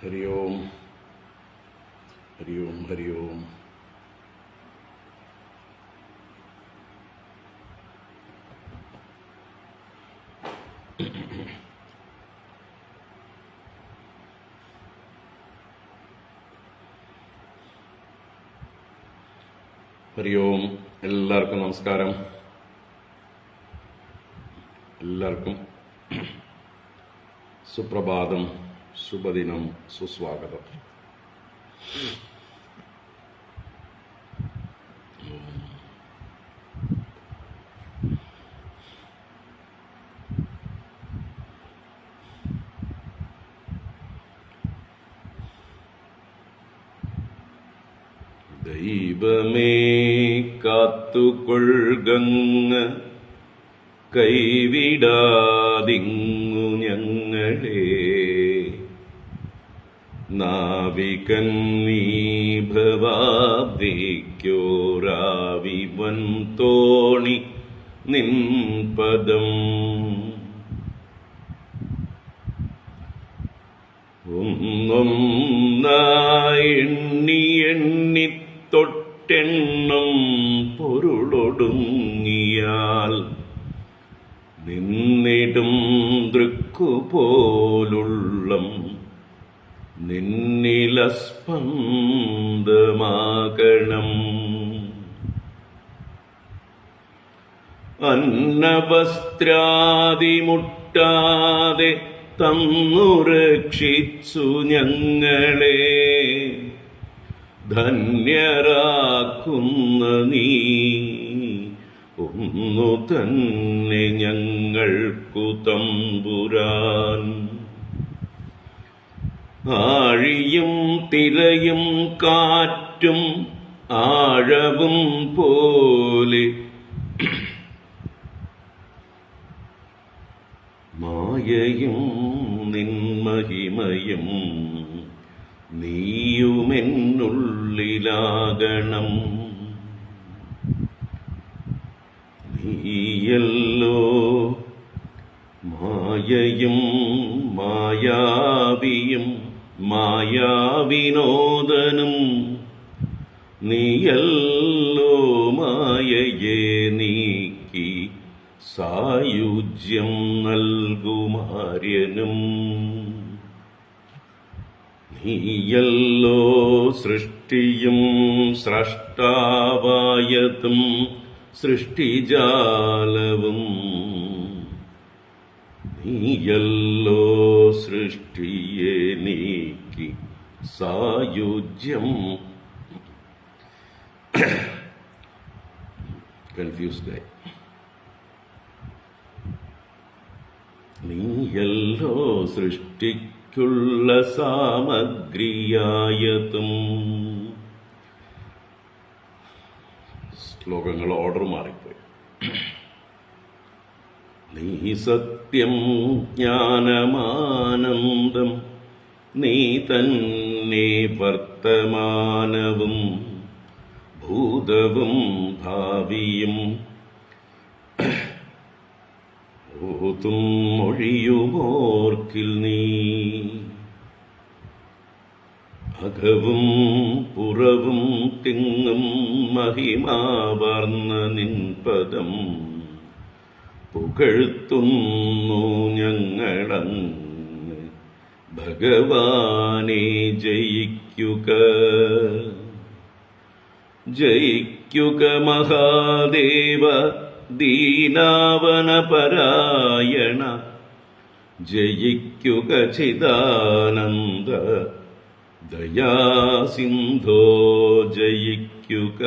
ഹരി ഓം ഹരി ഓം ഹരി ഓം. ഹരി ഓം. എല്ലാവർക്കും നമസ്കാരം. എല്ലാവർക്കും സുപ്രഭാതം, ശുഭദിനം, സുസ്വാഗതം. ദൈവമേ കാത്തുകൊള്ളുകങ്ങ്, കൈവിടാതിങ്ങു ഞങ്ങളെ. നാവികൻ നീ ഭവാബ്ദിക്കോരാവിവൻ തോണി നിൻപദം. ഒന്നൊന്നായി എണ്ണി എണ്ണി തൊട്ടെണ്ണം പൊരുളൊടുങ്ങിയാൽ നിന്നിടും ദൃക്കുപോലുള്ളം നിന്നിലസ്പന്ദമാകണം. അന്നവസ്ത്രാദിമുട്ടാതെ തന്നു രക്ഷിച്ചു ഞങ്ങളെ. ധന്യരാക്കുന്ന നീ ഒന്നു തന്നെ ഞങ്ങൾക്കു തമ്പുരാൻ. ആഴിയും തിരയും കാറ്റും ആഴവും പോലെ മായയും നിൻമഹിമയും നീയുമെന്നുള്ളിലാകണം. നീയല്ലോ മായയും മായാവിയും മായാവിനോദനും. നീയല്ലോ മായയെ നീക്കി സായുജ്യം നൽകുമാര്യനും. നീയല്ലോ സൃഷ്ടിയും സ്രഷ്ടാവായതും സൃഷ്ടിജാലവും. നീയല്ലോ സൃഷ്ടിയെ നീക്കി സായുജ്യം. കൺഫ്യൂസ്ഡായി. നീയല്ലോ സൃഷ്ടിക്കുള്ള സാമഗ്രിയായതും. ശ്ലോകങ്ങൾ ഓർഡർ മാറിപ്പോയി. നീ സത്യം ജ്ഞാനമാനന്ദം, നീ തന്നെ വർത്തമാനവും ഭൂതവും ഭാവിയും. ഓതും മൊഴിയുമോർക്കിൽ നീ അകവും പുറവും തിങ്ങും മഹിമാവർണ്ണ നിൻപദം. പുകഴ്ത്തുന്നു ഞങ്ങളങ്ങ് ഭഗവാനെ. ജയിക്കുക ജയിക്കുക മഹാദേവ ദീനാവനപരായണ. ജയിക്കുക ചിദാനന്ദ ദയാസിന്ധോ. ജയിക്കുക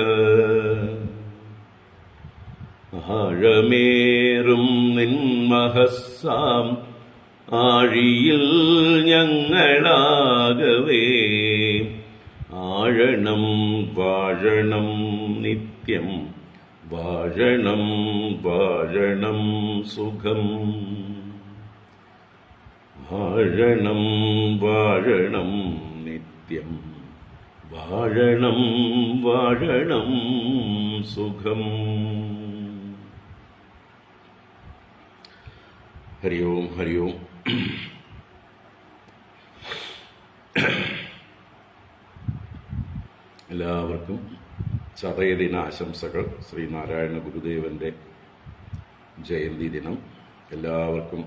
ആഴമേറും നിൻമഹസ്സാം ആഴിയിൽ ഞങ്ങളാകവേ. ആഴണം വാഴണം നിത്യം, വാഴണം വാഴണം സുഖം. വാഴണം വാഴണം നിത്യം, വാഴണം വാഴണം സുഖം. ഹരി ഓം ഹരി ഓം. ചതയദിന ആശംസകൾ. ശ്രീനാരായണ ഗുരുദേവന്റെ ജയന്തി ദിനം. എല്ലാവർക്കും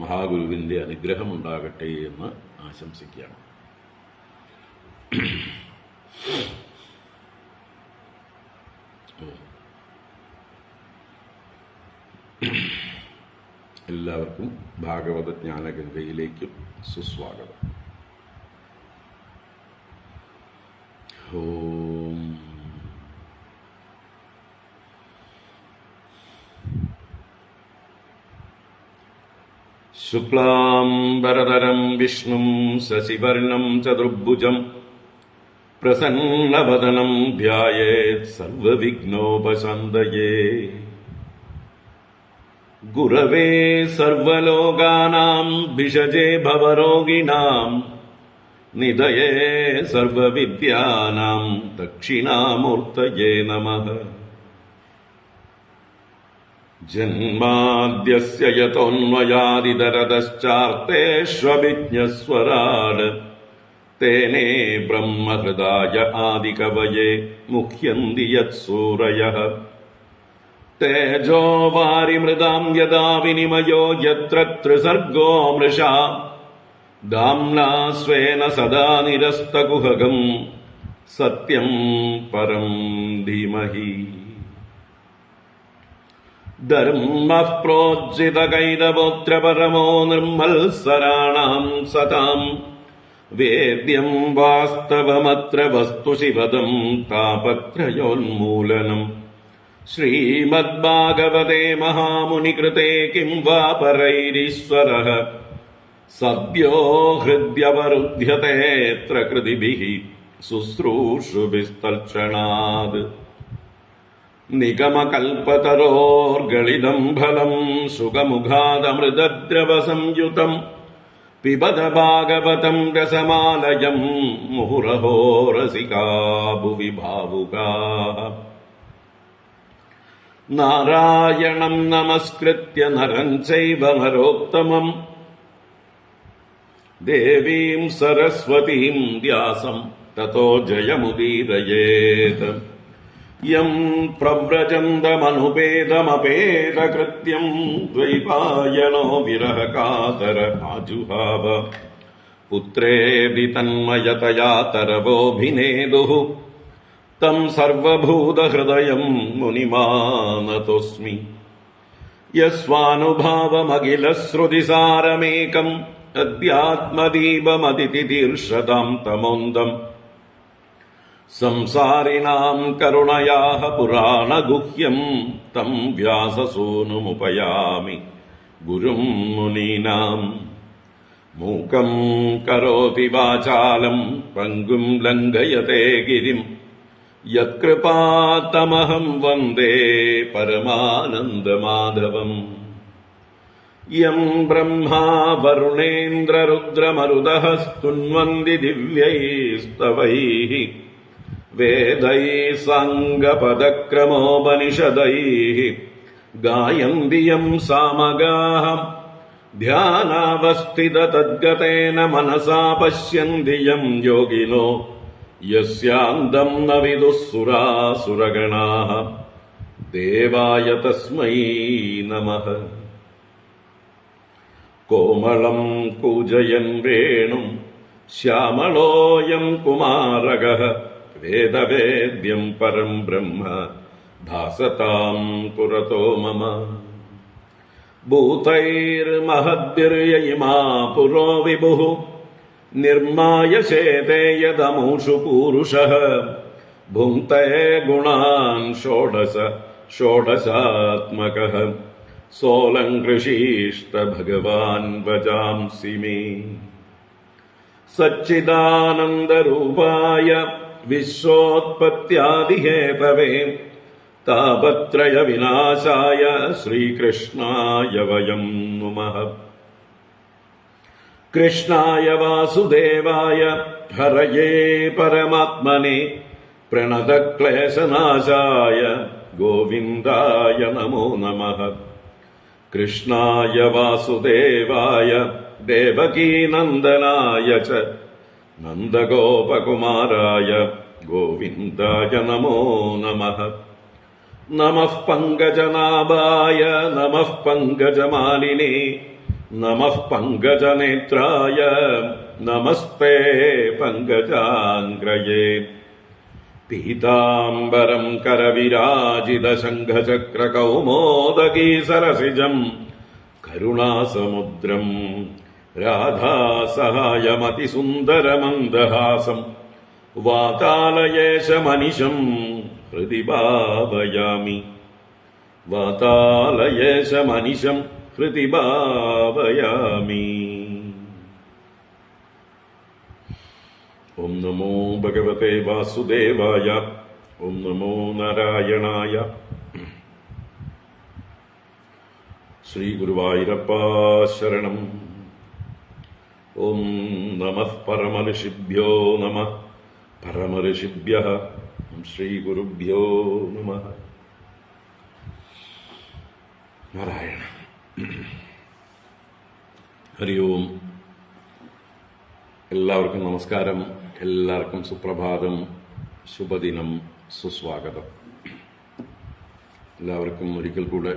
മഹാഗുരുവിന്റെ അനുഗ്രഹമുണ്ടാകട്ടെ എന്ന് ആശംസിക്കുകയാണ്. എല്ലാവർക്കും ഭാഗവത ജ്ഞാനഗംഗയിലേക്കും സുസ്വാഗതം. ഓം ശുക്ലാംബരധരം വിഷ്ണും ശശിവർണം ചതുർഭുജം പ്രസന്നവദനം ധ്യായേത് സർവവിഘ്നോപശാന്തയേ. ഗുരവേ സർവലോകാനാം ഭിഷജേ ഭവരോഗിണാം നിധയേ സർവവിദ്യാനാം ദക്ഷിണാമൂർത്തയേ നമഃ. ജന്മാദ്യസ്യ യതോന്വയാദിതരതശ്ചാർത്തേഷ്വഭിജ്ഞസ്വരാട് തേനേ ബ്രഹ്മഹൃദായ ആദികവയേ മുഹ്യന്തി യത്സൂരയഃ. തേജോ വാരിമൃതാം യദാ വിനിമയോ യത്ര ത്രിസർഗോ മൃഷാ ധാംനാ സ്വേന സദാ നിരസ്തകുഹകം സത്യം പരം ധീമഹി. ധർമ്മഃ പ്രോജ്ജിതകൈതവോത്രപരമോ നിർമ്മത്സരാണാം സതാം വേദ്യം വാസ്തവമത്ര വസ്തു ശിവദം താപത്രയോന്മൂലനം. ശ്രീമദ്ഭാഗവതേ മഹാമുനികൃതേ കിം വാ പരൈരീശ്വരഃ സദ്യോ ഹൃദ്യവരുധ്യതേത്ര കൃതിഭിഃ ശുശ്രൂഷുഭിസ്തൽക്ഷണാത്. നിഗമകൽപതരോർഗളിതം ഫലം സുഖമുഖാദമൃതദ്രവസംയുതം പിബത ഭാഗവതം രസമാലയം മുഹുരഹോ രസികാ ഭുവി ഭാവുകാഃ. നാരായണം നമസ്കൃത്യ നരം ചൈവ നരോത്തമം ദേവീം സരസ്വതീം വ്യാസം തതോ ജയമുദീരയേത്. യം പ്രവ്രജന്തമനുപേതമപേതകൃത്യം ദ്വൈപായനോ വിരഹകാതര ആജുഹാവ. പുത്രേതി തന്മയതയാ തരവോഭിനേദുഃ തം സർവഭൂതഹൃദയം മുനിമാനതോസ്മി. യസ്വാനുഭാവമഖിലശ്രുതിസാരമേകം അധ്യാത്മദീപമതിതിതീർഷതാം തമോന്തം. സംസാരിണാം കരുണയാഃ പുരാണഗുഹ്യം തം വ്യാസസൂനുമുപയാമി ഗുരും മുനീനാം. മൂകം കരോതി വാചാലം പങ്കും ലംഘയതേ ഗിരിം യത്കൃപാതമഹം വന്ദേ പരമാനന്ദമാധവം. യം ബ്രഹ്മാ വരുണേന്ദ്രരുദ്രമരുതഃ സ്തുന്വന്തി ദിവ്യൈസ്തവൈഃ വേദൈഃ സാംഗപദക്രമോപനിഷദൈഃ ഗായന്തി യം സാമഗാഃ. ധ്യാനാവസ്ഥിതതദ്ഗതേന മനസാ പശ്യന്തി യം യോഗിനോ യസ്യാന്തം ന വിദുഃ സുരാസുരഗണാഃ. ദേവായ തസ്മൈ നമഃ. കോമളം കൂജയൻ വേണും ശ്യാമളോയം കുമാരകഃ വേദവേദ്യം പരം ബ്രഹ്മ ഭാസതാം പുരതോ മമ. ഭൂതൈർമഹദ്ഭിർയയിമാ പുരോ വിഭുഃ നിർമായശേതേ യദമൂഷു പൂരുഷഃ. ഭുങ്ക്തേ ഗുണാൻ ഷോഡശാത്മകഃ സോലങ്കൃഷീഷ്ട ഭഗവാൻ വജാംസി മേ. സച്ചിദാനന്ദരൂപായ വിശ്വോത്പത്യാദിഹേതവേ താപത്രയ വിനാശായ ശ്രീകൃഷ്ണായ വയം നുമഃ. കൃഷ്ണായ വാസുദേവായ ഹരയേ പരമാത്മനെ പ്രണതക്ലേശനാശായ ഗോവിന്ദായ നമോ നമഃ. കൃഷ്ണായ വാസുദേവായ ദേവകീനന്ദനായ ച നന്ദഗോപകുമാരായ ഗോവിന്ദായ നമോ നമഃ. നമഃ പങ്കജനാഭായ നമഃ പങ്കജമാലിനേ നമഃ പങ്കജനേത്രായ നമസ്തേ പങ്കജാംഗ്രയേ. പീതാംബരം കരവിരാജിതശംഖചക്രകൗമോദകീ സരസിജം കരുണാസമുദ്രം രാധാസഹായമതിസുന്ദരമന്ദഹാസം വാതാലയേശമനിശം ഹൃദി ഭാവയാമി. വാതാലയേശമനിശം ഹൃദി ഭാവയാമി. ഓം നമോ ഭഗവതേ വാസുദേവായ. ഓം നമോ നാരായണായ. ശ്രീ ഗുരുവായൂരപ്പ ശരണം. ഓം നമഃ പരമഋഷിഭ്യോ നമഃ പരമഋഷിഭ്യഃ. ശ്രീ ഗുരുഭ്യോ നമഃ. നാരായണ. ഹരി ഓം. എല്ലാവർക്കും നമസ്കാരം. എല്ലാവർക്കും സുപ്രഭാതം, ശുഭദിനം, സുസ്വാഗതം. എല്ലാവർക്കും ഒരിക്കൽ കൂടെ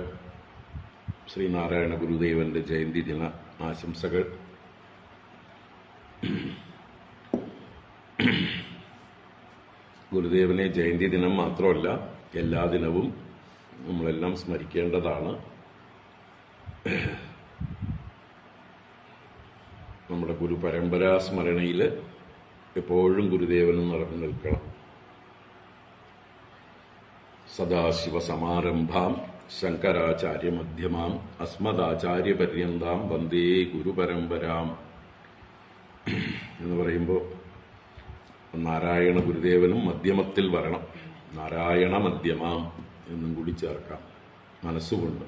ശ്രീനാരായണ ഗുരുദേവന്റെ ജയന്തി ദിന ആശംസകൾ. ഗുരുദേവനെ ജയന്തി ദിനം മാത്രമല്ല, എല്ലാ ദിനവും നമ്മളെല്ലാം സ്മരിക്കേണ്ടതാണ്. നമ്മുടെ ഗുരുപരമ്പരാ സ്മരണയിൽ എപ്പോഴും ഗുരുദേവനും നിറഞ്ഞു നിൽക്കണം. സദാശിവസമാരംഭാം ശങ്കരാചാര്യമധ്യമാം അസ്മദാചാര്യപര്യന്താം വന്ദേ ഗുരുപരമ്പരാം എന്ന് പറയുമ്പോൾ നാരായണ ഗുരുദേവനും മധ്യമത്തിൽ വരണം. നാരായണ മധ്യമാം എന്നും കൂടി ചേർക്കാം മനസ്സുകൊണ്ട്.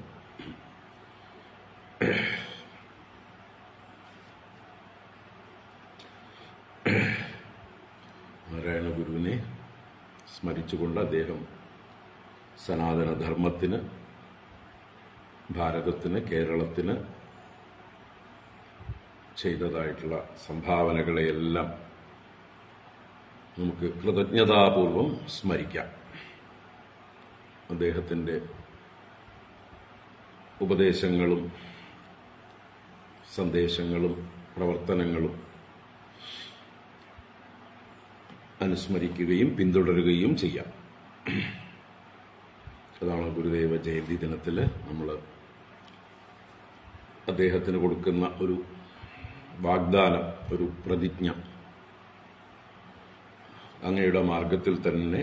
നാരായണ ഗുരുവിനെ സ്മരിച്ചുകൊണ്ട് അദ്ദേഹം സനാതനധർമ്മത്തിന്, ഭാരതത്തിന്, കേരളത്തിന് ചെയ്തതായിട്ടുള്ള സംഭാവനകളെയെല്ലാം നമുക്ക് കൃതജ്ഞതാപൂർവം സ്മരിക്കാം. അദ്ദേഹത്തിൻ്റെ ഉപദേശങ്ങളും സന്ദേശങ്ങളും പ്രവർത്തനങ്ങളും അനുസ്മരിക്കുകയും പിന്തുടരുകയും ചെയ്യാം. അതാണ് ഗുരുദേവ ജയന്തി ദിനത്തിൽ നമ്മൾ അദ്ദേഹത്തിന് കൊടുക്കുന്ന ഒരു വാഗ്ദാനം, ഒരു പ്രതിജ്ഞ. അങ്ങയുടെ മാർഗത്തിൽ തന്നെ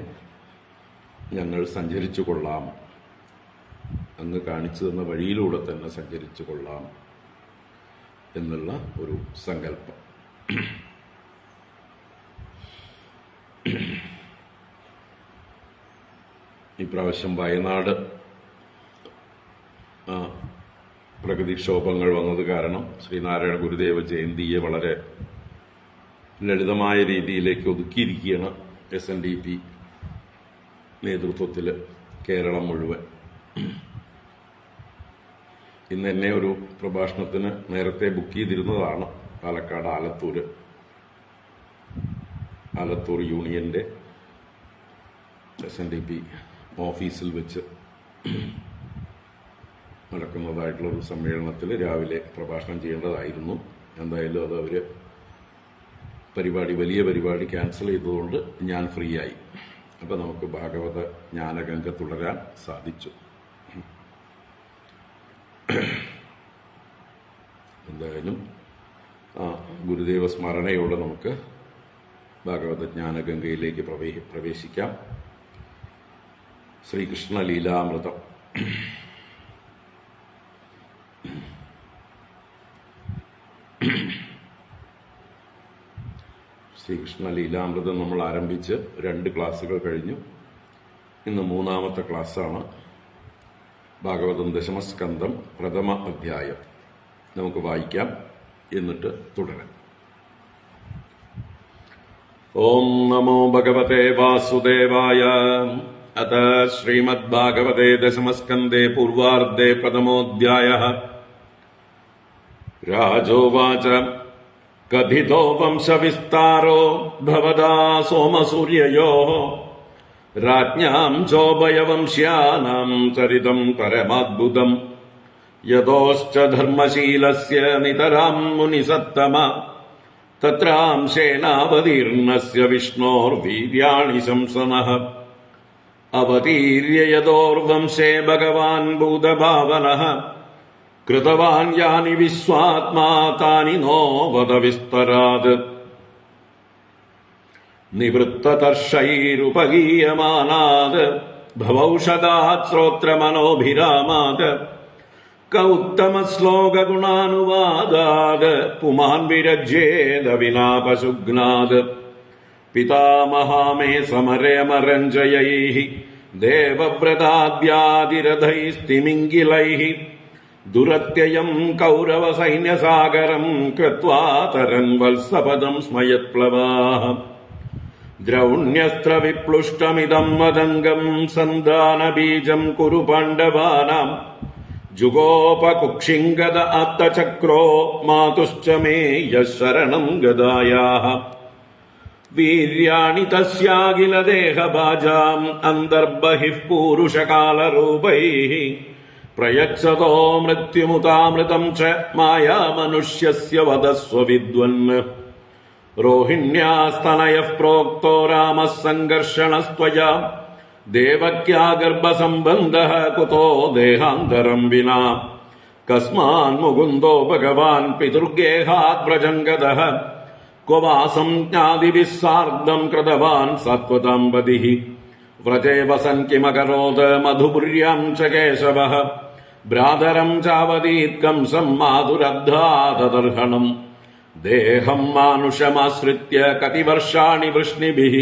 ഞങ്ങൾ സഞ്ചരിച്ചു കൊള്ളാം, അങ്ങ് കാണിച്ചു തന്ന വഴിയിലൂടെ തന്നെ സഞ്ചരിച്ചു കൊള്ളാം എന്നുള്ള ഒരു സങ്കല്പം. ഇപ്രാവശ്യം വയനാട് പ്രകൃതിക്ഷോഭങ്ങൾ വന്നത് കാരണം ശ്രീനാരായണ ഗുരുദേവ ജയന്തിയെ വളരെ ലളിതമായ രീതിയിലേക്ക് ഒതുക്കിയിരിക്കുകയാണ് SNDP നേതൃത്വത്തിൽ കേരളം മുഴുവൻ. ഇന്ന് എന്നെ ഒരു പ്രഭാഷണത്തിന് നേരത്തെ ബുക്ക് ചെയ്തിരുന്നതാണ്. പാലക്കാട് ആലത്തൂർ യൂണിയന്റെ SNDP ഓഫീസിൽ വെച്ച് നടക്കുന്നതായിട്ടുള്ളൊരു സമ്മേളനത്തിൽ രാവിലെ പ്രഭാഷണം ചെയ്യേണ്ടതായിരുന്നു. എന്തായാലും അത് അവർ വലിയ പരിപാടി ക്യാൻസൽ ചെയ്തതുകൊണ്ട് ഞാൻ ഫ്രീ ആയി. അപ്പം നമുക്ക് ഭാഗവത ജ്ഞാനഗംഗ തുടരാൻ സാധിച്ചു. എന്തായാലും ഗുരുദേവ സ്മരണയോടെ നമുക്ക് ഭാഗവത ജ്ഞാനഗംഗയിലേക്ക് പ്രവേശിക്കാം. ശ്രീകൃഷ്ണ ലീലാമൃതം. ശ്രീകൃഷ്ണ ലീലാമൃതം നമ്മൾ ആരംഭിച്ച് 2 ക്ലാസ്സുകൾ കഴിഞ്ഞു. ഇന്ന് 3ാമത്തെ ക്ലാസ്സാണ്. ഭാഗവതം ദശമസ്കന്ധം പ്രഥമ അധ്യായം നമുക്ക് വായിക്കാം, എന്നിട്ട് തുടരാം. ഓം നമോ ഭഗവതേ വാസുദേവായ. അത ശ്രീമദ്ഭാഗവതേ ദശമസ്കന്ധേ പൂർവാർദ്ധേ പ്രഥമോऽധ്യായഃ. രാജോവാച കഥിതോ വംശവിസ്താരോ ഭവതാ സോമസൂര്യയോഃ രാജ്ഞാം ചോഭയവംശ്യാനാം ചരിതം പരമാദ്ഭുതം യതോശ്ച ധർമ്മശീലസ്യ നിതരാം മുനിസത്തമ തത്രാംശേനാവതീർണസ്യ വിഷ്ണോർവീര്യാണി ശംസനഃ അവതീര്യ യദോർവംശേ ഭഗവാൻ ഭൂതഭാവനഃ കൃതവാൻ യാനി വിശ്വാത്മാ താനി നോ വദ വിസ്തരാത് നിവൃത്തതർഷൈരുപഗീയമാനാത് ഭവൗഷധാത് ശ്രോത്രമനോഭിരാമാത് കൗത്തമശ്ലോകഗുണാനുവാദാത് പുമാൻ വിരജ്യേത വിനാ പശുഘ്നാത് പിതാമഹാമേ സമരമരഞ്ജയൈഃ ദേവവ്രതാദ്യാദിരഥൈസ്തിമിംഗിലൈഃ ദുരത്യയം കൗരവസൈന്യസാഗരം കൃത്വാ തരൻ വത്സപദം സ്മയത്പ്ലവാഃ ദ്രൗണ്യസ്ത്രവിപ്ലുഷ്ടമിദം മദംഗം സന്ധാനബീജം കുരു പാണ്ഡവാനാം ജുഗോപകുക്ഷിംഗത ആപ്തചക്രോ മാതുശ്ച മേ യശരണം ഗദായാഃ വീര്യാണി തസ്യാഖില ദേഹഭാജാം അന്തർബഹിഃ പൂരുഷകാലരൂപൈഃ പ്രയച്ഛതോ മൃത്യുമുതാമൃതം ച മായാമനുഷ്യസ്യ വദസ്വ വിദ്വന് रोहिण्यास्तनयः प्रोक्तो रामः सङ्घर्षणस्त्वया देवक्या गर्भसम्बन्धः कुतो देहान्तरम् विना कस्मान्मुकुन्दो भगवान् पितृगेहात् व्रजङ्गतः क्व वा संज्ञादिभिः सार्धम् कृतवान् सात्वताम् पतिः व्रजे वसन् किमकरोत् मधुपुर्याम् च केशवः भ्रातरम् चावदीत्कंसम् मातुरब्धाददर्हणम् ദേഹം മാനുഷമാശ്രിത്യ കതിവർഷാണി വൃഷ്ണിഭിഃ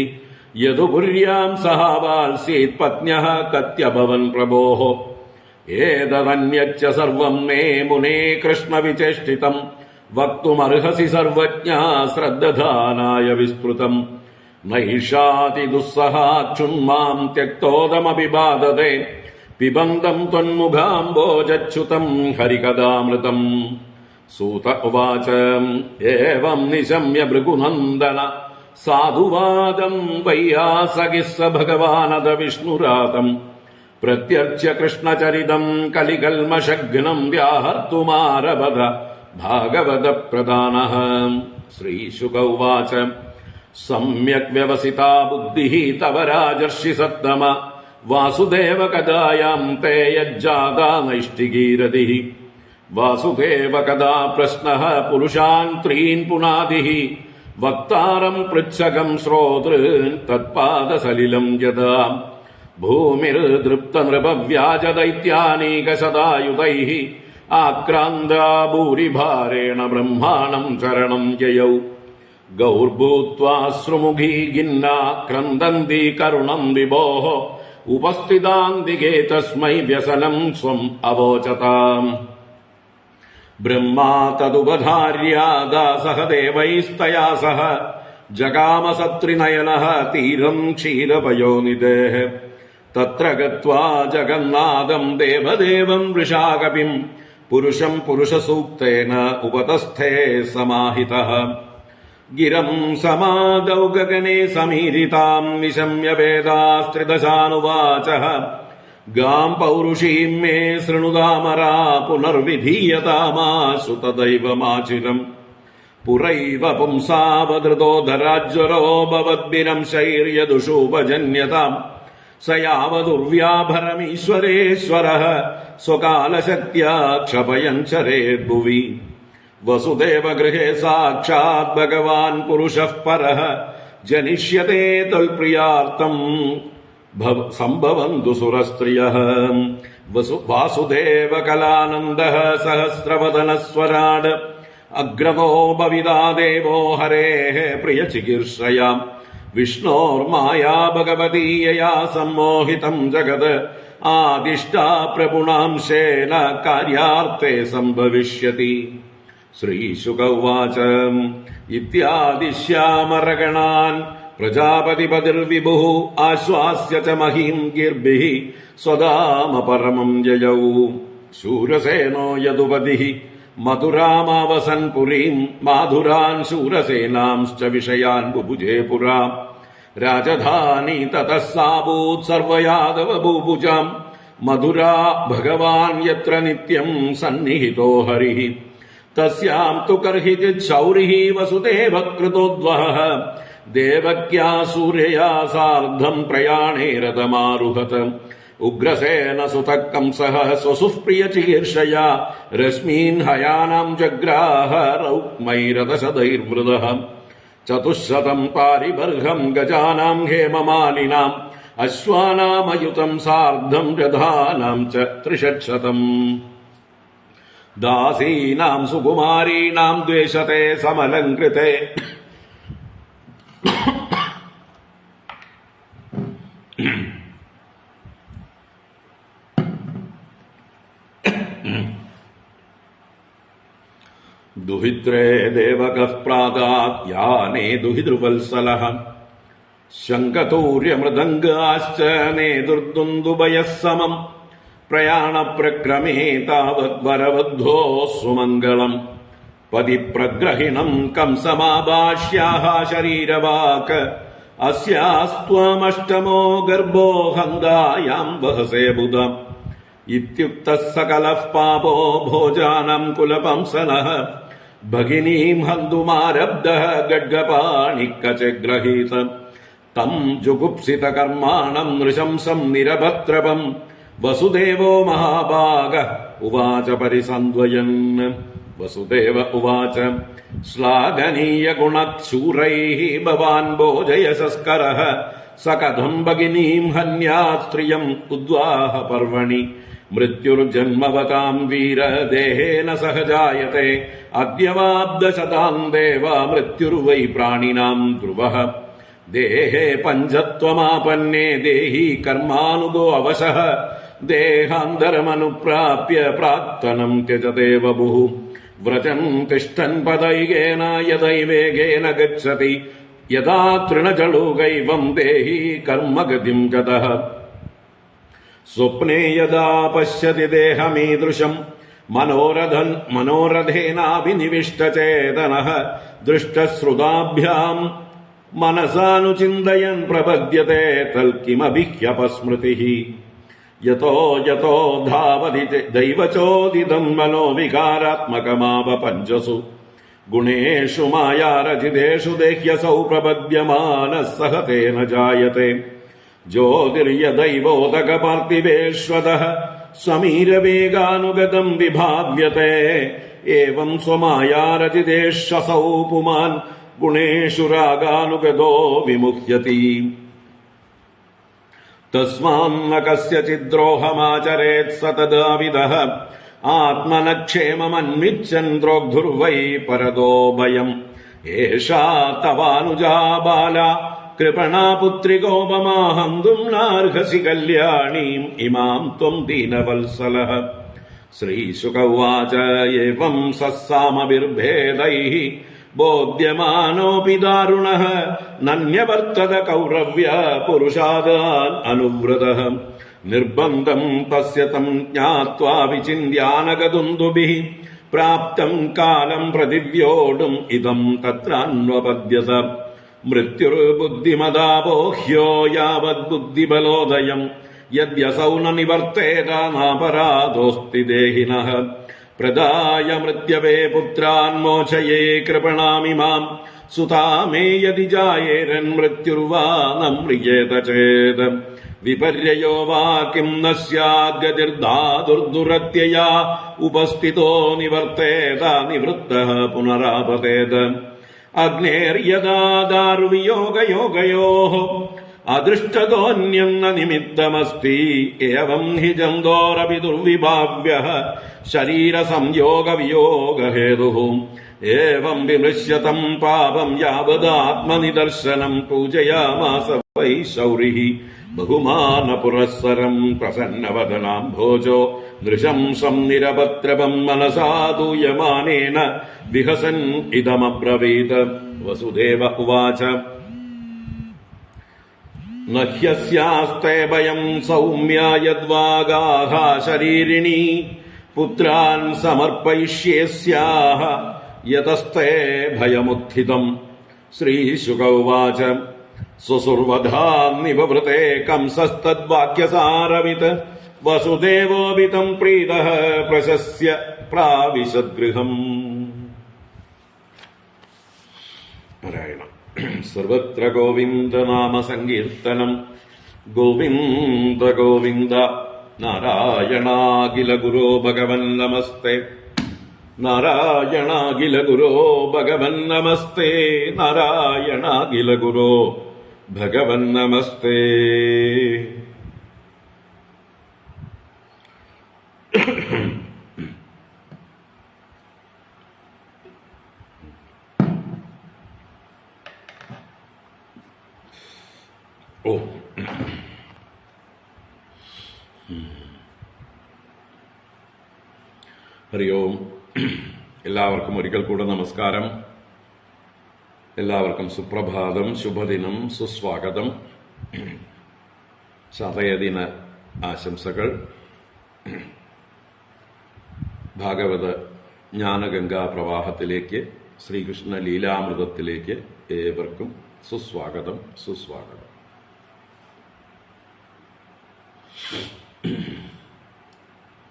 യദുപുര്യാം സഹാവാൽസീത് പത്ന്യഃ കത്യഭവൻ പ്രഭോഃ ഏതദന്യच्च സർവം മേ മുനേ കൃഷ്ണവിചേഷ്ടിതം വക്തുമർഹസി സർവജ്ഞാ ശ്രദ്ധധാനായ വിസ്തൃതം നൈഷാതി ദുസ്സഹാക്ഷുന്മാം ത്യക്തോദമപി ബാധതേ പിബന്ധം ത്വന്മുഖാംബോജച്യുതം ഹരികഥാമൃതം सूत उवाच एवं निशम्य भृगुनन्दन साधुवादं वैयासगिः स भगवानद विष्णुरातम् प्रत्यर्च्य कृष्णचरितं कलिकल्मषघ्नं व्याहर्तुमारभत भागवत प्रदानः श्रीशुक उवाच सम्यक् व्यवसिता बुद्धिः तव राजर्षि सत्तम वासुदेव कदायां ते यज्जाता नैष्टिकीरतिः वासुदेव कदा प्रश्नः पुरुषान् त्रीन् पुनादिः वक्तारम् पृच्छकम् श्रोतॄन् तत्पादसलिलम् यदा भूमिर्दृप्तनृपव्याजदैत्यानीकशतायुधैः आक्रान्ता भूरिभारेण ब्रह्माणम् शरणम् ययौ गौर्भूत्वाश्रुमुखी गिन्ना क्रन्दन्ती करुणम् विभोः उपस्थितान्तिके तस्मै व्यसनम् स्वम् अवोचताम् ब्रह्मा तदुपधार्यादा सह देवैस्तया सह जगामसत्रिनयनः तीरम् क्षीरपयोनिधेः तत्र गत्वा जगन्नाथम् देवदेवम् वृषाकपिम् पुरुषम् पुरुषसूक्तेन उपतस्थे समाहितः गिरम् समादौ गगने समीरिताम् निशम्य वेदास्त्रिदशानुवाचः गाम् पौरुषीम् मे शृणुदामरा पुनर्विधीयतामाशु तदैवमाचिरम् पुरैव पुंसावधृतोधराज्वरो भवद्भिरम् शैर्यदुषूपजन्यताम् स यावदुर्व्याभरमीश्वरेश्वरः स्वकालशक्त्या क्षपयन् चरेद्भुवि वसुदेव गृहे साक्षात् भगवान् पुरुषः परः जनिष्यते तल्प्रियार्थम् सम्भवन्तु सुरस्त्रियः वासुदेव कलानन्दः सहस्रवदनस्वराड् अग्रतो भविता देवो हरेः प्रियचिकीर्षया विष्णोर्माया भगवती यया सम्मोहितम् जगत् आदिष्टा प्रपुणांशेन कार्यार्थे सम्भविष्यति श्रीशुक उवाच इत्यादिश्यामरगणान् प्रजापतिपतिर्विभुः आश्वास्य च महीम् गिर्भिः स्वधाम परमम् ययौ शूरसेनो यदुपतिः മധുരാമാവസൻ പുരീം മാധുരാൻ ശൂരസേനാംശ്ച വിഷയാൻ ബുഭുജേ പുരാ രാജധാനി തതഃ സാഭൂത് സർവയാദവ ഭൂഭുജാം മധുരാ ഭഗവാൻ യത്ര നിത്യം സന്നിഹിതോ ഹരിഃ തസ്യാം തു കർഹിചിത് ശൗരിഃ വസുദേവ കൃതോദ്വഹഃ ദേവക്യാ സൂര്യയാ സാർദ്ധം പ്രയാണേ രഥമാരുഹത് ഉഗ്രസേന സുതഃ കംസഃ സ്വസുപ്രിയചികീർഷയാ രശ്മീൻ ഹയാനാം ജഗ്രാഹ രൗക്മൈരഥശതൈർവൃതഃ ചതുഃശതം പാരിബർഹം ഗജാനാം ഹേമമാലിനാം അശ്വാനാമയുതം സാർദ്ധം രഥാനാം ച ത്രിഷക്ഷതം ദാസീനാം സുകുമാരീണാം ദ്വേഷത്തെ സമലങ്കൃതേ ദുഹിത്രേ ദേവകഃ പ്രാതാത് യാനേ ദുഹിതൃവത്സലഃ ശംഖതൂര്യമൃദംഗാശ്ച നേതുർദുന്ദുഭയഃ സമം പ്രയാണപ്രക്രമേ താവദ്വരവദ്ധോ സുമംഗളം പതിപ്രഗ്രഹിണം കംസമാഭാഷ്യാഃ ശരീരവാക് അസ്യാസ്ത്വമഷ്ടമോ ഗർഭോ ഹന്തായാം വഹസേ ബുധ ഇത്യുക്തഃ സകലഃ പാപോ ഭോജാനം കുലപംസനഃ ഭഗിനീം ഹന്തുമാരബ്ധഃ ഖഡ്ഗപാണിക്കച തം ജുഗുപ്സിതകർമാണം നൃശംസം നിരഭത്രപം വസുദേവോ മഹാഭാഗഃ ഉവാച പരിസന്ദ്വയൻ വസുദേവ ഉവാച ശ്ലാഘനീയഗുണശൂരൈഃ ഭവാൻ ഭോജയശസ്കരഃ സ കഥം ഭഗിനീം ഹന്യാത് സ്ത്രിയം ഉദ്വാഹ പർവണി മൃത്യുർജന്മവതാം വീരദേഹേന സഹ ജായത്തെ അദ്യവാബ്ദശതാം ദേവ മൃത്യുർവൈ പ്രാണിനാം ധ്രുവഃ ദേഹേ പഞ്ചത്വമാപന്നേ ദേഹി കർമാനുഗോ അവശഃ ദേഹാന്തരമനുപ്രാപ്യ പ്രാക്തനം ത്യജതേ വപുഃ വ്രജം തിഷ്ഠൻ പദൈകേന യദൈവേഗേന ഗച്ഛതി യഥാ തൃണജളുകൈവം ദേഹി കർമ്മഗതിം ഗതഃ സ്വപ്നേ യദാ പശ്യതി ദേഹമീദൃശം മനോരഥേനാഭിനിവിഷ്ടചേതനഃ ദൃഷ്ടശ്രുതാഭ്യാം മനസാനുചിന്തയൻ പ്രപദ്യത്തെ തൽക്കിമഭിഹ്യപസ്മൃതിഃ യതോ യതോ ധാവതി ദൈവചോദിതം മനോവികാരാത്മകമാപ പഞ്ചസു ഗുണേഷു മായാരചിതേഷു ദേഹ്യസൗ പ്രപദ്യമാനഃ സഹ തേന ജായത്തെ ജ്യോതിർയദൈവോദക പാർത്ഥിവേശ്വതഃ സമീരവേഗാനുഗതം വിഭാവ്യത്തെ ഏവം സ്വമായാരചിതേഷസൗ പുമാൻ ഗുണേഷു രാഗാനുഗതോ വിമുഹ്യതി തസ്മാന്ന കസ്യചിദ്രോഹമാചരേത് സ തദാവിദഃ ആത്മനക്ഷേമമന്വിച്ഛൻ ദ്രോഗ്ധുർവൈ പരതോ ഭയം ഏഷാ തവാനുജാ ബാല കൃപണാ പുത്രികോപമാ ഹന്തും നാർഹസി കല്യാണീം ഇമാം ത്വം ദീനവത്സലഃ ശ്രീശുക ഉവാച ഏവം സസ്സാമഭിർഭേദൈഃ ബോധ്യമാനോപി ദാരുണഃ നന്യവർത്തത കൗരവ്യ പുരുഷാദാൻ അനുവ്രതഃ നിർബന്ധം തസ്യ തം ജ്ഞാത്വാ വിചിന്യാനഗതുന്ദുഭിഃ പ്രാപ്തം കാലം പ്രതിവ്യോഢും ഇദം തത്രാന്വപദ്യത മൃത്യുർബുദ്ധിമദാപോഹ്യോ യാവത് ബുദ്ധിബലോദയം യദ്യസൗ ന നിവർത്തേത നാപരാധോസ്തി ദേഹിനഃ പ്രദായ മൃത്യവേ പുത്രാൻ മോചയേ കൃപണാമിമാം സുതാ മേ യദി ജായേരൻ മൃത്യുർവാ ന മ്രിയേത ചേത് വിപര്യയോ വാ കിം ന സ്യാദ് ഗതിർധാതുർദുരത്യയാ ഉപസ്ഥിതോ നിവർത്തേത നിവൃത്തഃ പുനരാപതേത് അഗ്നേർയദാ ദാരുവിയോഗയോഗയോഃ അദൃഷ്ടതോന്യം ന നിമിത്തമസ്തി ഏവം ഹി ജന്തോരപി ദുർവിഭാവ്യഃ ശരീരസംയോഗവിയോഗഹേതുഃ ഏവം വിമൃശ്യതം പാപം യാവദാത്മനിദർശനം പൂജയാമാസ വൈ ശൗരിഃ ബഹുമാനപുരസ്സരം പ്രസന്നവദനാംഭോജോ നൃശംസം നിരപത്രപം മനസാ ദൂയമാനേന വിഹസൻ ഇദമബ്രവീത് വസുദേവ ഉവാച നഹ്യസ്യാസ്തേ ഭയം സൗമ്യ യദ്വാഗാഹാ ശരീരിണി പുത്രാൻ സമർപ്പയിഷ്യേസ്യാഹ യതസ്തേ ഭയമുത്ഥിതം. ശ്രീശുക ഉവാച സ്വസുർവധാന്നിവൃതേ കംസസ്തദ്വാക്യസാരമിത് വസുദേവോപിതം പ്രീതഃ പ്രശസ്യ പ്രാവിശദ്ഗൃഹം. നാരായണം. സർവത്ര ഗോവിന്ദനാമ സങ്കീർത്തനം. ഗോവിന്ദ ഗോവിന്ദ. നാരായണാഖില ഗുരോ ഭഗവൻ നമസ്തേ. നാരായണാഖില ഗുരോ ഭഗവൻ നമസ്തേ. നാരായണാഖില ഗുരോ ഭഗവൻ നമസ്തേ. ഓ, ഹരി ഓം. എല്ലാവർക്കും ഒരിക്കൽ കൂടെ നമസ്കാരം. എല്ലാവർക്കും സുപ്രഭാതം, ശുഭദിനം, സുസ്വാഗതം, ചതയദിന ആശംസകൾ. ഭാഗവത ജ്ഞാനഗംഗാ പ്രവാഹത്തിലേക്ക്, ശ്രീകൃഷ്ണ ലീലാമൃതത്തിലേക്ക് ഏവർക്കും സുസ്വാഗതം, സുസ്വാഗതം.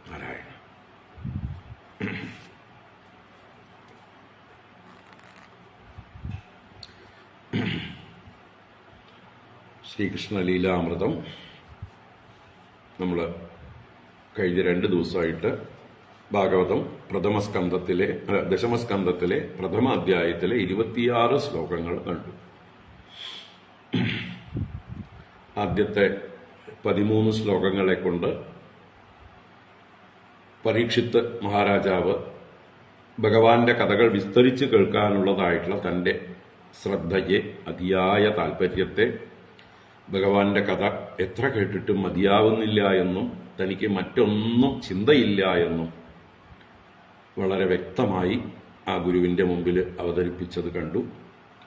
നാരായണ. ശ്രീകൃഷ്ണ ലീലാമൃതം നമ്മൾ കഴിഞ്ഞ 2 ദിവസമായിട്ട് ഭാഗവതം ദശമസ്കന്ധത്തിലെ പ്രഥമ അധ്യായത്തിലെ 26 ശ്ലോകങ്ങൾ കണ്ടു. ആദ്യത്തെ 13 ശ്ലോകങ്ങളെ കൊണ്ട് പരീക്ഷിത്ത് മഹാരാജാവ് ഭഗവാന്റെ കഥകൾ വിസ്തരിച്ച് കേൾക്കാനുള്ളതായിട്ടുള്ള തന്റെ ശ്രദ്ധയെ, അതിയായ താല്പര്യത്തെ, ഭഗവാന്റെ കഥ എത്ര കേട്ടിട്ടും മതിയാവുന്നില്ല എന്നും തനിക്ക് മറ്റൊന്നും ചിന്തയില്ല എന്നും വളരെ വ്യക്തമായി ആ ഗുരുവിന്റെ മുമ്പിൽ അവതരിപ്പിച്ചത് കണ്ടു.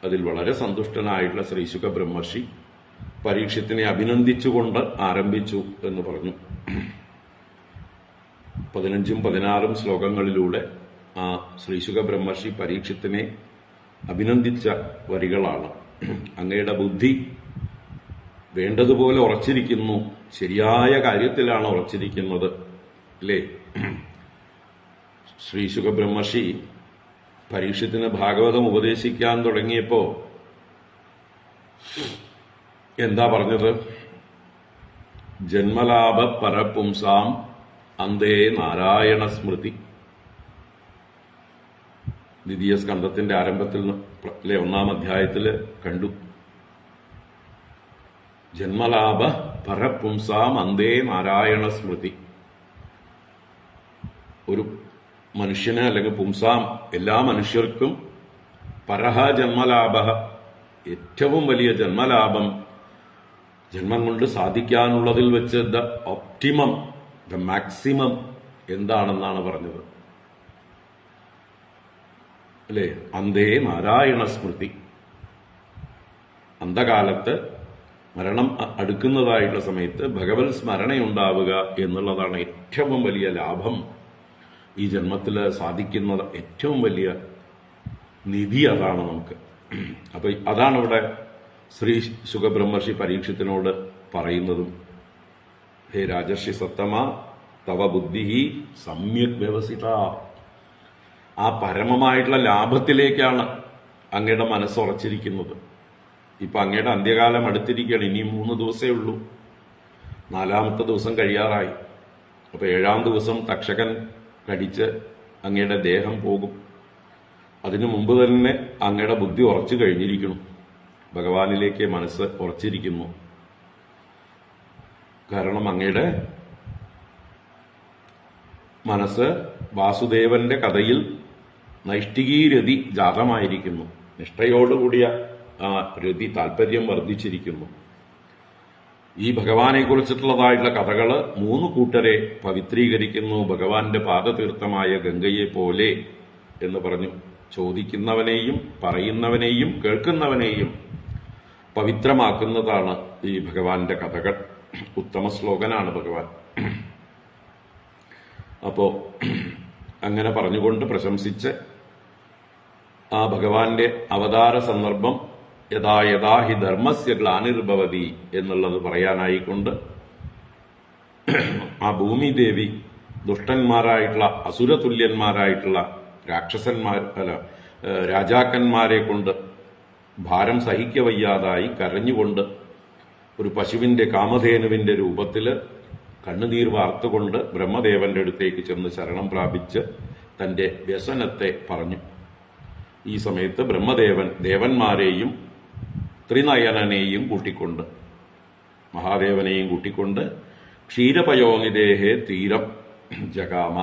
അതിൽ വളരെ സന്തുഷ്ടനായിട്ടുള്ള ശ്രീശുക ബ്രഹ്മർഷി പരീക്ഷത്തിനെ അഭിനന്ദിച്ചുകൊണ്ട് ആരംഭിച്ചു എന്ന് പറഞ്ഞു. 15ഉം 16ഉം ശ്ലോകങ്ങളിലൂടെ ആ ശ്രീശുക ബ്രഹ്മർഷി പരീക്ഷത്തിനെ അഭിനന്ദിച്ച വരികളാണ്. അങ്ങയുടെ ബുദ്ധി വേണ്ടതുപോലെ ഉറച്ചിരിക്കുന്നു, ശരിയായ കാര്യത്തിലാണ് ഉറച്ചിരിക്കുന്നത്, അല്ലേ? ശ്രീശുക ബ്രഹ്മർഷി പരീക്ഷത്തിന് ഭാഗവതം ഉപദേശിക്കാൻ തുടങ്ങിയപ്പോ എന്താ പറഞ്ഞത്? ജന്മലാഭ പരപുംസാം അന്തേ നാരായണ സ്മൃതി. ദ്വിതീയ സ്കന്ധത്തിന്റെ ആരംഭത്തിൽ 1-ാം അധ്യായത്തിൽ കണ്ടു. ജന്മലാഭ പരപുംസാം അന്തേ നാരായണ സ്മൃതി. ഒരു മനുഷ്യന് അല്ലെങ്കിൽ പുംസാം എല്ലാ മനുഷ്യർക്കും പരഹ ജന്മലാഭ, ഏറ്റവും വലിയ ജന്മലാഭം, ജന്മം കൊണ്ട് സാധിക്കാനുള്ളതിൽ വെച്ച് ദ ഒപ്റ്റിമം, ദ മാക്സിമം എന്താണെന്നാണ് പറഞ്ഞത്, അല്ലേ? അന്തേ നാരായണ സ്മൃതി. അന്ധകാലത്ത് മരണം അടുക്കുന്നതായിട്ടുള്ള സമയത്ത് ഭഗവത് സ്മരണയുണ്ടാവുക എന്നുള്ളതാണ് ഏറ്റവും വലിയ ലാഭം. ഈ ജന്മത്തിൽ സാധിക്കുന്ന ഏറ്റവും വലിയ നിധി അതാണ് നമുക്ക്. അപ്പൊ അതാണ് ഇവിടെ ശ്രീ ശുകബ്രഹ്മർഷി പരീക്ഷത്തിനോട് പറയുന്നതും. ഹേ രാജർഷി സത്തമ തവ ബുദ്ധി സമ്യക് വ്യവസിത. ആ പരമമായിട്ടുള്ള ലാഭത്തിലേക്കാണ് അങ്ങയുടെ മനസ്സുറച്ചിരിക്കുന്നത്. ഇപ്പൊ അങ്ങയുടെ അന്ത്യകാലം അടുത്തിരിക്കുകയാണ്. ഇനി 3 ദിവസമേ ഉള്ളൂ. 4-ാമത്തെ ദിവസം കഴിയാറായി. അപ്പൊ 7-ാം ദിവസം തക്ഷകൻ കടിച്ച് അങ്ങയുടെ ദേഹം പോകും. അതിനു മുമ്പ് തന്നെ അങ്ങയുടെ ബുദ്ധി ഉറച്ചു കഴിഞ്ഞിരിക്കുന്നു, ഭഗവാനിലേക്ക് മനസ്സ് ഉറച്ചിരിക്കുന്നു. കാരണം അങ്ങയുടെ മനസ്സ് വാസുദേവന്റെ കഥയിൽ നൈഷ്ഠികീരതി ജാതമായിരിക്കുന്നു. നിഷ്ഠയോടുകൂടിയ ആ രതി, താല്പര്യം വർദ്ധിച്ചിരിക്കുന്നു. ഈ ഭഗവാനെ കുറിച്ചിട്ടുള്ളതായിട്ടുള്ള കഥകള് 3 കൂട്ടരെ പവിത്രീകരിക്കുന്നു. ഭഗവാന്റെ പാദതീർത്ഥമായ ഗംഗയെ പോലെ എന്ന് പറഞ്ഞു. ചോദിക്കുന്നവനെയും പറയുന്നവനെയും കേൾക്കുന്നവനെയും പവിത്രമാക്കുന്നതാണ് ഈ ഭഗവാന്റെ കഥകൾ. ഉത്തമ ശ്ലോകനാണ് ഭഗവാൻ. അപ്പോ അങ്ങനെ പറഞ്ഞുകൊണ്ട് പ്രശംസിച്ച് ആ ഭഗവാന്റെ അവതാര സന്ദർഭം യഥാ യഥാ ഹി ധർമ്മസ്യ ഗ്ലാനിർഭവതി എന്നുള്ളത് പറയാനായിക്കൊണ്ട് ആ ഭൂമിദേവി ദുഷ്ടന്മാരായിട്ടുള്ള അസുരതുല്യന്മാരായിട്ടുള്ള രാജാക്കന്മാരെ കൊണ്ട് ഭാരം സഹിക്കവയ്യാതായി കരഞ്ഞുകൊണ്ട് ഒരു പശുവിന്റെ കാമധേനുവിന്റെ രൂപത്തില് കണ്ണുനീർ വാർത്തുകൊണ്ട് ബ്രഹ്മദേവന്റെ അടുത്തേക്ക് ചെന്ന് ശരണം പ്രാപിച്ച് തന്റെ വ്യസനത്തെ പറഞ്ഞു. ഈ സമയത്ത് ബ്രഹ്മദേവൻ ദേവന്മാരെയും ത്രിനയനനെയും കൂട്ടിക്കൊണ്ട്, മഹാദേവനെയും കൂട്ടിക്കൊണ്ട് ക്ഷീരപയോനിദേഹേ തീരം ജഗാമ,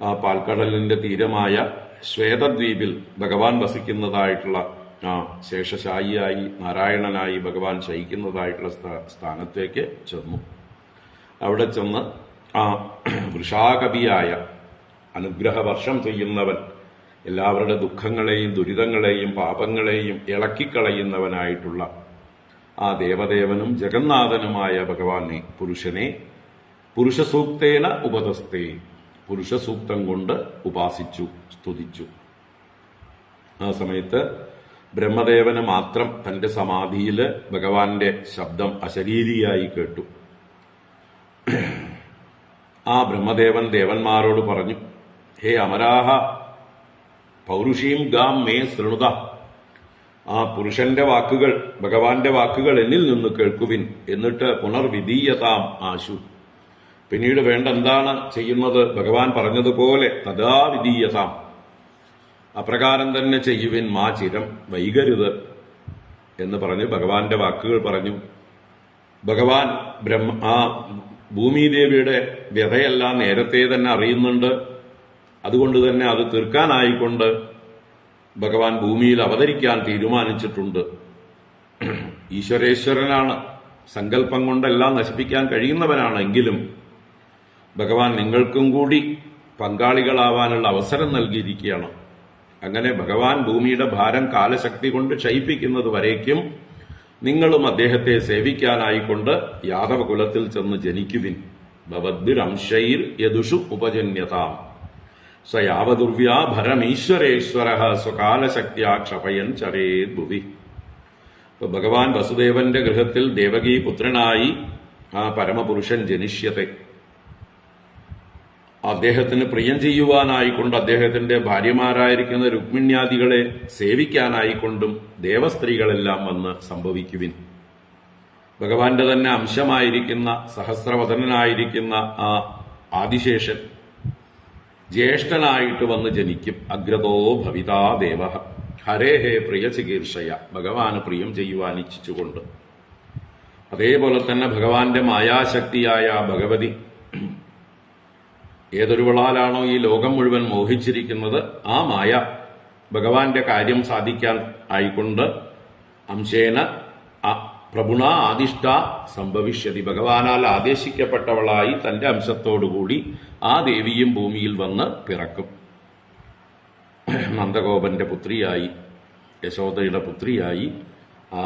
ആ പാൽക്കടലിന്റെ തീരമായ ശ്വേതദ്വീപിൽ ഭഗവാൻ വസിക്കുന്നതായിട്ടുള്ള ആ ശേഷശായിയായി നാരായണനായി ഭഗവാൻ ശയിക്കുന്നതായിട്ടുള്ള സ്ഥാനത്തേക്ക് ചെന്നു. അവിടെ ചെന്ന് ആ വൃഷാകവിയായ അനുഗ്രഹവർഷം ചെയ്യുന്നവൻ, എല്ലാവരുടെ ദുഃഖങ്ങളെയും ദുരിതങ്ങളെയും പാപങ്ങളെയും ഇളക്കിക്കളയുന്നവനായിട്ടുള്ള ആ ദേവദേവനും ജഗന്നാഥനുമായ ഭഗവാനെ, പുരുഷനെ പുരുഷസൂക്തേന ഉപതസ്തേ, പുരുഷസൂക്തം കൊണ്ട് ഉപാസിച്ചു, സ്തുതിച്ചു. ആ സമയത്ത് ബ്രഹ്മദേവന് മാത്രം തന്റെ സമാധിയില് ഭഗവാന്റെ ശബ്ദം അശരീരിയായി കേട്ടു. ആ ബ്രഹ്മദേവൻ ദേവന്മാരോട് പറഞ്ഞു, ഹേ അമരാഹ പൗരുഷീം ഗാം മേ ശൃണുത, ആ പുരുഷന്റെ വാക്കുകൾ, ഭഗവാന്റെ വാക്കുകൾ എന്നിൽ നിന്ന് കേൾക്കുവിൻ, എന്നിട്ട് പുനർവിധീയതാം ആശു, പിന്നീട് വേണ്ട എന്താണ് ചെയ്യുന്നത് ഭഗവാൻ പറഞ്ഞതുപോലെ തഥാ വിധീയതാം, അപ്രകാരം തന്നെ ചെയ്യുവിൻ, മാ ചിരം വൈകരുത് എന്ന് പറഞ്ഞ് ഭഗവാന്റെ വാക്കുകൾ പറഞ്ഞു. ഭഗവാൻ ആ ഭൂമിദേവിയുടെ വ്യഥയെല്ലാം നേരത്തെ തന്നെ അറിയുന്നുണ്ട്. അതുകൊണ്ട് തന്നെ അത് തീർക്കാനായിക്കൊണ്ട് ഭഗവാൻ ഭൂമിയിൽ അവതരിക്കാൻ തീരുമാനിച്ചിട്ടുണ്ട്. ഈശ്വരേശ്വരനാണ്, സങ്കല്പം കൊണ്ടെല്ലാം നശിപ്പിക്കാൻ കഴിയുന്നവനാണ്. എങ്കിലും ഭഗവാൻ നിങ്ങൾക്കും കൂടി പങ്കാളികളാവാനുള്ള അവസരം നൽകിയിരിക്കുകയാണ്. അങ്ങനെ ഭഗവാൻ ഭൂമിയുടെ ഭാരം കാലശക്തി കൊണ്ട് ക്ഷയിപ്പിക്കുന്നത് വരേക്കും നിങ്ങളും അദ്ദേഹത്തെ സേവിക്കാനായിക്കൊണ്ട് യാദവകുലത്തിൽ ചെന്ന് ജനിക്കുവിൻ. ഭവദ്ഭിരംശൈർ യദുഷു ഉപജന്യതാം സ യാവദുർവ്യാ ഭരമീശ്വരേശ്വര സ്വകാലശക്തിയാ ക്ഷപയൻ ചരേത് ഭുവി. ഭഗവാൻ വസുദേവന്റെ ഗൃഹത്തിൽ ദേവകീ പുത്രനായി ആ പരമപുരുഷൻ ജനിഷ്യത്തെ, അദ്ദേഹത്തിന് പ്രിയം ചെയ്യുവാനായിക്കൊണ്ട് അദ്ദേഹത്തിന്റെ ഭാര്യമാരായിരിക്കുന്ന രുക്മിണ്യാദികളെ സേവിക്കാനായിക്കൊണ്ടും ദേവസ്ത്രീകളെല്ലാം വന്ന് സംഭവിക്കുവിൻ. ഭഗവാന്റെ തന്നെ അംശമായിരിക്കുന്ന സഹസ്രവദനായിരിക്കുന്ന ആ ആദിശേഷൻ ജ്യേഷ്ഠനായിട്ട് വന്ന് ജനിക്കും. അഗ്രതോ ഭവിതാ ദേവ ഹരേഹേ പ്രിയ ചികീർഷയ, ഭഗവാന് പ്രിയം ചെയ്യുവാൻ ഇച്ഛിച്ചുകൊണ്ട്. അതേപോലെ തന്നെ ഭഗവാന്റെ മായാശക്തിയായ ഭഗവതി ഏതൊരുവളാലാണോ ഈ ലോകം മുഴുവൻ മോഹിച്ചിരിക്കുന്നത്, ആ മായ ഭഗവാന്റെ കാര്യം സാധിക്കാൻ ആയിക്കൊണ്ട് അംശേന പ്രഭുണ ആദിഷ്ട സംഭവിഷ്യതി, ഭഗവാനാൽ ആദേശിക്കപ്പെട്ടവളായി തന്റെ അംശത്തോടുകൂടി ആ ദേവിയും ഭൂമിയിൽ വന്ന് പിറക്കും. നന്ദഗോപന്റെ പുത്രിയായി, യശോദയുടെ പുത്രിയായി ആ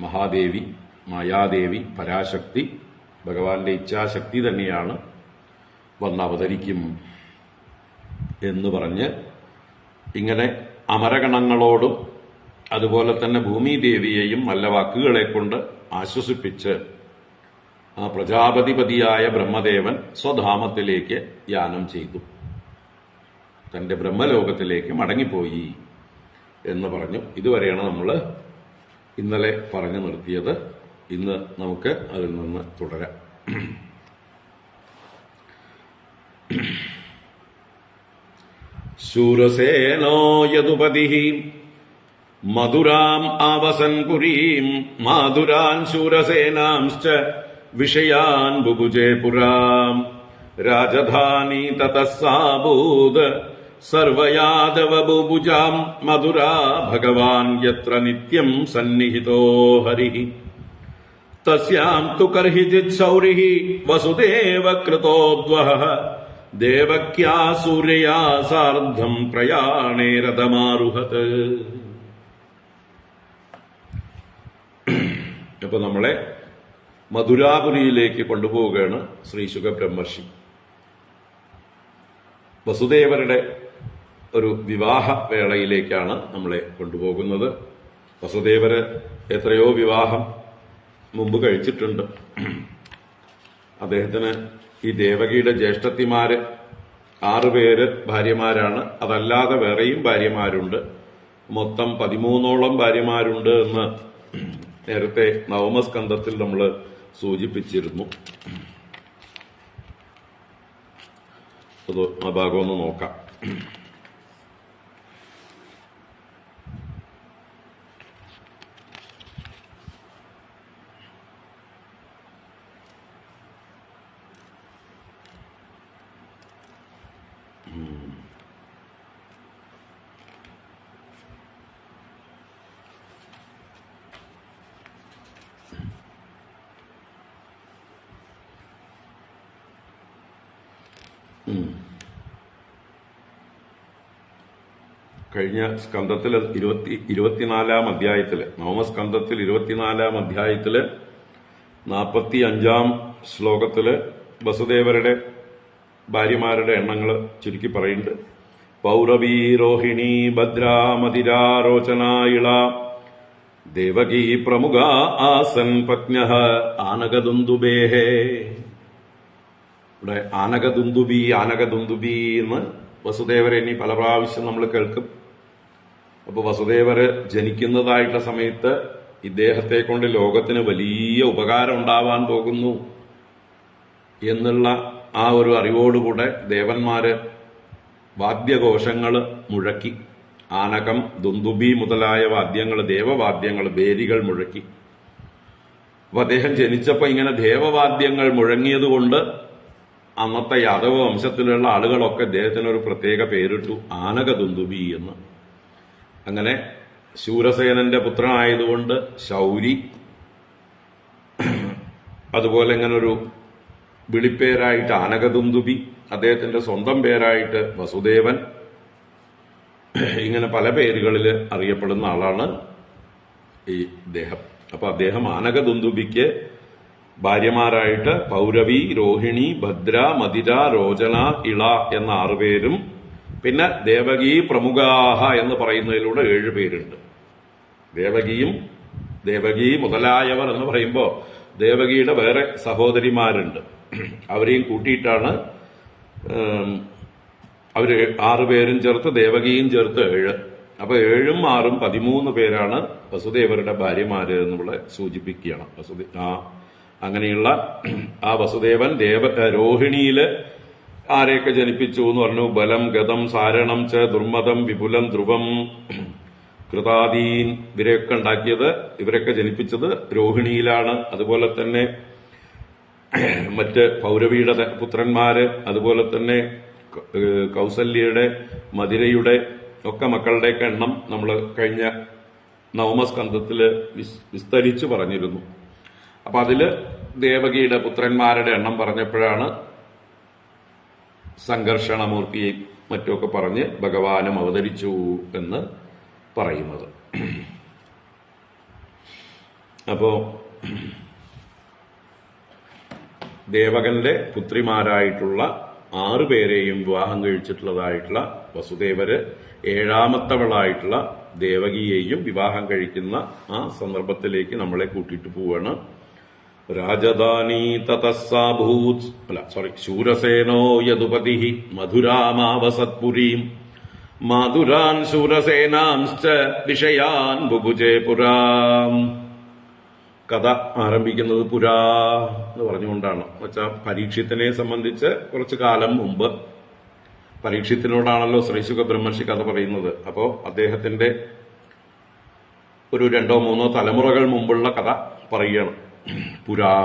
മഹാദേവി, മായാദേവി, പരാശക്തി, ഭഗവാന്റെ ഇച്ഛാശക്തി തന്നെയാണ് വന്നവതരിക്കും എന്ന് പറഞ്ഞ് ഇങ്ങനെ അമരഗണങ്ങളോടും അതുപോലെ തന്നെ ഭൂമിദേവിയെയും നല്ല വാക്കുകളെ കൊണ്ട് ആശ്വസിപ്പിച്ച് ആ പ്രജാപതിപതിയായ ബ്രഹ്മദേവൻ സ്വധാമത്തിലേക്ക് യാനം ചെയ്തു, തന്റെ ബ്രഹ്മലോകത്തിലേക്ക് മടങ്ങിപ്പോയി എന്ന് പറഞ്ഞു. ഇതുവരെയാണ് നമ്മൾ ഇന്നലെ പറഞ്ഞു നിർത്തിയത്. ഇന്ന് നമുക്ക് അതിൽ നിന്ന് തുടരാം. ശൂരസേനോ യദുപതിഃ മധുരാം ആവസൻ പുരീം മാധുരാൻ ശൂരസേനാംശ്ച വിഷയാൻ ബുഭുജേ പുരാം രാജധാനി തതഃ സാഭൂത് സർവയാദവ ബുഭുജാം മധുരാ ഭഗവാൻ യത്ര നിത്യം സന്നിഹിതോ ഹരിഃ തസ്യാം തു കർഹിചിത് ശൗരിഃ വസുദേവ കൃതോദ്വഹ ദേവക്യാ സൂര്യയാ സാർദ്ധം പ്രയാണേ രഥമാരുഹത്. അപ്പൊ നമ്മളെ മധുരാപുരിയിലേക്ക് കൊണ്ടുപോവുകയാണ് ശ്രീ ശുക ബ്രഹ്മർഷി. വസുദേവരുടെ ഒരു വിവാഹ വേളയിലേക്കാണ് നമ്മളെ കൊണ്ടുപോകുന്നത്. വസുദേവര് എത്രയോ വിവാഹം മുമ്പ് കഴിച്ചിട്ടുണ്ട്. അദ്ദേഹത്തിന് ഈ ദേവകിയുടെ ജ്യേഷ്ഠത്തിമാര് 6 പേര് ഭാര്യമാരാണ്. അതല്ലാതെ വേറെയും ഭാര്യമാരുണ്ട്. മൊത്തം 13ഓളം ഭാര്യമാരുണ്ട് എന്ന് നേരത്തെ നവമസ്കന്ധത്തിൽ നമ്മൾ സൂചിപ്പിച്ചിരുന്നു. അത് ആ ഭാഗം ഒന്ന് നോക്കാം. കഴിഞ്ഞ സ്കന്ധത്തില് 24-ാം അധ്യായത്തില്, നവമസ്കന്ധത്തിൽ 24-ാം അധ്യായത്തില് 45-ാം ശ്ലോകത്തില് വസുദേവരുടെ ഭാര്യമാരുടെ എണ്ണങ്ങൾ ചുരുക്കി പറയുന്നുണ്ട്. പൗരവീ രോഹിണി ഭദ്രാമതിരാരോചന ഇള ദേവകീ പ്രമുഖ ആസൻ പത്ന്യഃ ആനകദുന്ദുബേഹേ. ഇവിടെ ആനകദുന്ദുബി എന്ന് വസുദേവരെ ഇനി പല പ്രാവശ്യം നമ്മൾ കേൾക്കും. അപ്പൊ വസുദേവര് ജനിക്കുന്നതായിട്ടുള്ള സമയത്ത് ഇദ്ദേഹത്തെ കൊണ്ട് ലോകത്തിന് വലിയ ഉപകാരം ഉണ്ടാവാൻ പോകുന്നു എന്നുള്ള ആ ഒരു അറിവോടുകൂടെ ദേവന്മാര് വാദ്യഘോഷങ്ങള് മുഴക്കി. ആനകം, ദുന്ദുബി മുതലായ വാദ്യങ്ങൾ, ദേവവാദ്യങ്ങൾ, ബേരികൾ മുഴക്കി. അപ്പൊ അദ്ദേഹം ജനിച്ചപ്പോ ഇങ്ങനെ ദേവവാദ്യങ്ങൾ മുഴങ്ങിയതുകൊണ്ട് അന്നത്തെ യാദവ വംശത്തിലുള്ള ആളുകളൊക്കെ അദ്ദേഹത്തിനൊരു പ്രത്യേക പേരിട്ടു, ആനകദുന്ദുബി എന്ന്. അങ്ങനെ ശൂരസേനന്റെ പുത്രനായതുകൊണ്ട് ശൗരി, അതുപോലെ ഇങ്ങനൊരു വിളിപ്പേരായിട്ട് ആനകദുന്ദുബി, അദ്ദേഹത്തിന്റെ സ്വന്തം പേരായിട്ട് വസുദേവൻ, ഇങ്ങനെ പല പേരുകളിൽ അറിയപ്പെടുന്ന ആളാണ് ഈ ഇദ്ദേഹം. അപ്പൊ അദ്ദേഹം ആനകദുന്ദുബിക്ക് ഭാര്യമാരായിട്ട് പൗരവി, രോഹിണി, ഭദ്ര, മതിര, രോചന, ഇള എന്ന 6 പേരും പിന്നെ ദേവകീ പ്രമുഖാഹ എന്ന് പറയുന്നതിലൂടെ 7 പേരുണ്ട്. ദേവകി മുതലായവർ എന്ന് പറയുമ്പോ ദേവകിയുടെ വേറെ സഹോദരിമാരുണ്ട്. അവരെയും കൂട്ടിയിട്ടാണ് അവര് 6 പേരും ചേർത്ത് ദേവകിയും ചേർത്ത് 7. അപ്പൊ 7ഉം 6ഉം 13 പേരാണ് വസുദേവരുടെ ഭാര്യമാര് എന്നുള്ള സൂചിപ്പിക്കുകയാണ്. അങ്ങനെയുള്ള ആ വസുദേവൻ രോഹിണിയില് ആരെയൊക്കെ ജനിപ്പിച്ചു എന്ന് പറഞ്ഞു. ബലം, ഗതം, സാരണം ച ദുർമതം, വിപുലം, ധ്രുവം, കൃതാദീൻ, ഇവരെയൊക്കെ ഉണ്ടാക്കിയത്, ഇവരൊക്കെ ജനിപ്പിച്ചത് രോഹിണിയിലാണ്. അതുപോലെ തന്നെ മറ്റ് പൗരവിയുടെ പുത്രന്മാര്, അതുപോലെ തന്നെ കൗസല്യയുടെ, മധുരയുടെ ഒക്കെ മക്കളുടെയൊക്കെ എണ്ണം നമ്മൾ കഴിഞ്ഞ നവമസ്കന്ധത്തില് വിസ്തരിച്ചു പറഞ്ഞിരുന്നു. അപ്പൊ അതില് ദേവകിയുടെ പുത്രന്മാരുടെ എണ്ണം പറഞ്ഞപ്പോഴാണ് സംഘർഷണമൂർത്തിയെയും മറ്റുമൊക്കെ പറഞ്ഞ് ഭഗവാനും അവതരിച്ചു എന്ന് പറയുന്നത്. അപ്പോ ദേവകന്റെ പുത്രിമാരായിട്ടുള്ള 6 പേരെയും വിവാഹം കഴിച്ചിട്ടുള്ളതായിട്ടുള്ള വസുദേവര് 7ാമത്തവളായിട്ടുള്ള ദേവകിയെയും വിവാഹം കഴിക്കുന്ന ആ സന്ദർഭത്തിലേക്ക് നമ്മളെ കൂട്ടിയിട്ട് പോവാണ്. രാജധാനി തതസ്സാഭൂത് ശൂരസേനോ യദുപതി മധുരാമാവസത്പുരീം മാധുരാൻ ശൂരസേനാംശ്ച വിഷയാൻ ബുഭുജേ പുരാം. കഥ ആരംഭിക്കുന്നത് പുരാ എന്ന് പറഞ്ഞുകൊണ്ടാണ്. എന്നുവെച്ചാൽ പരീക്ഷിത്തിനെ സംബന്ധിച്ച് കുറച്ചു കാലം മുമ്പ്, പരീക്ഷിത്തിനോടാണല്ലോ ശ്രീശുഖ ബ്രഹ്മർഷി കഥ പറയുന്നത്. അപ്പോ അദ്ദേഹത്തിന്റെ ഒരു 2-3 തലമുറകൾ മുമ്പുള്ള കഥ പറയുകയാണ്. പുരാ,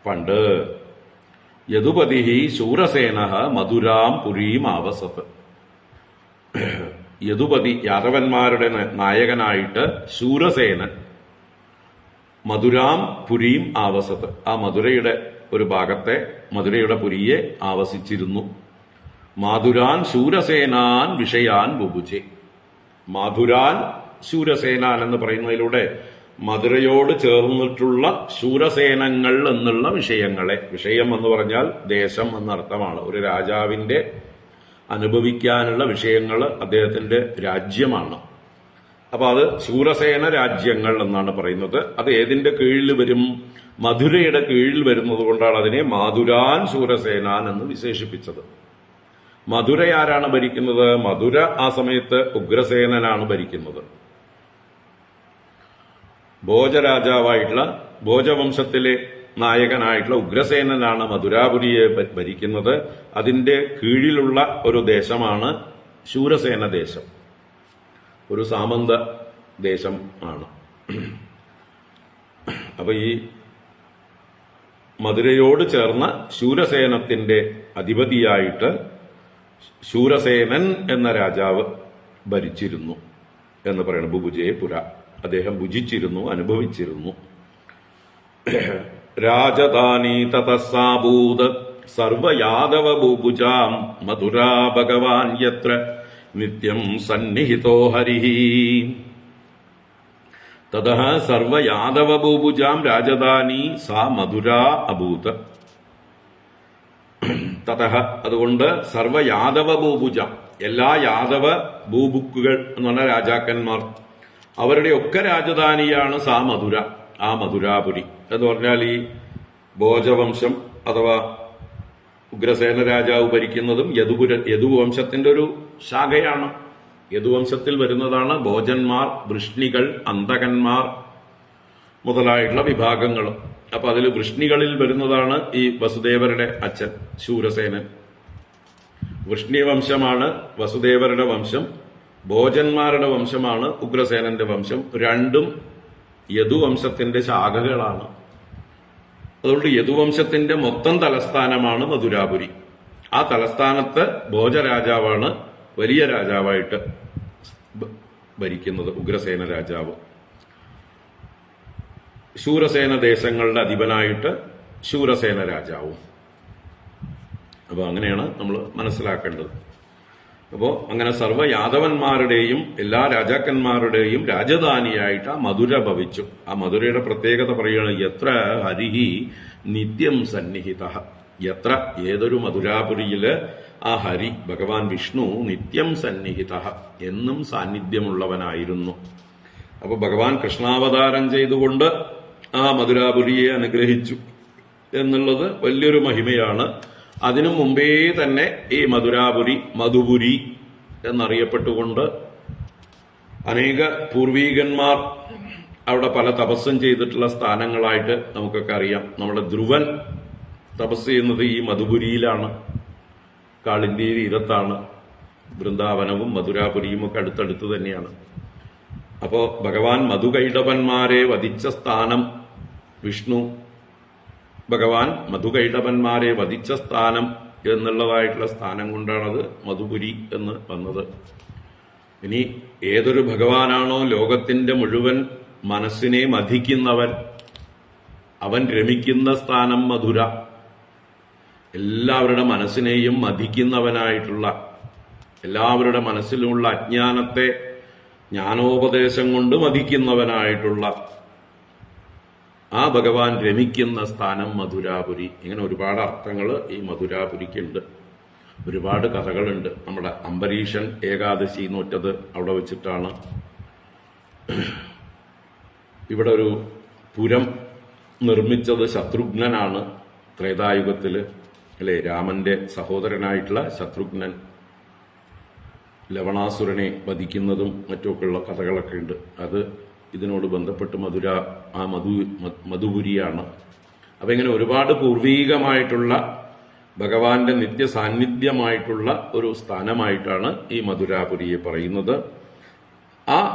പണ്ട്, യദുപതി ശൂരസേന മധുരാം പുരീം ആവസത്ത്. യദുപതി, യാദവന്മാരുടെ നായകനായിട്ട് ശൂരസേനൻ മധുരാം പുരീം ആവസത്ത്, ആ മധുരയുടെ ഒരു ഭാഗത്തെ, മധുരയുടെ പുരിയെ ആവസിച്ചിരുന്നു. മാധുരാൻ ശൂരസേനാൻ വിഷയാൻ ബുഭുജെ. മാധുരാൻ ശൂരസേനാൻ എന്ന് പറയുന്നതിലൂടെ മധുരയോട് ചേർന്നിട്ടുള്ള ശൂരസേനങ്ങൾ എന്നുള്ള വിഷയങ്ങളെ, വിഷയം എന്ന് പറഞ്ഞാൽ ദേശം എന്നർത്ഥമാണ്. ഒരു രാജാവിന്റെ അനുഭവിക്കാനുള്ള വിഷയങ്ങൾ അദ്ദേഹത്തിന്റെ രാജ്യമാണ്. അപ്പൊ അത് ശൂരസേന രാജ്യങ്ങൾ എന്നാണ് പറയുന്നത്. അത് ഏതിന്റെ കീഴിൽ വരും? മധുരയുടെ കീഴിൽ വരുന്നത് കൊണ്ടാണ് അതിനെ മാധുരാൻ ശൂരസേനാൻ എന്ന് വിശേഷിപ്പിച്ചത്. മധുര ആരാണ് ഭരിക്കുന്നത്? മധുര ആ സമയത്ത് ഉഗ്രസേനനാണ് ഭരിക്കുന്നത്. ഭോജരാജാവായിട്ടുള്ള ഭോജവംശത്തിലെ നായകനായിട്ടുള്ള ഉഗ്രസേനനാണ് മധുരാപുരിയെ ഭരിക്കുന്നത്. അതിന്റെ കീഴിലുള്ള ഒരു ദേശമാണ് ശൂരസേന ദേശം. ഒരു സാമന്ത ദേശം ആണ്. അപ്പൊ ഈ മധുരയോട് ചേർന്ന ശൂരസേനത്തിന്റെ അധിപതിയായിട്ട് ശൂരസേനൻ എന്ന രാജാവ് ഭരിച്ചിരുന്നു എന്ന് പറയുന്നത്. ബുഭുജേപുര, അദ്ദേഹം ഭുജിച്ചിരുന്നു, അനുഭവിച്ചിരുന്നു. രാജധാനി തതസാഭൂത് സർവയാദവ ബുഭുജാം മധുരാ ഭഗവാൻ യത്ര നിത്യം സന്നിഹിതോ ഹരിഹി. തതഃ സർവയാദവ ബൂഭുജാം രാജധാനി സാ മധുരാ അഭൂത്. തതഃ അതുകൊണ്ട് സർവയാദവ ബൂഭുജാം, എല്ലാ യാദവ ഭൂബുക്കുകൾ എന്ന് പറഞ്ഞ രാജാക്കന്മാർ, അവരുടെയൊക്കെ രാജധാനിയാണ് സാ മധുര, ആ മധുരാപുരി എന്ന് പറഞ്ഞാൽ ഈ ഭോജവംശം അഥവാ ഉഗ്രസേന രാജാവ് ഭരിക്കുന്നതും യദുവംശത്തിന്റെ ഒരു ശാഖയാണ്. യദുവംശത്തിൽ വരുന്നതാണ് ഭോജന്മാർ, വൃഷ്ണികൾ, അന്തകന്മാർ മുതലായിട്ടുള്ള വിഭാഗങ്ങൾ. അപ്പൊ അതിൽ വൃഷ്ണികളിൽ വരുന്നതാണ് ഈ വസുദേവരുടെ അച്ഛൻ ശൂരസേനൻ. വൃഷ്ണി വംശമാണ് വസുദേവരുടെ വംശം, ഭോജന്മാരുടെ വംശമാണ് ഉഗ്രസേനന്റെ വംശം. രണ്ടും യദുവംശത്തിന്റെ ശാഖകളാണ്. അതുകൊണ്ട് യദുവംശത്തിന്റെ മൊത്തം തലസ്ഥാനമാണ് മധുരാപുരി. ആ തലസ്ഥാനത്ത് ഭോജരാജാവാണ് വലിയ രാജാവായിട്ട് ഭരിക്കുന്നത്, ഉഗ്രസേന രാജാവ്. ശൂരസേന ദേശങ്ങളുടെ അധിപനായിട്ട് ശൂരസേന രാജാവും. അപ്പൊ അങ്ങനെയാണ് നമ്മൾ മനസ്സിലാക്കേണ്ടത്. അപ്പോ അങ്ങനെ സർവ്വ യാദവന്മാരുടെയും എല്ലാ രാജാക്കന്മാരുടെയും രാജധാനിയായിട്ട് ആ മധുര ഭവിച്ചു. ആ മധുരയുടെ പ്രത്യേകത പറയുകയാണ്, യത്ര ഹരിഹി നിത്യം സന്നിഹിത. യത്ര ഏതൊരു മധുരാപുരിയില് ആ ഹരി ഭഗവാൻ വിഷ്ണു നിത്യം സന്നിഹിത, എന്നും സാന്നിധ്യമുള്ളവനായിരുന്നു. അപ്പൊ ഭഗവാൻ കൃഷ്ണാവതാരം ചെയ്തുകൊണ്ട് ആ മധുരാപുരിയെ അനുഗ്രഹിച്ചു എന്നുള്ളത് വലിയൊരു മഹിമയാണ്. അതിനു മുമ്പേ തന്നെ ഈ മധുരാപുരി മധുപുരി എന്നറിയപ്പെട്ടുകൊണ്ട് അനേക പൂർവീകന്മാർ അവിടെ പല തപസ്സും ചെയ്തിട്ടുള്ള സ്ഥാനങ്ങളായിട്ട് നമുക്കൊക്കെ അറിയാം. നമ്മുടെ ധ്രുവൻ തപസ് ചെയ്യുന്നത് ഈ മധുപുരിയിലാണ്, കാളിന്തി തീരത്താണ്. വൃന്ദാവനവും മധുരാപുരിയും ഒക്കെ അടുത്തടുത്ത് തന്നെയാണ്. അപ്പോ ഭഗവാൻ മധുകൈടവന്മാരെ വധിച്ച സ്ഥാനം വിഷ്ണു, ഭഗവാൻ മധുകൈടവന്മാരെ വധിച്ച സ്ഥാനം എന്നുള്ളതായിട്ടുള്ള സ്ഥാനം കൊണ്ടാണത് മധുപുരി എന്ന് വന്നത്. ഇനി ഏതൊരു ഭഗവാനാണോ ലോകത്തിന്റെ മുഴുവൻ മനസ്സിനെ മഥിക്കുന്നവൻ, അവൻ രമിക്കുന്ന സ്ഥാനം മധുര. എല്ലാവരുടെ മനസ്സിനെയും മഥിക്കുന്നവനായിട്ടുള്ള, എല്ലാവരുടെ മനസ്സിലുമുള്ള അജ്ഞാനത്തെ ജ്ഞാനോപദേശം കൊണ്ട് മഥിക്കുന്നവനായിട്ടുള്ള ആ ഭഗവാൻ രമിക്കുന്ന സ്ഥാനം മധുരാപുരി. ഇങ്ങനെ ഒരുപാട് അർത്ഥങ്ങൾ ഈ മധുരാപുരിക്കുണ്ട്. ഒരുപാട് കഥകളുണ്ട്. നമ്മുടെ അംബരീഷൻ ഏകാദശി നോറ്റത് അവിടെ വെച്ചിട്ടാണ്. ഇവിടെ ഒരു പുരം നിർമ്മിച്ചത് ശത്രുഘ്നനാണ് ത്രേതായുഗത്തില്, അല്ലെ? രാമന്റെ സഹോദരനായിട്ടുള്ള ശത്രുഘ്നൻ ലവണാസുരനെ വധിക്കുന്നതും മറ്റുമൊക്കെയുള്ള കഥകളൊക്കെ ഉണ്ട്. അത് ഇതിനോട് ബന്ധപ്പെട്ട് മധുപുരിയാണ്. അപ്പൊ ഇങ്ങനെ ഒരുപാട് പൂർവീകമായിട്ടുള്ള ഭഗവാന്റെ നിത്യസാന്നിധ്യമായിട്ടുള്ള ഒരു സ്ഥാനമായിട്ടാണ് ഈ മധുരാപുരിയെ പറയുന്നത്.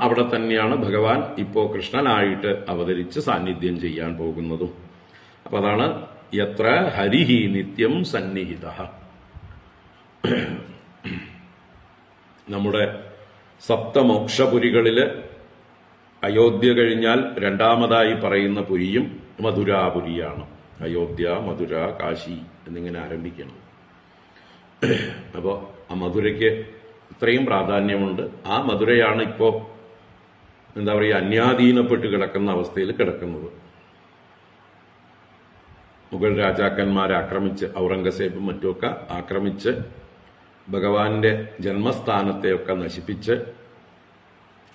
അവിടെ തന്നെയാണ് ഭഗവാൻ ഇപ്പോ കൃഷ്ണനായിട്ട് അവതരിച്ച് സാന്നിധ്യം ചെയ്യാൻ പോകുന്നതും. അപ്പൊ അതാണ് യത്ര ഹരിഹി നിത്യം സന്നിഹിത. നമ്മുടെ സപ്തമോക്ഷപുരികളില് അയോധ്യ കഴിഞ്ഞാൽ രണ്ടാമതായി പറയുന്ന പുരിയും മധുരാപുരിയാണ്. അയോധ്യ, മധുര, കാശി എന്നിങ്ങനെ ആരംഭിക്കണം. അപ്പോ ആ മധുരയ്ക്ക് ഇത്രയും പ്രാധാന്യമുണ്ട്. ആ മധുരയാണ് ഇപ്പോ എന്താ പറയുക, അന്യാധീനപ്പെട്ട് കിടക്കുന്ന അവസ്ഥയിൽ കിടക്കുന്നത്. മുഗൾ രാജാക്കന്മാരെ ആക്രമിച്ച്, ഔറംഗസേബും മറ്റുമൊക്കെ ആക്രമിച്ച് ഭഗവാന്റെ ജന്മസ്ഥാനത്തെയൊക്കെ നശിപ്പിച്ച്,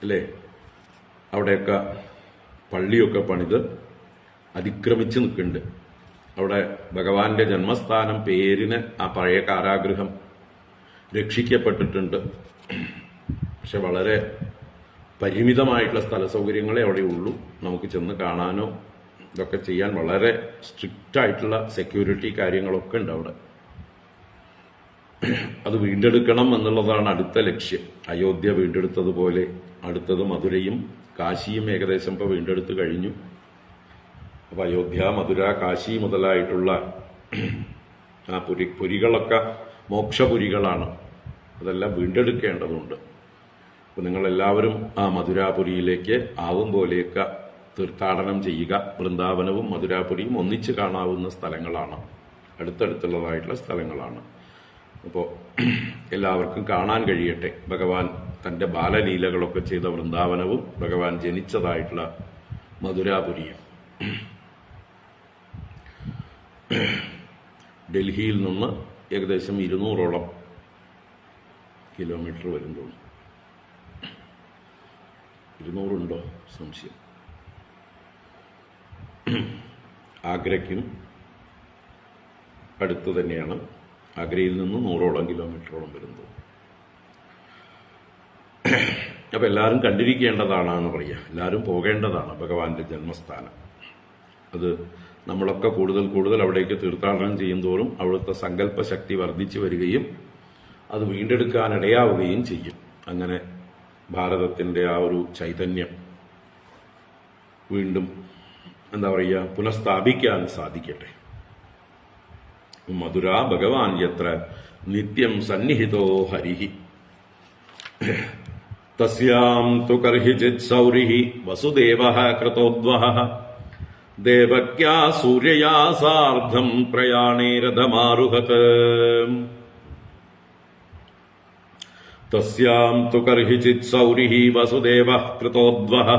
അല്ലേ, അവിടെയൊക്കെ പള്ളിയൊക്കെ പണിത് അതിക്രമിച്ച് നിൽക്കുന്നുണ്ട്. അവിടെ ഭഗവാന്റെ ജന്മസ്ഥാനം പേരിന് ആ പഴയ കാരാഗൃഹം രക്ഷിക്കപ്പെട്ടിട്ടുണ്ട്. പക്ഷെ വളരെ പരിമിതമായിട്ടുള്ള സ്ഥല സൗകര്യങ്ങളെ അവിടെ ഉള്ളൂ. നമുക്ക് ചെന്ന് കാണാനോ ഇതൊക്കെ ചെയ്യാൻ വളരെ സ്ട്രിക്റ്റ് ആയിട്ടുള്ള സെക്യൂരിറ്റി കാര്യങ്ങളൊക്കെ ഉണ്ട് അവിടെ. അത് വീണ്ടെടുക്കണം എന്നുള്ളതാണ് അടുത്ത ലക്ഷ്യം. അയോധ്യ വീണ്ടെടുത്തതുപോലെ അടുത്തത് മധുരയും കാശിയും ഏകദേശം ഇപ്പോൾ വീണ്ടെടുത്ത് കഴിഞ്ഞു. അപ്പൊ അയോധ്യ, മധുര, കാശി മുതലായിട്ടുള്ള ആ പുരികളൊക്കെ മോക്ഷപുരികളാണ്. അതെല്ലാം വീണ്ടെടുക്കേണ്ടതുണ്ട്. അപ്പൊ നിങ്ങളെല്ലാവരും ആ മധുരാപുരിയിലേക്ക് ആവും പോലെയൊക്കെ തീർത്ഥാടനം ചെയ്യുക. വൃന്ദാവനവും മധുരാപുരിയും ഒന്നിച്ച് കാണാവുന്ന സ്ഥലങ്ങളാണ്, അടുത്തടുത്തുള്ളതായിട്ടുള്ള സ്ഥലങ്ങളാണ്. അപ്പോൾ എല്ലാവർക്കും കാണാൻ കഴിയട്ടെ ഭഗവാൻ തന്റെ ബാലലീലകളൊക്കെ ചെയ്ത വൃന്ദാവനവും ഭഗവാൻ ജനിച്ചതായിട്ടുള്ള മധുരാപുരിയും. ഡൽഹിയിൽ നിന്ന് ഏകദേശം 200ഓളം കിലോമീറ്റർ വരും തോന്നുന്നു. 200 ഉണ്ടോ സംശയം. ആഗ്രയ്ക്കും അടുത്ത് തന്നെയാണ്. ആഗ്രയിൽ നിന്ന് 100ഓളം കിലോമീറ്ററോളം വരുന്നത്. അപ്പൊ എല്ലാവരും കണ്ടിരിക്കേണ്ടതാണെന്ന് പറയാം. എല്ലാവരും പോകേണ്ടതാണ് ഭഗവാന്റെ ജന്മസ്ഥാനം. അത് നമ്മളൊക്കെ കൂടുതൽ കൂടുതൽ അവിടേക്ക് തീർത്ഥാടനം ചെയ്യുന്തോറും അവിടുത്തെ സങ്കല്പശക്തി വർദ്ധിച്ചു വരികയും അത് വീണ്ടെടുക്കാനിടയാവുകയും ചെയ്യും. അങ്ങനെ ഭാരതത്തിന്റെ ആ ഒരു ചൈതന്യം വീണ്ടും പുനഃസ്ഥാപിക്കാൻ സാധിക്കട്ടെ. മധുര ഭഗവാൻ യത്ര നിത്യം സന്നിഹിതോ ഹരിഹി തസ്യാം തു കർഹിചിത് സൗരിഹി വസുദേവഃ കൃതോദ്വഹ ദേവക്യാ സൂര്യയാ സാർദ്ധം പ്രയാണേ രഥമാരുഹത്. തസ്യാം തു കർഹിചിത് സൗരിഹി വസുദേവഃ കൃതോദ്വഹ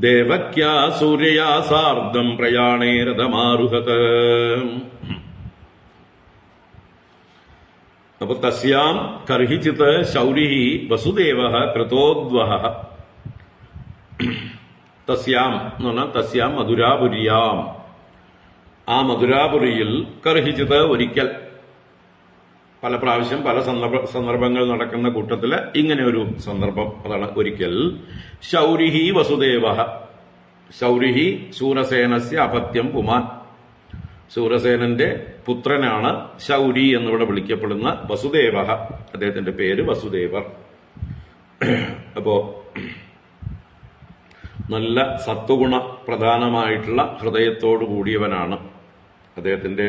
ദേവക്യാ സൂര്യയാ സാർദ്ധം പ്രയാണേ രഥമാരുഹത്. അപ്പൊ തസ്യാം കർഹിചിത് ശൗരിഹി വസുദേവഃ കൃതോദ്വഹ. തസ്യാം എന്ന് പറഞ്ഞാൽ തസ്യാം മധുരാപുരിയാം, ആ മധുരാപുരിയിൽ കർഹിചിത് ഒരിക്കൽ, പല പ്രാവശ്യം പല സന്ദർഭങ്ങൾ നടക്കുന്ന കൂട്ടത്തില് ഇങ്ങനെ ഒരു സന്ദർഭം, അതാണ് ഒരിക്കൽ. ശൗരിഹി വസുദേവഃ, ശൗരിഹി ശൂരസേനസ്യ അപത്യം പുമാൻ, ശൂരസേനന്റെ പുത്രനാണ് ശൗരി എന്നിവിടെ വിളിക്കപ്പെടുന്ന വസുദേവഃ. അദ്ദേഹത്തിന്റെ പേര് വസുദേവർ. അപ്പോ നല്ല സത്വഗുണ പ്രധാനമായിട്ടുള്ള ഹൃദയത്തോടു കൂടിയവനാണ്. അദ്ദേഹത്തിന്റെ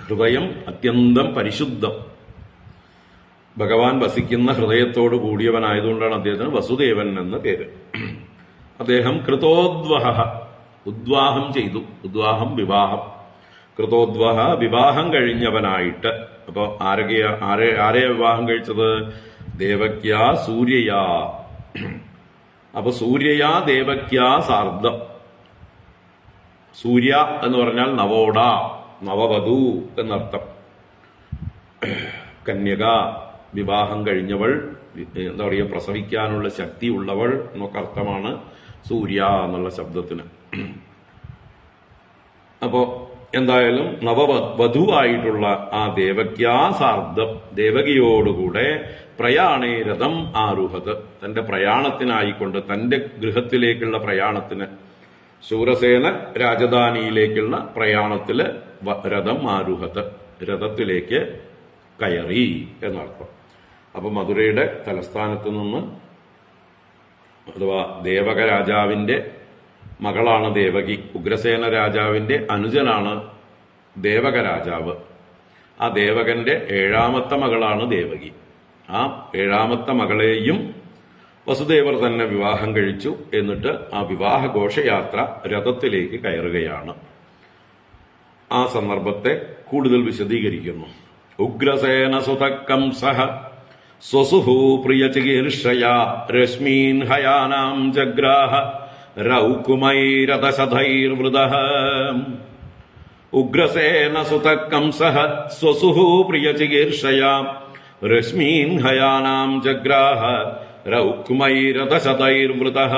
ഹൃദയം അത്യന്തം പരിശുദ്ധം, ഭഗവാൻ വസിക്കുന്ന ഹൃദയത്തോടു കൂടിയവനായതുകൊണ്ടാണ് അദ്ദേഹത്തിന് വസുദേവൻ എന്ന പേര്. അദ്ദേഹം കൃതോദ്വഹ, ഉദ്വാഹം ചെയ്തു. ഉദ്വാഹം വിവാഹം, കൃതോദ്വഹ വിവാഹം കഴിഞ്ഞവനായിട്ട്. അപ്പൊ ആരെ വിവാഹം കഴിച്ചത്? ദേവക്യാ സൂര്യയാ. അപ്പൊ സൂര്യയാ ദേവക്യാ സാർദ്ധം. സൂര്യ എന്ന് പറഞ്ഞാൽ നവോട, നവവധു എന്നർത്ഥം. കന്യക, വിവാഹം കഴിഞ്ഞവൾ, എന്താ പറയുക, പ്രസവിക്കാനുള്ള ശക്തി ഉള്ളവൾ എന്നൊക്കെ അർത്ഥമാണ് സൂര്യ എന്നുള്ള ശബ്ദത്തിന്. അപ്പോ എന്തായാലും നവവധുവായിട്ടുള്ള ആ ദേവക്യാ സാർദ്ധം, ദേവകിയോടുകൂടെ പ്രയാണേ രഥം ആരുഹത്, തന്റെ പ്രയാണത്തിനായിക്കൊണ്ട്, തന്റെ ഗൃഹത്തിലേക്കുള്ള പ്രയാണത്തിന്, ശൂരസേന രാജധാനിയിലേക്കുള്ള പ്രയാണത്തില് രഥം ആരുഹത്, രഥത്തിലേക്ക് കയറി എന്നർത്ഥം. അപ്പൊ മധുരയുടെ തലസ്ഥാനത്ത് നിന്ന്, അഥവാ ദേവക രാജാവിന്റെ മകളാണ് ദേവകി. ഉഗ്രസേന രാജാവിന്റെ അനുജനാണ് ദേവക രാജാവ്. ആ ദേവകന്റെ 7ാമത്തെ മകളാണ് ദേവകി. ആ 7ാമത്തെ മകളെയും വസുദേവർ തന്നെ വിവാഹം കഴിച്ചു. എന്നിട്ട് ആ വിവാഹ ഘോഷയാത്ര രഥത്തിലേക്ക് കയറുകയാണ്. ആ സന്ദർഭത്തെ കൂടുതൽ വിശദീകരിക്കുന്നു. ഉഗ്രസേന സുതക്കംസഃ സ്വസുഹു പ്രിയചികീർഷയാ രശ്മീൻ ഹയാനാം ജഗ്രാഹ രൗകുമൈരഥശതൈർവൃതഃ ഉഗ്രസേന സുത കംസഃ സ്വസുഹു പ്രിയചികീർഷയാ രശ്മീൻ ഹയാനാം ജഗ്രാഹ രൗക്മൈരഥശതൈർവൃതഃ.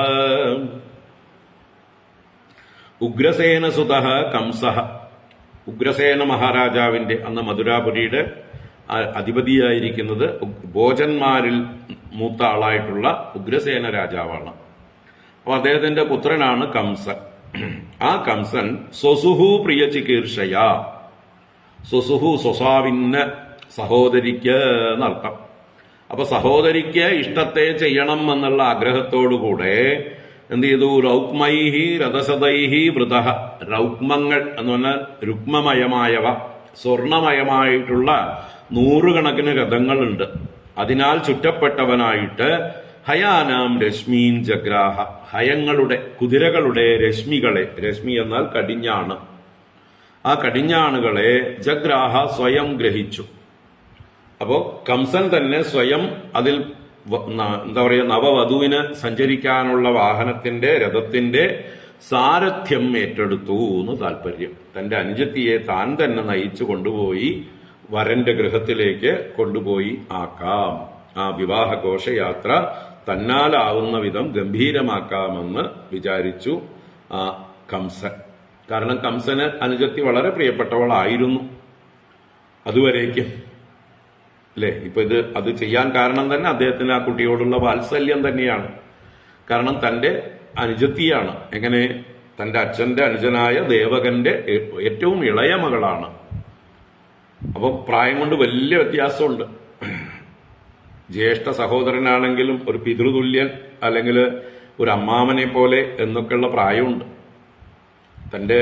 ഉഗ്രസേന സുതഃ കംസഃ, ഉഗ്രസേന മഹാരാജാവിന്റെ, അന്ന് മധുരാപുരിയുടെ അധിപതിയായിരിക്കുന്നത് ഭോജന്മാരിൽ മൂത്ത ആളായിട്ടുള്ള ഉഗ്രസേന രാജാവാണ്. അപ്പൊ അദ്ദേഹത്തിന്റെ പുത്രനാണ് കംസൻ. ആ കംസൻ സ്വസുഹു പ്രിയ ചികീർഷയ, സ്വസുഹു സ്വസാവിന് സഹോദരിക്ക് എന്നർത്ഥം. അപ്പൊ സഹോദരിക്ക് ഇഷ്ടത്തെ ചെയ്യണം എന്നുള്ള ആഗ്രഹത്തോടുകൂടെ എന്ത് ചെയ്തു? രൗക്മൈഹി രഥസതൈഹി വൃതഃ. രൗക്മങ്ങൾ എന്ന് പറഞ്ഞാൽ രുക്മമയമായവ, സ്വർണമയമായിട്ടുള്ള നൂറുകണക്കിന് രഥങ്ങളുണ്ട്. അതിനാൽ ചുറ്റപ്പെട്ടവനായിട്ട് ഹയാനാം രശ്മീൻ ജഗ്രാഹ, ഹയങ്ങളുടെ കുതിരകളുടെ രശ്മികളെ, രശ്മി എന്നാൽ കടിഞ്ഞാണ്, ആ കടിഞ്ഞാണുകളെ ജഗ്രാഹ സ്വയം ഗ്രഹിച്ചു. അപ്പോ കംസൻ തന്നെ സ്വയം അതിൽ എന്താ പറയുക, നവവധുവിന് സഞ്ചരിക്കാനുള്ള വാഹനത്തിന്റെ, രഥത്തിന്റെ സാരഥ്യം ഏറ്റെടുത്തു എന്ന് താല്പര്യം. തന്റെ അനുജത്തിയെ താൻ തന്നെ നയിച്ചു കൊണ്ടുപോയി വരന്റെ ഗൃഹത്തിലേക്ക് കൊണ്ടുപോയി ആക്കാം. ആ വിവാഹ ഘോഷയാത്ര തന്നാലാവുന്ന വിധം ഗംഭീരമാക്കാമെന്ന് വിചാരിച്ചു ആ കംസൻ. കാരണം കംസന് അനുജത്തി വളരെ പ്രിയപ്പെട്ടവളായിരുന്നു അതുവരേക്കും, അല്ലെ? ഇപ്പൊ അത് ചെയ്യാൻ കാരണം തന്നെ അദ്ദേഹത്തിന് ആ കുട്ടിയോടുള്ള വാത്സല്യം തന്നെയാണ്. കാരണം തന്റെ അനുജത്തിയാണ്. എങ്ങനെ? തന്റെ അച്ഛന്റെ അനുജനായ ദേവകന്റെ ഏറ്റവും ഇളയ മകളാണ്. അപ്പൊ പ്രായം കൊണ്ട് വലിയ വ്യത്യാസമുണ്ട്. ജ്യേഷ്ഠ സഹോദരനാണെങ്കിലും ഒരു പിതൃതുല്യൻ അല്ലെങ്കിൽ ഒരു അമ്മാമനെ പോലെ എന്നൊക്കെയുള്ള പ്രായമുണ്ട്. തന്റെ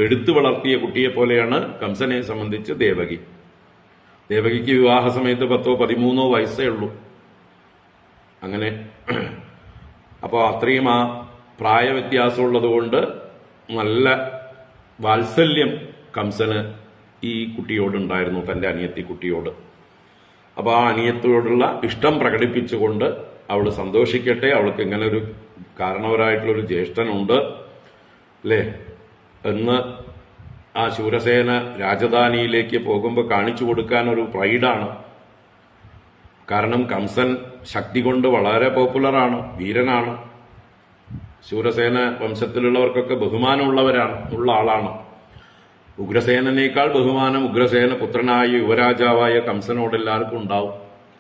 എടുത്തു വളർത്തിയ കുട്ടിയെ പോലെയാണ് കംസനെ സംബന്ധിച്ച് ദേവകി. ദേവകിക്ക് വിവാഹ സമയത്ത് 10-13 വയസ്സേ ഉള്ളൂ. അങ്ങനെ അപ്പോൾ അത്രയും ആ പ്രായവ്യത്യാസമുള്ളത് കൊണ്ട് നല്ല വാത്സല്യം കംസന് ഈ കുട്ടിയോടുണ്ടായിരുന്നു, തന്റെ അനിയത്തി കുട്ടിയോട്. അപ്പൊ ആ അനിയത്തിയോടുള്ള ഇഷ്ടം പ്രകടിപ്പിച്ചുകൊണ്ട് അവൾ സന്തോഷിക്കട്ടെ, അവൾക്ക് ഇങ്ങനെ ഒരു കാരണവരായിട്ടുള്ളൊരു ജ്യേഷ്ഠനുണ്ട് അല്ലേ എന്ന് ആ ശൂരസേന രാജധാനിയിലേക്ക് പോകുമ്പോൾ കാണിച്ചു കൊടുക്കാൻ ഒരു പ്രൈഡാണ്. കാരണം കംസൻ ശക്തി കൊണ്ട് വളരെ പോപ്പുലറാണ്, വീരനാണ്. ശൂരസേന വംശത്തിലുള്ളവർക്കൊക്കെ ബഹുമാനമുള്ളവരാണ്, ഉള്ള ആളാണ്. ഉഗ്രസേനേക്കാൾ ബഹുമാനം ഉഗ്രസേന പുത്രനായ യുവരാജാവായ കംസനോട് എല്ലാവർക്കും ഉണ്ടാവും.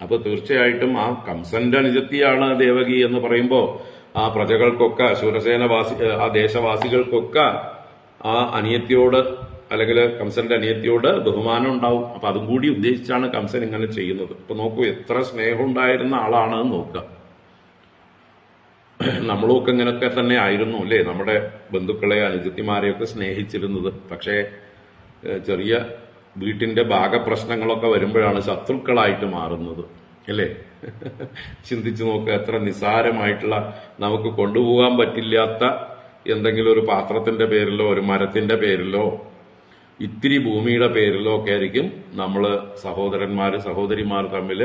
അപ്പൊ തീർച്ചയായിട്ടും ആ കംസന്റെ അനുജത്തിയാണ് ദേവകി എന്ന് പറയുമ്പോൾ ആ പ്രജകൾക്കൊക്കെ, ശൂരസേനവാസി ആ ദേശവാസികൾക്കൊക്കെ ആ അനിയത്തിയോട് അല്ലെങ്കിൽ കംസന്റെ അനിയത്തിയോട് ബഹുമാനം ഉണ്ടാവും. അപ്പൊ അതും കൂടി ഉദ്ദേശിച്ചാണ് കംസൻ ഇങ്ങനെ ചെയ്യുന്നത്. ഇപ്പൊ നോക്കൂ, എത്ര സ്നേഹം ഉണ്ടായിരുന്ന ആളാണ് നോക്കുക. നമ്മളൊക്കെ ഇങ്ങനെയൊക്കെ തന്നെ ആയിരുന്നു അല്ലേ, നമ്മുടെ ബന്ധുക്കളെ അനുജത്തിമാരെയൊക്കെ സ്നേഹിച്ചിരുന്നത്. പക്ഷേ ചെറിയ വീട്ടിന്റെ ഭാഗപ്രശ്നങ്ങളൊക്കെ വരുമ്പോഴാണ് ശത്രുക്കളായിട്ട് മാറുന്നത് അല്ലേ. ചിന്തിച്ചു നോക്കുക, എത്ര നിസ്സാരമായിട്ടുള്ള, നമുക്ക് കൊണ്ടുപോകാൻ പറ്റില്ലാത്ത എന്തെങ്കിലും ഒരു പാത്രത്തിന്റെ പേരിലോ ഒരു മരത്തിന്റെ പേരിലോ ഇത്തിരി ഭൂമിയുടെ പേരിലോ ഒക്കെ ആയിരിക്കും നമ്മൾ സഹോദരിമാർ തമ്മിൽ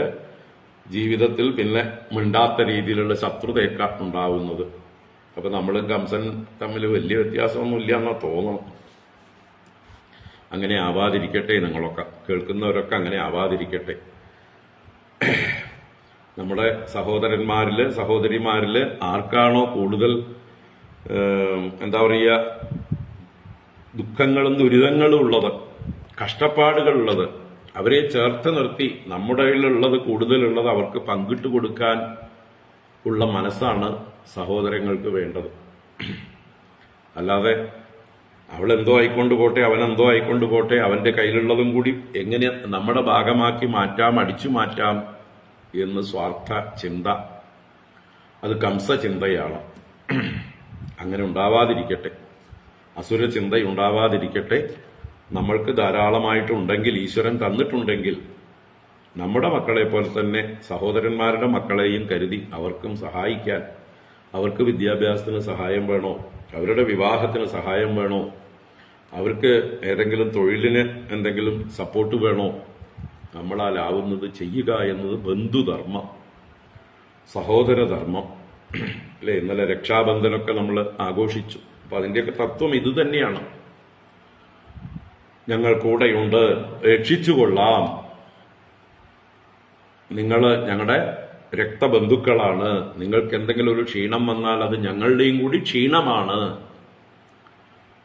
ജീവിതത്തിൽ പിന്നെ മിണ്ടാത്ത രീതിയിലുള്ള ശത്രുതയൊക്കെ ഉണ്ടാവുന്നത്. അപ്പൊ നമ്മളും കംസൻ തമ്മിൽ വലിയ വ്യത്യാസമൊന്നുമില്ല എന്നാ തോന്നണം. അങ്ങനെ ആവാതിരിക്കട്ടെ, നിങ്ങളൊക്കെ കേൾക്കുന്നവരൊക്കെ അങ്ങനെ ആവാതിരിക്കട്ടെ. നമ്മുടെ സഹോദരിമാരില് ആർക്കാണോ കൂടുതൽ എന്താ പറയുക, ദുഃഖങ്ങളും ദുരിതങ്ങളും ഉള്ളത്, കഷ്ടപ്പാടുകളുള്ളത്, അവരെ ചേർത്ത് നിർത്തി നമ്മുടെ കയ്യിലുള്ളത് കൂടുതലുള്ളത് അവർക്ക് പങ്കിട്ട് കൊടുക്കാൻ ഉള്ള മനസ്സാണ് സഹോദരങ്ങൾക്ക് വേണ്ടത്. അല്ലാതെ അവളെന്തോ ആയിക്കൊണ്ട് പോട്ടെ, അവനെന്തോ ആയിക്കൊണ്ട് പോട്ടെ, അവന്റെ കയ്യിലുള്ളതും കൂടി എങ്ങനെ നമ്മുടെ ഭാഗമാക്കി മാറ്റാം, അടിച്ചു മാറ്റാം എന്ന് സ്വാർത്ഥ ചിന്ത, അത് കംസ ചിന്തയാണ്. അങ്ങനെ ഉണ്ടാവാതിരിക്കട്ടെ, അസുര ചിന്ത ഉണ്ടാവാതിരിക്കട്ടെ. നമ്മൾക്ക് ധാരാളമായിട്ടുണ്ടെങ്കിൽ, ഈശ്വരൻ തന്നിട്ടുണ്ടെങ്കിൽ, നമ്മുടെ മക്കളെ പോലെ തന്നെ സഹോദരന്മാരുടെ മക്കളെയും കരുതി അവർക്കും സഹായിക്കാൻ, അവർക്ക് വിദ്യാഭ്യാസത്തിന് സഹായം വേണോ, അവരുടെ വിവാഹത്തിന് സഹായം വേണോ, അവർക്ക് ഏതെങ്കിലും തൊഴിലിന് എന്തെങ്കിലും സപ്പോർട്ട് വേണോ, നമ്മളാലാവുന്നത് ചെയ്യുക എന്നത് ബന്ധുധർമ്മം, സഹോദരധർമ്മം അല്ലെ. ഇന്നലെ രക്ഷാബന്ധനൊക്കെ നമ്മൾ ആഘോഷിച്ചു. അപ്പൊ അതിന്റെയൊക്കെ തത്വം ഇത് തന്നെയാണ്. ഞങ്ങൾ കൂടെയുണ്ട്, രക്ഷിച്ചുകൊള്ളാം, നിങ്ങൾ ഞങ്ങളുടെ രക്തബന്ധുക്കളാണ്, നിങ്ങൾക്ക് എന്തെങ്കിലും ഒരു ക്ഷീണം വന്നാൽ അത് ഞങ്ങളുടെയും കൂടി ക്ഷീണമാണ്,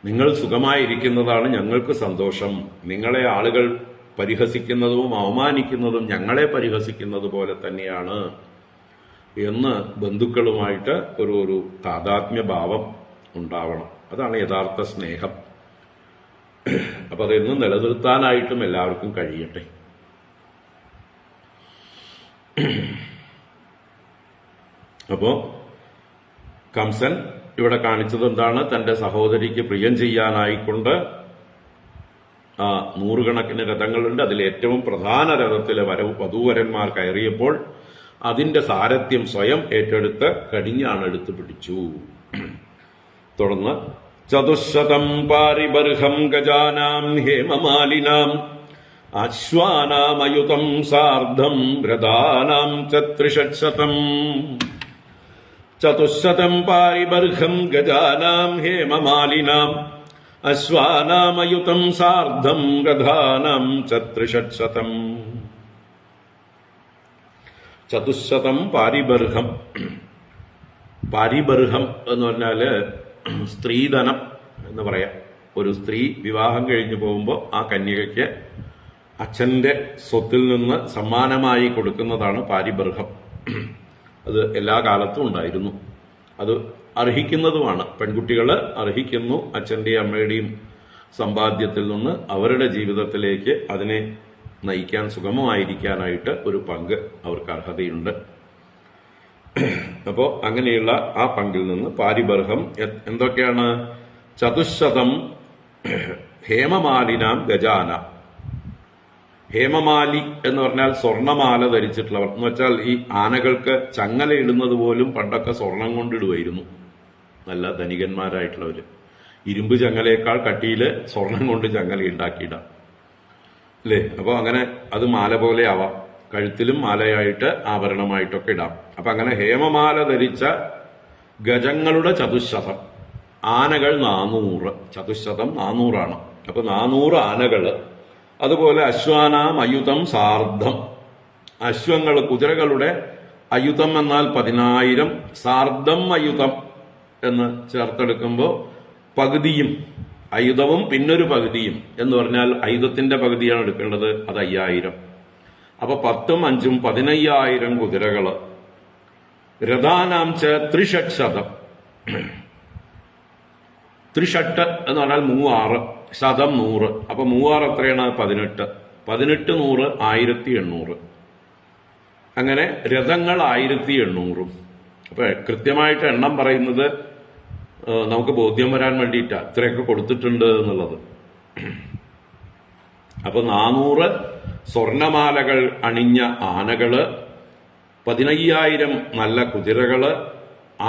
നിങ്ങൾ സുഖമായിരിക്കുന്നതാണ് ഞങ്ങൾക്ക് സന്തോഷം, നിങ്ങളെ ആളുകൾ പരിഹസിക്കുന്നതും അവമാനിക്കുന്നതും ഞങ്ങളെ പരിഹസിക്കുന്നത് പോലെ തന്നെയാണ് എന്ന് ബന്ധുക്കളുമായിട്ട് ഒരു താദാത്മ്യഭാവം ഉണ്ടാവണം. അതാണ് യഥാർത്ഥ സ്നേഹം. അപ്പൊ അതെന്നും നിലനിർത്താനായിട്ടും എല്ലാവർക്കും കഴിയട്ടെ. അപ്പോ കംസൻ ഇവിടെ കാണിച്ചത് എന്താണ്? തന്റെ സഹോദരിക്ക് പ്രിയം ചെയ്യാനായിക്കൊണ്ട് നൂറുകണക്കിന് രഥങ്ങളുണ്ട്. അതിൽ ഏറ്റവും പ്രധാന രഥത്തിലെ വധൂവരന്മാർ കയറിയപ്പോൾ അതിന്റെ സാരഥ്യം സ്വയം ഏറ്റെടുത്ത് കടിഞ്ഞാണ് എടുത്തു പിടിച്ചു. തുടർന്ന് ചതുശതം പാരിബർഹം ഗജാനാം ഹേമമാലിനാം അശ്വാനാമയുതം സാർദ്ധം രഥാനാം ചത്രിഷത്ശതം. ചതുശതം പാരിബർഹം ഗജാനാം ഹേമമാലിനാം അശ്വാനാമയുതം സാർദ്ധം രഥാനാം ചത്രിഷത്ശതം. ചതുശതം പാരിബർഹം. പാരിബർഹം എന്ന് പറഞ്ഞാല് സ്ത്രീധനം എന്ന് പറയാം. ഒരു സ്ത്രീ വിവാഹം കഴിഞ്ഞു പോകുമ്പോൾ ആ കന്യകയ്ക്ക് അച്ഛന്റെ സ്വത്തിൽ നിന്ന് സമ്മാനമായി കൊടുക്കുന്നതാണ് പാരിബർഹം. അത് എല്ലാ കാലത്തും ഉണ്ടായിരുന്നു. അത് അർഹിക്കുന്നതുമാണ്. പെൺകുട്ടികൾ അർഹിക്കുന്നു അച്ഛന്റെയും അമ്മയുടെയും സമ്പാദ്യത്തിൽ നിന്ന് അവരുടെ ജീവിതത്തിലേക്ക് അതിനെ നയിക്കാൻ, സുഗമമായിരിക്കാനായിട്ട് ഒരു പങ്ക് അവർക്ക് അർഹതയുണ്ട്. അപ്പോ അങ്ങനെയുള്ള ആ പങ്കിൽ നിന്ന് പാരിബർഹം എന്തൊക്കെയാണ്? ചതുശതം ഹേമമാലിനാം ഗജാന. ഹേമമാലി എന്ന് പറഞ്ഞാൽ സ്വർണമാല ധരിച്ചിട്ടുള്ളവർ എന്ന് വെച്ചാൽ ഈ ആനകൾക്ക് ചങ്ങല ഇടുന്നത് പോലും പണ്ടൊക്കെ സ്വർണം കൊണ്ടിടുമായിരുന്നു. നല്ല ധനികന്മാരായിട്ടുള്ളവര് ഇരുമ്പ് ചങ്ങലയേക്കാൾ കട്ടിയില് സ്വർണം കൊണ്ട് ചങ്ങല ഉണ്ടാക്കിയിടാം അല്ലേ? അപ്പൊ അങ്ങനെ അത് മാല പോലെ ആവാം. കഴുത്തിലും മാലയായിട്ട് ആഭരണമായിട്ടൊക്കെ ഇടാം. അപ്പൊ അങ്ങനെ ഹേമമാല ധരിച്ച ഗജങ്ങളുടെ ചതുശതം, ആനകൾ 400. ചതുശതം 400 അപ്പൊ 400 ആനകള്. അതുപോലെ അശ്വാനാം അയുതം സാർദ്ധം. അശ്വങ്ങൾ, കുതിരകളുടെ അയുതം എന്നാൽ 10,000, സാർദ്ധം അയുതം എന്ന് ചേർത്തെടുക്കുമ്പോ പകുതിയും, അയുധവും പിന്നൊരു പകുതിയും എന്ന് പറഞ്ഞാൽ അയുധത്തിന്റെ പകുതിയാണ് എടുക്കേണ്ടത്, അത് 5000. അപ്പൊ 10ഉം 5ഉം 15,000 കുതിരകള്. രഥാനാം ത്രിഷക്ഷതം. ത്രിഷട്ട് എന്ന് പറഞ്ഞാൽ 3,600, ശതം 100. അപ്പൊ 3,600 എത്രയാണ്? 18. 18 100 1800. അങ്ങനെ രഥങ്ങൾ 1800. അപ്പൊ കൃത്യമായിട്ട് എണ്ണം പറയുന്നത് നമുക്ക് ബോധ്യം വരാൻ വേണ്ടിയിട്ടാ ഇത്രയൊക്കെ കൊടുത്തിട്ടുണ്ട് എന്നുള്ളത്. അപ്പൊ 400 സ്വർണമാലകൾ അണിഞ്ഞ ആനകള്, 15,000 നല്ല കുതിരകള്,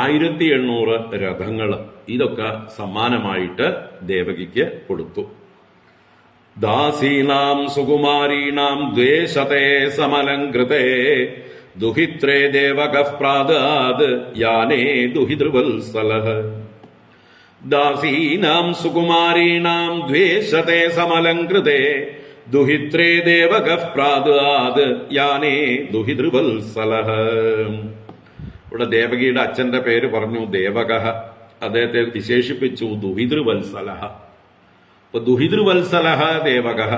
1800 രഥങ്ങള്. ഇതൊക്കെ സമ്മാനമായിട്ട് ദേവകിക്ക് കൊടുത്തു. ദാസീനാം സുകുമാരീണാം ദ്വേഷതേ സമലങ്കൃതേ ദുഹിത്രേ ദേവകഃ പ്രാദാത് യാനേ ദുഹിതൃവത്സലഃ. ദാസീനാം സുകുമാരീണാം ദ്വേഷതേ സമലങ്കൃതേ ദുഹിത്രേ ദേവകഃ പ്രാദാത് യാനേ ദുഹിതൃവത്സലഃ. ഇവിടെ ദേവകിയുടെ അച്ഛന്റെ പേര് പറഞ്ഞു ദേവകഃ. അദ്ദേഹത്തെ വിശേഷിപ്പിച്ചു ദുഹിതൃവത്സലഃ. അപ്പൊ ദുഹിതൃവത്സലഃ ദേവകഃ.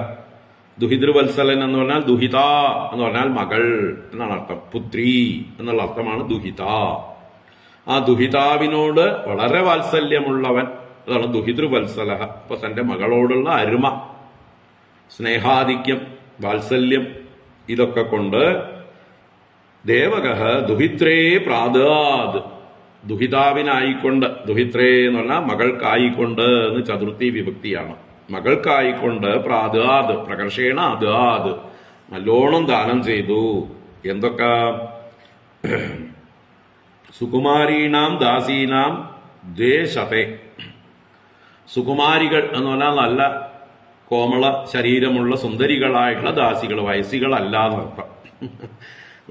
ദുഹിതൃവത്സലൻ എന്ന് പറഞ്ഞാൽ ദുഹിത എന്ന് പറഞ്ഞാൽ മകൾ എന്നാണ് അർത്ഥം. പുത്രി എന്നുള്ള അർത്ഥമാണ് ദുഹിത. ആ ദുഹിതാവിനോട് വളരെ വാത്സല്യമുള്ളവൻ, അതാണ് ദുഹിതൃവത്സലഃ. അപ്പൊ തന്റെ മകളോടുള്ള അരുമ, സ്നേഹാധിക്യം, വാത്സല്യം, ഇതൊക്കെ കൊണ്ട് ദേവകഃ ദുഹിത്രേ പ്രാദാത്. ദുഹിതാവിനായിക്കൊണ്ട്, ദുഹിത്രേ എന്ന് പറഞ്ഞാൽ മകൾക്കായിക്കൊണ്ട് എന്ന് ചതുർത്ഥി വിഭക്തിയാണ്. മകൾക്കായിക്കൊണ്ട് പ്രാദാത്, പ്രകർഷേണ അദാത്, നല്ലോണം ദാനം ചെയ്തു. എന്തൊക്കെ? സുകുമാരീണാം ദാസീനാം ദ്വേഷതേ. സുകുമാരികൾ എന്ന് പറഞ്ഞാൽ നല്ല കോമള ശരീരമുള്ള സുന്ദരികളായിട്ടുള്ള ദാസികൾ, വയസ്സികളല്ല എന്നർത്ഥം.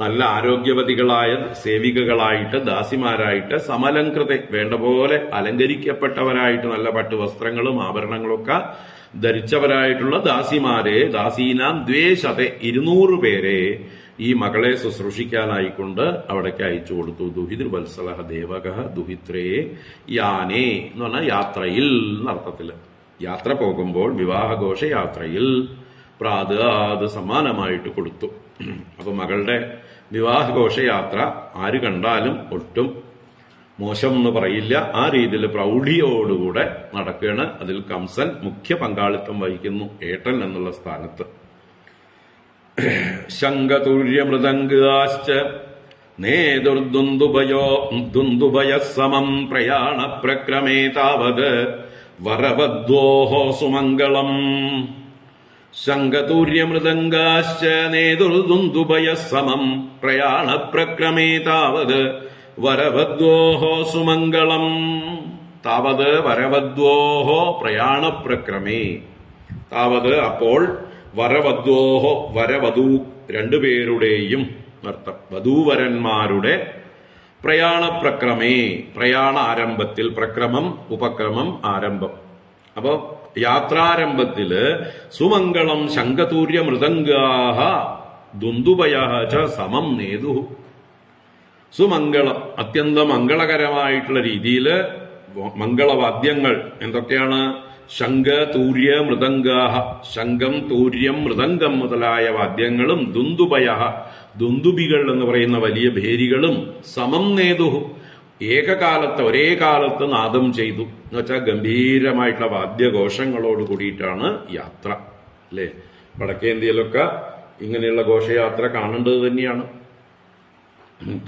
നല്ല ആരോഗ്യവതികളായ സേവികകളായിട്ട്, ദാസിമാരായിട്ട്, സമലങ്കൃത, വേണ്ട പോലെ അലങ്കരിക്കപ്പെട്ടവരായിട്ട്, നല്ല പട്ടുവസ്ത്രങ്ങളും ആഭരണങ്ങളൊക്കെ ധരിച്ചവരായിട്ടുള്ള ദാസിമാരെ, ദാസീനാം 200 പേരെ ഈ മകളെ ശുശ്രൂഷിക്കാനായിക്കൊണ്ട് അവിടേക്ക് അയച്ചു കൊടുത്തു. ദുഹിതൃവത്സലഹ ദേവക ദുഹിത്രേ യാനേ എന്ന് പറഞ്ഞാൽ യാത്രയിൽ എന്നർത്ഥത്തില്. യാത്ര പോകുമ്പോൾ വിവാഹഘോഷയാത്രയിൽ പ്രാത് സമ്മാനമായിട്ട് കൊടുത്തു. അപ്പൊ മകളുടെ വിവാഹഘോഷയാത്ര ആര് കണ്ടാലും ഒട്ടും മോശം എന്ന് പറയില്ല. ആ രീതിയിൽ പ്രൗഢിയോടുകൂടെ നടക്കുകയാണ്. അതിൽ കംസൻ മുഖ്യ പങ്കാളിത്തം വഹിക്കുന്നു, ഏട്ടൻ എന്നുള്ള സ്ഥാനത്ത്. ശംഖതുര്യമൃദംഗാശ്ച നേതുർദുന്ദുഭയ സമം പ്രയാണ പ്രക്രമേ താവത് വരവദ്വോഹോ സുമംഗളം. ശംഖതുര്യമൃദംഗാശ്ച നേതുർദുന്ദുഭയ സമം പ്രയാണ പ്രക്രമേ താവത് വരവദ്വോഹോ സുമംഗളം. താവത് വരവദ്വോഹോ പ്രയാണപ്രക്രമേ. താവത് അപ്പോൾ വരവദ്വോഹോ വരവധൂ രണ്ടുപേരുടെയും അർത്ഥം വധൂവരന്മാരുടെ പ്രയാണപ്രക്രമേ, പ്രയാണ ആരംഭത്തിൽ, പ്രക്രമം ഉപക്രമം ആരംഭം. അപ്പോ യാത്രാരംഭത്തില് സുമംഗളം ശംഖതൂര്യ മൃദംഗാഹ ദുന്ദുഭയ ച സമം നേതു. സുമംഗളം അത്യന്തം മംഗളകരമായിട്ടുള്ള രീതിയിൽ മംഗളവാദ്യങ്ങൾ എന്തൊക്കെയാണ്? ശംഖ തൂര്യ മൃദംഗാഹ, ശംഖം തൂര്യം മൃദംഗം മുതലായ വാദ്യങ്ങളും ദുന്ദുഭയ ദുന്ദുബികൾ എന്ന് പറയുന്ന വലിയ ഭേരികളും സമം നേതു ഏകകാലത്ത് ഒരേ കാലത്ത് നാദം ചെയ്തു എന്ന് വെച്ചാൽ ഗംഭീരമായിട്ടുള്ള വാദ്യഘോഷങ്ങളോട് കൂടിയിട്ടാണ് യാത്ര. അല്ലേ? വടക്കേന്ത്യയിലൊക്കെ ഇങ്ങനെയുള്ള ഘോഷയാത്ര കാണേണ്ടത് തന്നെയാണ്.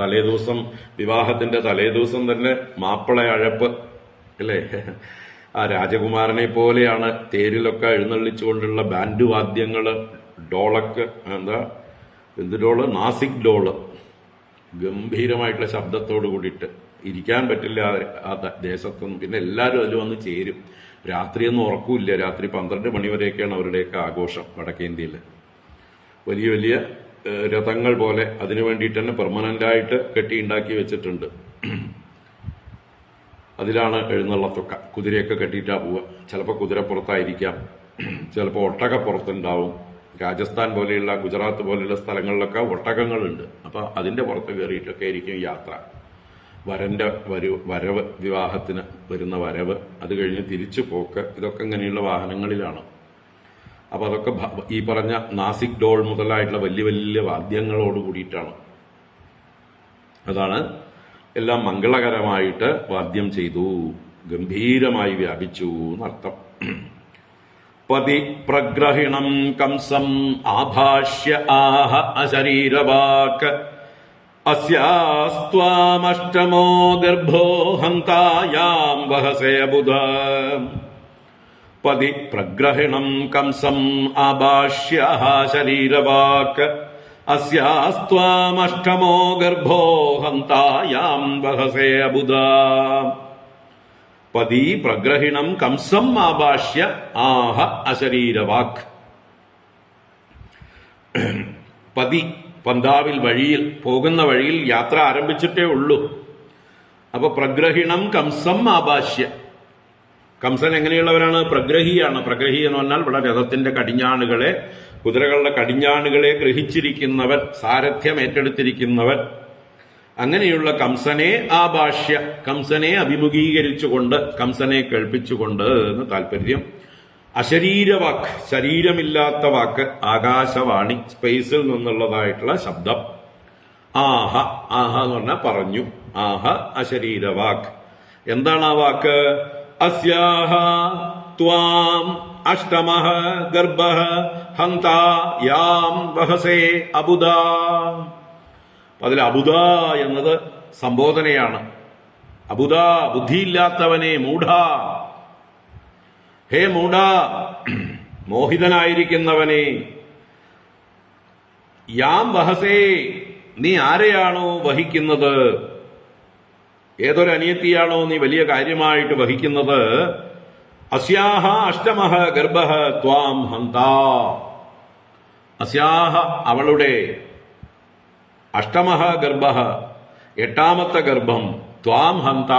തലേദിവസം, വിവാഹത്തിന്റെ തലേദിവസം തന്നെ മാപ്പിള അഴപ്പ്, അല്ലേ? ആ രാജകുമാരനെ പോലെയാണ് തേരിലൊക്കെ എഴുന്നള്ളിച്ചുകൊണ്ടുള്ള ബാൻഡ് വാദ്യങ്ങള്, ഡോളക്ക്, എന്ത് ഡോള്, നാസിക് ഡോള്, ഗംഭീരമായിട്ടുള്ള ശബ്ദത്തോട് കൂടിയിട്ട് ഇരിക്കാൻ പറ്റില്ല ആ ദേശത്തൊന്നും. പിന്നെ എല്ലാവരും അതിൽ വന്ന് ചേരും. രാത്രിയൊന്നും ഉറക്കൂല്ല. രാത്രി 12 മണി വരെയൊക്കെയാണ് അവരുടെയൊക്കെ ആഘോഷം വടക്കേന്ത്യയിൽ. വലിയ വലിയ രഥങ്ങൾ പോലെ അതിനു വേണ്ടിയിട്ട് തന്നെ പെർമനന്റായിട്ട് കെട്ടിയുണ്ടാക്കി വെച്ചിട്ടുണ്ട്. അതിലാണ് എഴുന്നള്ളത്തൊക്കെ. കുതിരയൊക്കെ കെട്ടിയിട്ടാ പോവുക. ചിലപ്പോൾ കുതിരപ്പുറത്തായിരിക്കാം, ചിലപ്പോൾ ഒട്ടകപ്പുറത്തുണ്ടാവും. രാജസ്ഥാൻ പോലെയുള്ള, ഗുജറാത്ത് പോലെയുള്ള സ്ഥലങ്ങളിലൊക്കെ ഒട്ടകങ്ങളുണ്ട്. അപ്പൊ അതിന്റെ പുറത്ത് കയറിയിട്ടൊക്കെ ആയിരിക്കും യാത്ര. വരന്റെ വരവ്, വിവാഹത്തിന് വരുന്ന വരവ്, അത് കഴിഞ്ഞ് തിരിച്ചു പോക്ക്, ഇതൊക്കെ ഇങ്ങനെയുള്ള വാഹനങ്ങളിലാണ്. അപ്പൊ അതൊക്കെ ഈ പറഞ്ഞ നാസിക് ഡോൾ മുതലായിട്ടുള്ള വലിയ വലിയ വാദ്യങ്ങളോട് കൂടിയിട്ടാണ്. അതാണ് എല്ലാം മംഗളകരമായിട്ട് വാദ്യം ചെയ്തു, ഗംഭീരമായി വ്യാപിച്ചു എന്നർത്ഥം. പതി പ്രഗ്രഹിണം കംസം ആഭാഷ്യ ആഹ അശരീരവാക് അസ്യാസ്ത്വാമഷ്ടമോ ഗർഭോ ഹന്തായാം വഹസേ ബുധ. പതി പ്രഗ്രഹിണം കംസം ആഭാഷ്യ ശരീരവാക് അസ്യാസ്ത്വാമഷ്ടമോ ഗർഭോ ഹന്തായാം വഹസേ ബുധ. പതി പ്രഗ്രഹിണം കംസം ആഭാഷ്യ ആഹ അശരീരവാക്. പതി പന്താവിൽ, വഴിയിൽ, പോകുന്ന വഴിയിൽ, യാത്ര ആരംഭിച്ചിട്ടേ ഉള്ളൂ. അപ്പൊ പ്രഗ്രഹിണം കംസം ആഭാഷ്യ. കംസൻ എങ്ങനെയുള്ളവരാണ്? പ്രഗ്രഹിയാണ്. പ്രഗ്രഹി എന്ന് പറഞ്ഞാൽ ഇവിടെ രഥത്തിന്റെ കടിഞ്ഞാണുകളെ, കുതിരകളുടെ കടിഞ്ഞാണുകളെ ഗ്രഹിച്ചിരിക്കുന്നവൻ, സാരഥ്യം ഏറ്റെടുത്തിരിക്കുന്നവൻ. അങ്ങനെയുള്ള കംസനെ ആഭാഷ്യ, കംസനെ അഭിമുഖീകരിച്ചുകൊണ്ട്, കംസനെ കേൾപ്പിച്ചുകൊണ്ട് എന്ന് താല്പര്യം. അശരീരവാക്ക്, ശരീരമില്ലാത്ത വാക്ക്, ആകാശവാണി, സ്പേസിൽ നിന്നുള്ളതായിട്ടുള്ള ശബ്ദം. ആഹ, ആഹ എന്ന് പറഞ്ഞാൽ പറഞ്ഞു. ആഹ അശരീരവാക്ക്. എന്താണ് ആ വാക്ക്? അസ്യാഹ ത്വാം അഷ്ടമഃ ഗർഭഃ ഹന്താ യാം വഹസേ അബുദ. അതിൽ അബുദ എന്നത് സംബോധനയാണ്. അബുദ, ബുദ്ധിയില്ലാത്തവനെ, മൂഢ. ഹേ മൂഢ, മോഹിതനായിരിക്കുന്നവനെ. യാം വഹസേ, നീ ആരെയാണോ വഹിക്കുന്നത്, ഏതൊരു അനിയത്തിയാണോ നീ വലിയ കാര്യമായിട്ട് വഹിക്കുന്നത്, അസ്യാഹ അഷ്ടമഃ ഗർഭഃ ത്വാം ഹന്താ. അസ്യാഹ അവളുടെ, അഷ്ടമഃ ഗർഭഃ എട്ടാമത്തെ ഗർഭം, ത്വാം ഹന്ത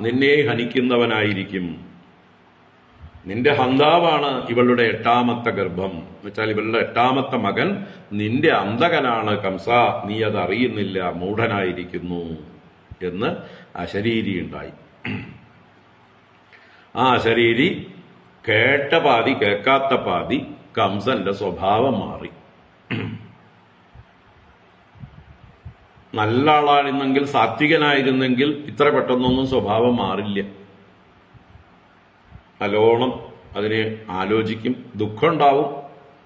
നിന്നെ ഹനിക്കുന്നവനായിരിക്കും. നിന്റെ ഹന്താവാണ് ഇവളുടെ 8ാമത്തെ ഗർഭം എന്ന് വെച്ചാൽ ഇവളുടെ 8ാമത്തെ മകൻ നിന്റെ അന്തകനാണ് കംസ, നീ അത് അറിയുന്നില്ല, മൂഢനായിരിക്കുന്നു എന്ന് അശരീരി ഉണ്ടായി. ആ അശരീരി കേട്ട പാതി കേൾക്കാത്ത പാതി കംസന്റെ സ്വഭാവം മാറി. നല്ല ആളായിരുന്നെങ്കിൽ, സാത്വികനായിരുന്നെങ്കിൽ ഇത്ര പെട്ടെന്നൊന്നും സ്വഭാവം മാറില്ല. നല്ലോണം അതിനെ ആലോചിക്കും. ദുഃഖം ഉണ്ടാവും,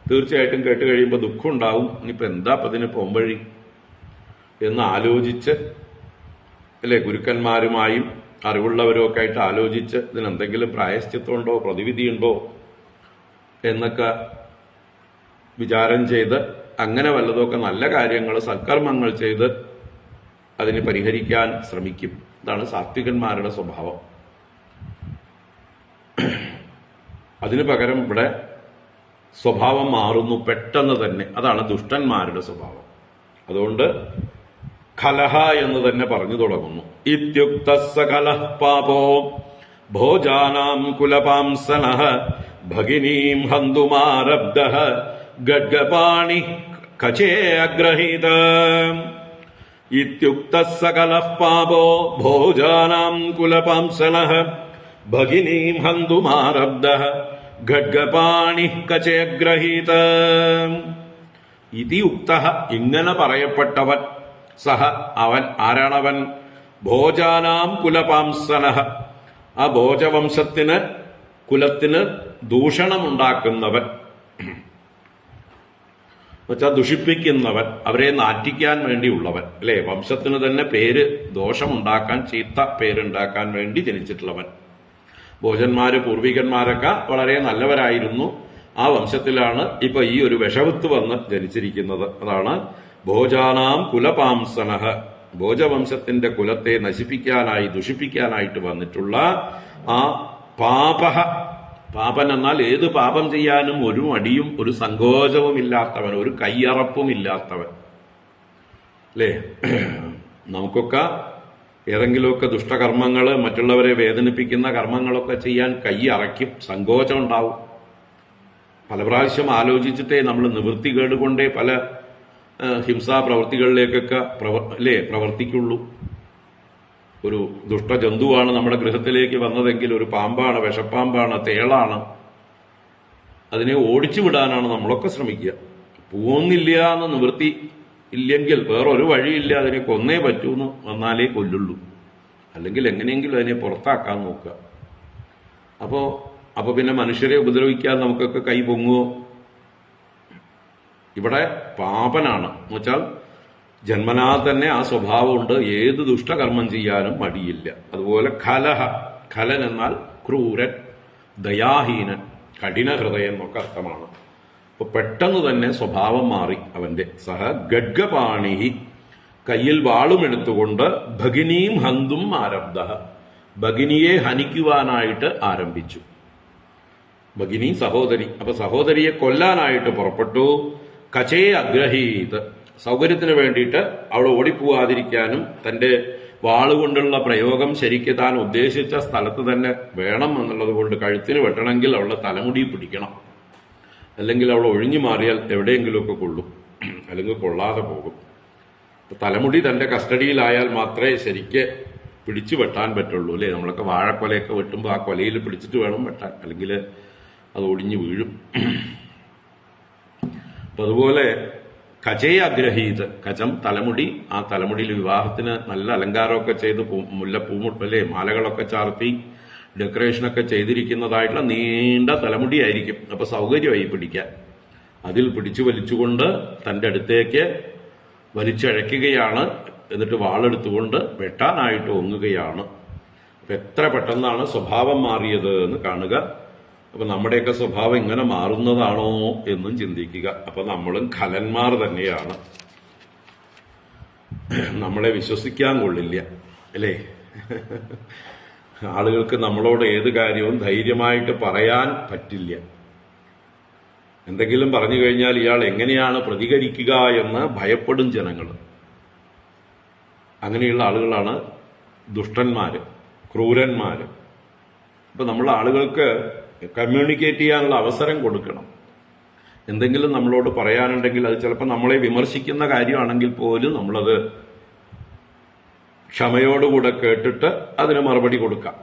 തീർച്ചയായിട്ടും കേട്ട് കഴിയുമ്പോൾ ദുഃഖം ഉണ്ടാവും. ഇനിയിപ്പോൾ എന്താ അപ്പം അതിന് പോംവഴി എന്ന് ആലോചിച്ച് അല്ലെ, ഗുരുക്കന്മാരുമായും അറിവുള്ളവരും ഒക്കെ ആയിട്ട് ആലോചിച്ച് ഇതിനെന്തെങ്കിലും പ്രായശ്ചിത്തമുണ്ടോ, പ്രതിവിധിയുണ്ടോ എന്നൊക്കെ വിചാരം ചെയ്ത് അങ്ങനെ വല്ലതൊക്കെ നല്ല കാര്യങ്ങൾ, സൽക്കർമ്മങ്ങൾ ചെയ്ത് അതിനെ പരിഹരിക്കാൻ ശ്രമിക്കും. ഇതാണ് സാത്വികന്മാരുടെ സ്വഭാവം. അതിനു പകരം ഇവിടെ സ്വഭാവം മാറുന്നു പെട്ടെന്ന് തന്നെ. അതാണ് ദുഷ്ടന്മാരുടെ സ്വഭാവം. അതുകൊണ്ട് കലഹ എന്ന് തന്നെ പറഞ്ഞു തുടങ്ങുന്നു. ഇത്യുക്ത കലഹ പാപോ ഭോജാനാം കുലപാംസനഃ ഭഗിനീം ഹന്തുമാരബ്ധഃ ഗഡ്ഗപാണി കചേ അഗ്രഹീത. ഇത്യുക്ത കലഹ പാപോ ഭോജാനാം കുലപാംസനഃ ഭഗിനീം ഹന്തുമാരബ്ധഃ ഖഡ്ഗപാണി കചേഗ്രഹീത. ഇതി ഉക്തഃ ഇങ്ങനെ പറയപ്പെട്ടവൻ, സഹ അവൻ, ആരാണവൻ? ഭോജാനാം കുലപാംസനഃ ആ ഭോജവംശത്തിന്, കുലത്തിന് ദൂഷണമുണ്ടാക്കുന്നവൻ, എന്നുവെച്ചാൽ ദുഷിപ്പിക്കുന്നവൻ, അവരെ നാറ്റിക്കാൻ വേണ്ടിയുള്ളവൻ അല്ലെ. വംശത്തിന് തന്നെ പേര് ദോഷമുണ്ടാക്കാൻ, ചീത്ത പേരുണ്ടാക്കാൻ വേണ്ടി ജനിച്ചിട്ടുള്ളവൻ. ഭോജന്മാര്, പൂർവികന്മാരൊക്കെ വളരെ നല്ലവരായിരുന്നു. ആ വംശത്തിലാണ് ഇപ്പൊ ഈ ഒരു വിഷവിത്ത് വന്ന് ജനിച്ചിരിക്കുന്നത്. അതാണ് ഭോജാനാം കുലപാംസനഃ, ഭോജവംശത്തിന്റെ കുലത്തെ നശിപ്പിക്കാനായി, ദുഷിപ്പിക്കാനായിട്ട് വന്നിട്ടുള്ള ആ പാപഃ. പാപൻ എന്നാൽ ഏത് പാപം ചെയ്യാനും ഒരു മടിയും ഒരു സങ്കോചവും ഇല്ലാത്തവൻ, ഒരു കയ്യറപ്പും ഇല്ലാത്തവൻ അല്ലേ. നമുക്കൊക്കെ ഏതെങ്കിലുമൊക്കെ ദുഷ്ടകർമ്മങ്ങൾ, മറ്റുള്ളവരെ വേദനിപ്പിക്കുന്ന കർമ്മങ്ങളൊക്കെ ചെയ്യാൻ കൈയറയ്ക്കും, സങ്കോചം ഉണ്ടാവും. പല പ്രാവശ്യം ആലോചിച്ചിട്ടേ നമ്മൾ നിവൃത്തികേട് കൊണ്ടേ പല ഹിംസാ പ്രവൃത്തികളിലേക്കൊക്കെ പ്രവർത്തിക്കുള്ളൂ. ഒരു ദുഷ്ടജന്തുവാണ് നമ്മുടെ ഗൃഹത്തിലേക്ക് വന്നതെങ്കിൽ, ഒരു പാമ്പാണ്, വിഷപ്പാമ്പാണ്, തേളാണ്, അതിനെ ഓടിച്ചു വിടാനാണ് നമ്മളൊക്കെ ശ്രമിക്കുക. പോകുന്നില്ല എന്ന് നിവൃത്തി ഇല്ലെങ്കിൽ വേറൊരു വഴിയില്ല, അതിനെ കൊന്നേ പറ്റൂന്ന് വന്നാലേ കൊല്ലുള്ളൂ. അല്ലെങ്കിൽ എങ്ങനെയെങ്കിലും അതിനെ പുറത്താക്കാൻ നോക്കുക. അപ്പൊ പിന്നെ മനുഷ്യരെ ഉപദ്രവിക്കാൻ നമുക്കൊക്കെ കൈ പൊങ്ങുമോ? ഇവിടെ പാപനാണ് എന്ന് വെച്ചാൽ ജന്മനാ തന്നെ ആ സ്വഭാവമുണ്ട്. ഏത് ദുഷ്ടകർമ്മം ചെയ്യാനും മടിയില്ല. അതുപോലെ ഖലഹ, ഖലൻ എന്നാൽ ക്രൂരൻ, ദയാഹീനൻ, കഠിന ഹൃദയം എന്നൊക്കെ അർത്ഥമാണ്. അപ്പൊ പെട്ടെന്ന് തന്നെ സ്വഭാവം മാറി അവന്റെ. സഹ ഗഡ്ഗപാണിഹി, കയ്യിൽ വാളുമെടുത്തുകൊണ്ട് ഭഗിനീം ഹന്തും ആരബ്ധഃ, ഭഗിനിയെ ഹനിക്കുവാനായിട്ട് ആരംഭിച്ചു. ഭഗിനി സഹോദരി, അപ്പൊ സഹോദരിയെ കൊല്ലാനായിട്ട് പുറപ്പെട്ടു. കചേ അഗ്രഹീത്, സൗകര്യത്തിന് വേണ്ടിയിട്ട് അവൾ ഓടിപ്പോവാതിരിക്കാനും തന്റെ വാളുകൊണ്ടുള്ള പ്രയോഗം ശരിക്ക് താൻ ഉദ്ദേശിച്ച സ്ഥലത്ത് തന്നെ വേണം എന്നുള്ളത് കൊണ്ട് കഴുത്തിന് വെട്ടണമെങ്കിൽ അവളുടെ തലമുടി പിടിക്കണം. അല്ലെങ്കിൽ അവൾ ഒഴിഞ്ഞു മാറിയാൽ എവിടെയെങ്കിലുമൊക്കെ കൊള്ളും, അല്ലെങ്കിൽ കൊള്ളാതെ പോകും. തലമുടി തന്റെ കസ്റ്റഡിയിലായാൽ മാത്രമേ ശരിക്ക് പിടിച്ചു വെട്ടാൻ പറ്റുള്ളൂ അല്ലേ. നമ്മളൊക്കെ വാഴക്കൊലയൊക്കെ വെട്ടുമ്പോൾ ആ കൊലയിൽ പിടിച്ചിട്ട് വേണം വെട്ടാൻ, അല്ലെങ്കിൽ അത് ഒടിഞ്ഞു വീഴും. അപ്പൊ അതുപോലെ കചേ അഗ്രഹീത്, കചം തലമുടി, ആ തലമുടിയിൽ വിവാഹത്തിന് നല്ല അലങ്കാരമൊക്കെ ചെയ്ത് മുല്ലപ്പൂമുട്ടല്ലേ മാലകളൊക്കെ ചാർത്തി ഡെക്കറേഷനൊക്കെ ചെയ്തിരിക്കുന്നതായിട്ടുള്ള നീണ്ട തലമുടിയായിരിക്കും. അപ്പൊ സൗകര്യമായി പിടിക്കാൻ. അതിൽ പിടിച്ചു വലിച്ചുകൊണ്ട് തന്റെ അടുത്തേക്ക് വലിച്ചഴയ്ക്കുകയാണ്. എന്നിട്ട് വാളെടുത്തുകൊണ്ട് വെട്ടാനായിട്ട് ഒങ്ങുകയാണ്. അപ്പൊ എത്ര പെട്ടെന്നാണ് സ്വഭാവം മാറിയത് എന്ന് കാണുക. അപ്പൊ നമ്മുടെയൊക്കെ സ്വഭാവം ഇങ്ങനെ മാറുന്നതാണോ എന്നും ചിന്തിക്കുക. അപ്പൊ നമ്മളും ഖലന്മാർ തന്നെയാണ്. നമ്മളെ വിശ്വസിക്കാൻ കൊള്ളില്ല അല്ലേ. ആളുകൾക്ക് നമ്മളോട് ഏത് കാര്യവും ധൈര്യമായിട്ട് പറയാൻ പറ്റില്ല. എന്തെങ്കിലും പറഞ്ഞു കഴിഞ്ഞാൽ ഇയാൾ എങ്ങനെയാണ് പ്രതികരിക്കുക എന്ന് ഭയപ്പെടും ജനങ്ങൾ. അങ്ങനെയുള്ള ആളുകളാണ് ദുഷ്ടന്മാര്, ക്രൂരന്മാര്. ഇപ്പൊ നമ്മൾ ആളുകൾക്ക് കമ്മ്യൂണിക്കേറ്റ് ചെയ്യാനുള്ള അവസരം കൊടുക്കണം. എന്തെങ്കിലും നമ്മളോട് പറയാനുണ്ടെങ്കിൽ അത് ചിലപ്പോൾ നമ്മളെ വിമർശിക്കുന്ന കാര്യമാണെങ്കിൽ പോലും നമ്മളത് ക്ഷമയോടുകൂടെ കേട്ടിട്ട് അതിന് മറുപടി കൊടുക്കാം.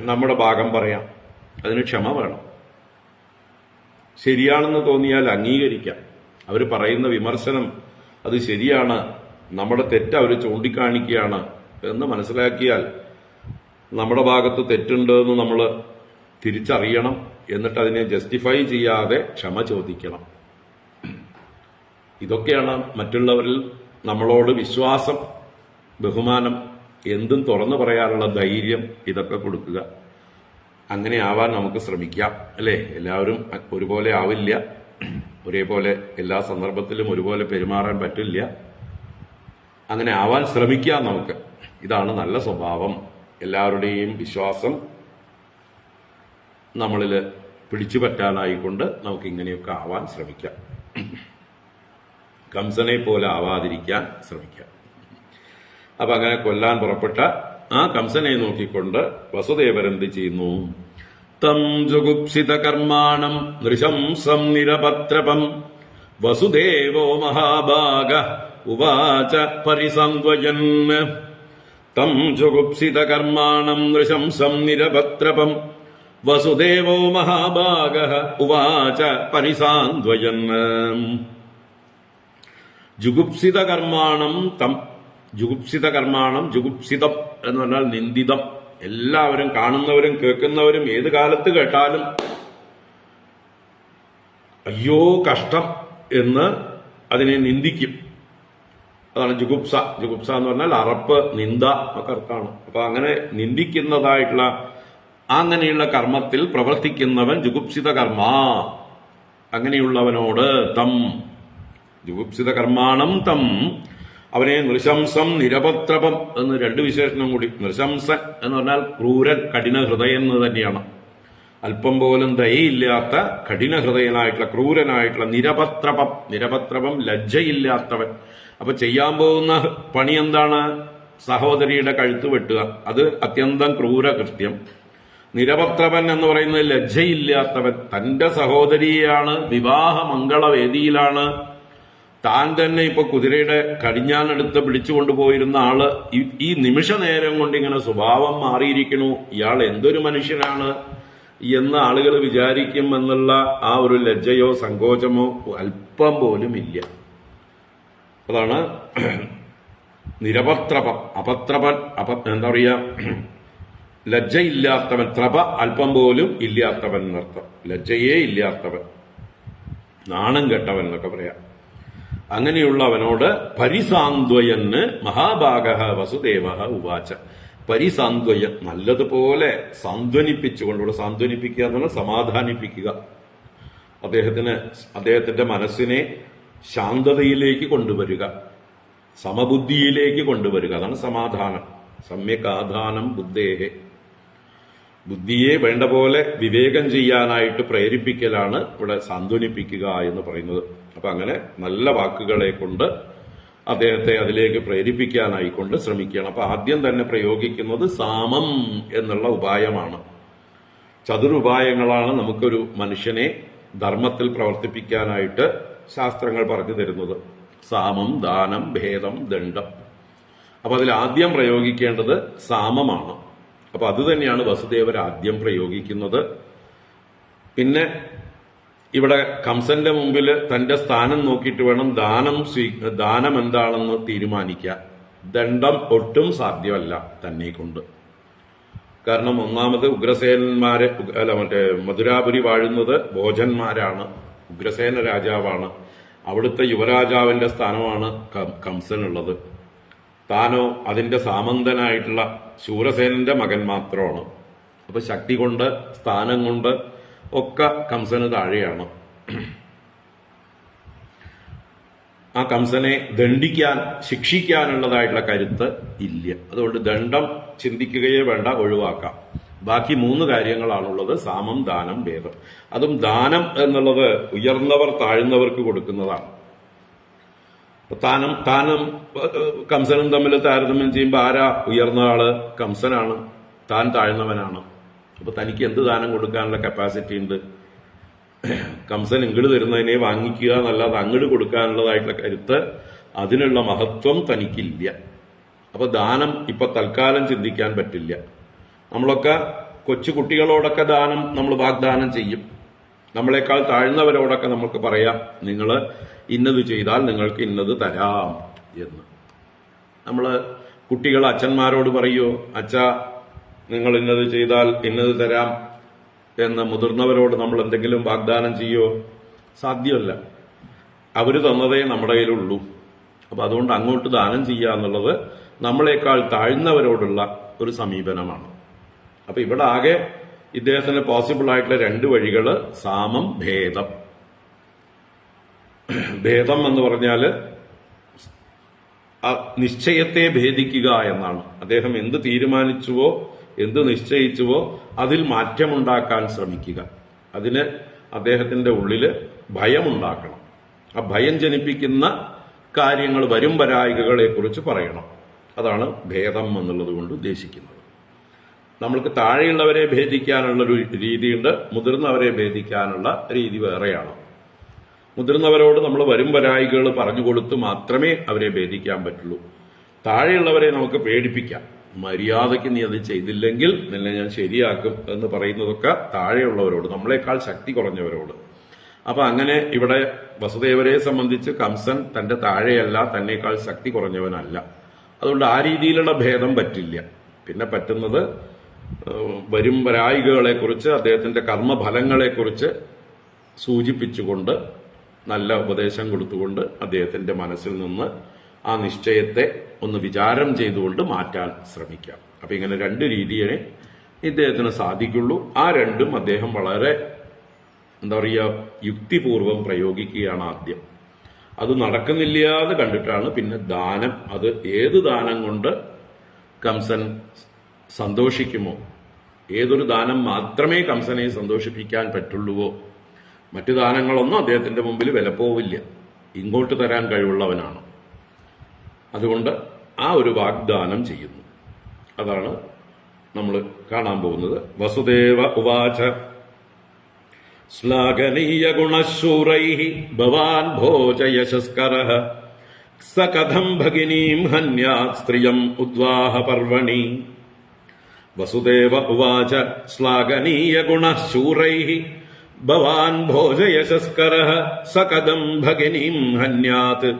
നമ്മുടെ ഭാഗം പറയാം. അതിന് ക്ഷമ വേണം. ശരിയാണെന്ന് തോന്നിയാൽ അംഗീകരിക്കാം. അവർ പറയുന്ന വിമർശനം അത് ശരിയാണ്, നമ്മുടെ തെറ്റ് അവർ ചൂണ്ടിക്കാണിക്കുകയാണ് എന്ന് മനസ്സിലാക്കിയാൽ നമ്മുടെ ഭാഗത്ത് തെറ്റുണ്ട് എന്ന് നമ്മൾ തിരിച്ചറിയണം. എന്നിട്ട് അതിനെ ജസ്റ്റിഫൈ ചെയ്യാതെ ക്ഷമ ചോദിക്കണം. ഇതൊക്കെയാണ് മറ്റുള്ളവരിൽ നമ്മളോട് വിശ്വാസം, ബഹുമാനം, എന്തും തുറന്നു പറയാനുള്ള ധൈര്യം, ഇതൊക്കെ കൊടുക്കുക. അങ്ങനെ ആവാൻ നമുക്ക് ശ്രമിക്കാം, അല്ലേ? എല്ലാവരും ഒരുപോലെ ആവില്ല, ഒരേപോലെ എല്ലാ സന്ദർഭത്തിലും ഒരുപോലെ പെരുമാറാൻ പറ്റില്ല. അങ്ങനെ ആവാൻ ശ്രമിക്കാം നമുക്ക്. ഇതാണ് നല്ല സ്വഭാവം. എല്ലാവരുടെയും വിശ്വാസം നമ്മളിൽ പിടിച്ചു പറ്റാനായിക്കൊണ്ട് നമുക്ക് ഇങ്ങനെയൊക്കെ ആവാൻ ശ്രമിക്കാം. കംസനെ പോലെ ആവാതിരിക്കാൻ ശ്രമിക്കാം. അപ്പൊ അങ്ങനെ കൊല്ലാൻ പുറപ്പെട്ട ആ കംസനെ നോക്കിക്കൊണ്ട് വസുദേവരെന്ത് ചെയ്യുന്നു? തം ജുഗുപ്സിത കർമാണം നൃശംസം നിരപത്രപം വസുദേവോ മഹാഭാഗ ഉവാച പരിസംവയൻ. തം ജുഗുപ്സിത കർമാണം നൃശംസം നിരപത്രപം വസുദേവോ മഹാഭാഗ ഉവാച പരിസാന്വയൻ. ജുഗുപ്സിത കർമാണം തം. ജുഗുപ്സിത കർമാണം, ജുഗുപ്സിതം എന്ന് പറഞ്ഞാൽ നിന്ദിതം. എല്ലാവരും, കാണുന്നവരും കേൾക്കുന്നവരും ഏത് കാലത്ത് കേട്ടാലും അയ്യോ കഷ്ടം എന്ന് അതിനെ നിന്ദിക്കും. അതാണ് ജുഗുപ്സ. ജുഗുപ്സ എന്ന് പറഞ്ഞാൽ അറപ്പ്, നിന്ദ ഒക്കെ അർത്ഥമാണ്. അപ്പൊ അങ്ങനെ നിന്ദിക്കുന്നതായിട്ടുള്ള അങ്ങനെയുള്ള കർമ്മത്തിൽ പ്രവർത്തിക്കുന്നവൻ ജുഗുപ്സിത കർമ്മ. അങ്ങനെയുള്ളവനോട് തം ജുഗുപ്സിത കർമാണം തം, അവനെ നൃശംസം നിരപത്രപം എന്ന് രണ്ട് വിശേഷണം കൂടി. നൃശംസൻ എന്ന് പറഞ്ഞാൽ ക്രൂരൻ, കഠിന ഹൃദയൻ എന്ന് തന്നെയാണ്. അല്പം പോലും ദയയില്ലാത്ത കഠിന ഹൃദയനായിട്ടുള്ള ക്രൂരനായിട്ടുള്ള നിരപത്രപം. നിരപത്രപം ലജ്ജയില്ലാത്തവൻ. അപ്പൊ ചെയ്യാൻ പോകുന്ന പണി എന്താണ്? സഹോദരിയുടെ കഴുത്ത് വെട്ടുക. അത് അത്യന്തം ക്രൂര കൃത്യം. നിരപത്രപൻ എന്ന് പറയുന്നത് ലജ്ജയില്ലാത്തവൻ. തന്റെ സഹോദരിയാണ്, വിവാഹ മംഗളവേദിയിലാണ്, താൻ തന്നെ ഇപ്പൊ കുതിരയുടെ കടിഞ്ഞാനെടുത്ത് പിടിച്ചുകൊണ്ടുപോയിരുന്ന ആള് ഈ നിമിഷ നേരം കൊണ്ട് ഇങ്ങനെ സ്വഭാവം മാറിയിരിക്കണു, ഇയാൾ എന്തൊരു മനുഷ്യനാണ് എന്ന് ആളുകൾ വിചാരിക്കും എന്നുള്ള ആ ഒരു ലജ്ജയോ സങ്കോചമോ അല്പം പോലും ഇല്ല. അതാണ് നിരപത്രപം. അപത്രപൻ, എന്താ പറയാ, ലജ്ജയില്ലാത്തവൻ. ത്രപ അല്പം പോലും ഇല്ലാത്തവൻ എന്നർത്ഥം. ലജ്ജയെ ഇല്ലാത്തവൻ, നാണം കെട്ടവൻ എന്നൊക്കെ പറയാം. അങ്ങനെയുള്ളവനോട് പരിസാന്ത്വയന് മഹാഭാഗ വസുദേവ ഉവാച. പരിസാന്ത്വയൻ, നല്ലതുപോലെ സാന്ത്വനിപ്പിച്ചുകൊണ്ടുള്ള, സാന്ത്വനിപ്പിക്കുക എന്ന് പറഞ്ഞാൽ സമാധാനിപ്പിക്കുക. അദ്ദേഹത്തിന്റെ മനസ്സിനെ ശാന്തതയിലേക്ക് കൊണ്ടുവരിക, സമബുദ്ധിയിലേക്ക് കൊണ്ടുവരിക. അതാണ് സമാധാനം. സമ്യക് ആധാനം ബുദ്ധേഹേ. ബുദ്ധിയെ വേണ്ട പോലെ വിവേകം ചെയ്യാനായിട്ട് പ്രേരിപ്പിക്കലാണ് ഇവിടെ സാന്ത്വനിപ്പിക്കുക എന്ന് പറയുന്നത്. അപ്പൊ അങ്ങനെ നല്ല വാക്കുകളെ കൊണ്ട് അദ്ദേഹത്തെ അതിലേക്ക് പ്രേരിപ്പിക്കാനായിക്കൊണ്ട് ശ്രമിക്കുകയാണ്. അപ്പൊ ആദ്യം തന്നെ പ്രയോഗിക്കുന്നത് സാമം എന്നുള്ള ഉപായമാണ്. ചതുരുപായങ്ങളാണ് നമുക്കൊരു മനുഷ്യനെ ധർമ്മത്തിൽ പ്രവർത്തിപ്പിക്കാനായിട്ട് ശാസ്ത്രങ്ങൾ പറഞ്ഞു തരുന്നത്. സാമം, ദാനം, ഭേദം, ദണ്ഡം. അപ്പൊ അതിൽ ആദ്യം പ്രയോഗിക്കേണ്ടത് സാമമാണ്. അപ്പൊ അത് തന്നെയാണ് വസുദേവർ ആദ്യം പ്രയോഗിക്കുന്നത്. പിന്നെ ഇവിടെ കംസന്റെ മുമ്പിൽ തന്റെ സ്ഥാനം നോക്കിയിട്ട് വേണം ദാനം എന്താണെന്ന് തീരുമാനിക്കാൻ. ദണ്ഡം ഒട്ടും സാധ്യമല്ല തന്നെ കൊണ്ട്. കാരണം ഒന്നാമത് ഉഗ്രസേനന്മാരെ, മധുരാപുരി വാഴുന്നത് ഭോജന്മാരാണ്. ഉഗ്രസേന രാജാവാണ്. അവിടുത്തെ യുവരാജാവിന്റെ സ്ഥാനമാണ് കംസനുള്ളത്. താനോ അതിന്റെ സാമന്തനായിട്ടുള്ള ശൂരസേനന്റെ മകൻ മാത്രമാണ്. അപ്പൊ ശക്തി കൊണ്ട്, സ്ഥാനം കൊണ്ട് ഒക്കെ കംസന് താഴെയാണ്. ആ കംസനെ ദണ്ഡിക്കാൻ, ശിക്ഷിക്കാനുള്ളതായിട്ടുള്ള കരുത്ത് ഇല്ല. അതുകൊണ്ട് ദണ്ഡം ചിന്തിക്കുകയേ വേണ്ട, ഒഴിവാക്കാം. ബാക്കി 3 കാര്യങ്ങളാണുള്ളത്: സാമം, ദാനം, ഭേദം. അതും ദാനം എന്നുള്ളത് ഉയർന്നവർ താഴ്ന്നവർക്ക് കൊടുക്കുന്നതാണ്. താനും കംസനും തമ്മിൽ താരതമ്യം ചെയ്യുമ്പോൾ ആരാ ഉയർന്ന ആള്? കംസനാണ്. താൻ താഴ്ന്നവനാണ്. അപ്പൊ തനിക്ക് എന്ത് ദാനം കൊടുക്കാനുള്ള കപ്പാസിറ്റി ഉണ്ട്? കംസൻ ഇങ്ങട് തരുന്നതിനെ വാങ്ങിക്കുക എന്നല്ലാതെ അങ്ങട് കൊടുക്കാനുള്ളതായിട്ടുള്ള കരുത്ത്, അതിനുള്ള മഹത്വം തനിക്കില്ല. അപ്പൊ ദാനം ഇപ്പൊ തൽക്കാലം ചിന്തിക്കാൻ പറ്റില്ല. നമ്മളൊക്കെ കൊച്ചു കുട്ടികളോടൊക്കെ ദാനം നമ്മൾ വാഗ്ദാനം ചെയ്യും. നമ്മളെക്കാൾ താഴ്ന്നവരോടൊക്കെ നമുക്ക് പറയാം, നിങ്ങൾ ഇന്നത് ചെയ്താൽ നിങ്ങൾക്ക് ഇന്നത് തരാം എന്ന്. നമ്മള് കുട്ടികൾ അച്ഛന്മാരോട് പറയുമോ, അച്ഛാ നിങ്ങൾ ഇന്നത് ചെയ്താൽ ഇന്നത് തരാം എന്ന് മുതിർന്നവരോട് നമ്മൾ എന്തെങ്കിലും വാഗ്ദാനം ചെയ്യോ? സാധ്യമല്ല. അവര് തന്നതേ നമ്മുടെ കയ്യിലുള്ളൂ. അപ്പൊ അതുകൊണ്ട് അങ്ങോട്ട് ദാനം ചെയ്യുക എന്നുള്ളത് നമ്മളെക്കാൾ താഴ്ന്നവരോടുള്ള ഒരു സമീപനമാണ്. അപ്പൊ ഇവിടെ ആകെ ഇദ്ദേഹത്തിന് പോസിബിൾ ആയിട്ടുള്ള രണ്ട് വഴികള്, സാമം, ഭേദം. ഭേദം എന്ന് പറഞ്ഞാല് നിശ്ചയത്തെ ഭേദിക്കുക എന്നാണ്. അദ്ദേഹം എന്ത് തീരുമാനിച്ചുവോ എന്ത് നിശ്ചയിച്ചുവോ അതിൽ മാറ്റമുണ്ടാക്കാൻ ശ്രമിക്കുക. അതിന് അദ്ദേഹത്തിന്റെ ഉള്ളില് ഭയമുണ്ടാക്കണം. ആ ഭയം ജനിപ്പിക്കുന്ന കാര്യങ്ങൾ, വരും വരായികകളെ കുറിച്ച് പറയണം. അതാണ് ഭേദം എന്നുള്ളത് കൊണ്ട് ഉദ്ദേശിക്കുന്നത്. നമ്മൾക്ക് താഴെയുള്ളവരെ ഭേദിക്കാനുള്ളൊരു രീതിയുണ്ട്, മുതിർന്നവരെ ഭേദിക്കാനുള്ള രീതി വേറെയാണ്. മുതിർന്നവരോട് നമ്മൾ വരും വരായികൾ പറഞ്ഞു കൊടുത്ത് മാത്രമേ അവരെ ഭേദിക്കാൻ പറ്റുള്ളൂ. താഴെയുള്ളവരെ നമുക്ക് പേടിപ്പിക്കാം. മര്യാദയ്ക്ക് നീ അത് ചെയ്തില്ലെങ്കിൽ നിന്നെ ഞാൻ ശരിയാക്കും എന്ന് പറയുന്നതൊക്കെ താഴെയുള്ളവരോട്, നമ്മളെക്കാൾ ശക്തി കുറഞ്ഞവരോട്. അപ്പൊ അങ്ങനെ ഇവിടെ വസുദേവരെ സംബന്ധിച്ച് കംസൻ തന്റെ താഴെയല്ല, തന്നേക്കാൾ ശക്തി കുറഞ്ഞവനല്ല. അതുകൊണ്ട് ആ രീതിയിലുള്ള ഭേദം പറ്റില്ല. പിന്നെ പറ്റുന്നത് വരും വരായികളെ കുറിച്ച്, അദ്ദേഹത്തിന്റെ കർമ്മഫലങ്ങളെ കുറിച്ച് സൂചിപ്പിച്ചുകൊണ്ട്, നല്ല ഉപദേശം കൊടുത്തുകൊണ്ട് അദ്ദേഹത്തിന്റെ മനസ്സിൽ നിന്ന് ആ നിശ്ചയത്തെ ഒന്ന് വിചാരം ചെയ്തുകൊണ്ട് മാറ്റാൻ ശ്രമിക്കാം. അപ്പൊ ഇങ്ങനെ രണ്ട് രീതിയെ ഇദ്ദേഹത്തിന് സാധിക്കുള്ളൂ. ആ രണ്ടും അദ്ദേഹം വളരെ യുക്തിപൂർവം പ്രയോഗിക്കുകയാണ് ആദ്യം. അത് നടക്കുന്നില്ലാതെ കണ്ടിട്ടാണ് പിന്നെ ദാനം, അത് ഏത് ദാനം കൊണ്ട് കംസൻ സന്തോഷിക്കുമോ, ഏതൊരു ദാനം മാത്രമേ കംസനെ സന്തോഷിപ്പിക്കാൻ പറ്റുള്ളൂവോ, മറ്റു ദാനങ്ങളൊന്നും അദ്ദേഹത്തിന്റെ മുമ്പിൽ വിലപ്പോവില്ല. ഇങ്ങോട്ട് തരാൻ കഴിവുള്ളവനാണ്. അതുകൊണ്ട് ആ ഒരു വാഗ്ദാനം ചെയ്യുന്നു. അതാണ് നമ്മൾ കാണാൻ പോകുന്നത്. വസുദേവ ഉവാച ശ്ലാഘനീയ ഗുണശൂരൈഃ ഭവാൻ ഭോജയശസ്കരഃ സ കഥം ഭഗിനീം ഹന്യാത് സ്ത്രിയം ഉദ്വാഹ പർവണി. വസുദേവ ഉവാച ശ്ലാഘനീയ ഗുണശൂരൈഃ ഭവാൻ ഭോജയശസ്കരഃ സ കഥം ഭഗിനീം ഹന്യാത്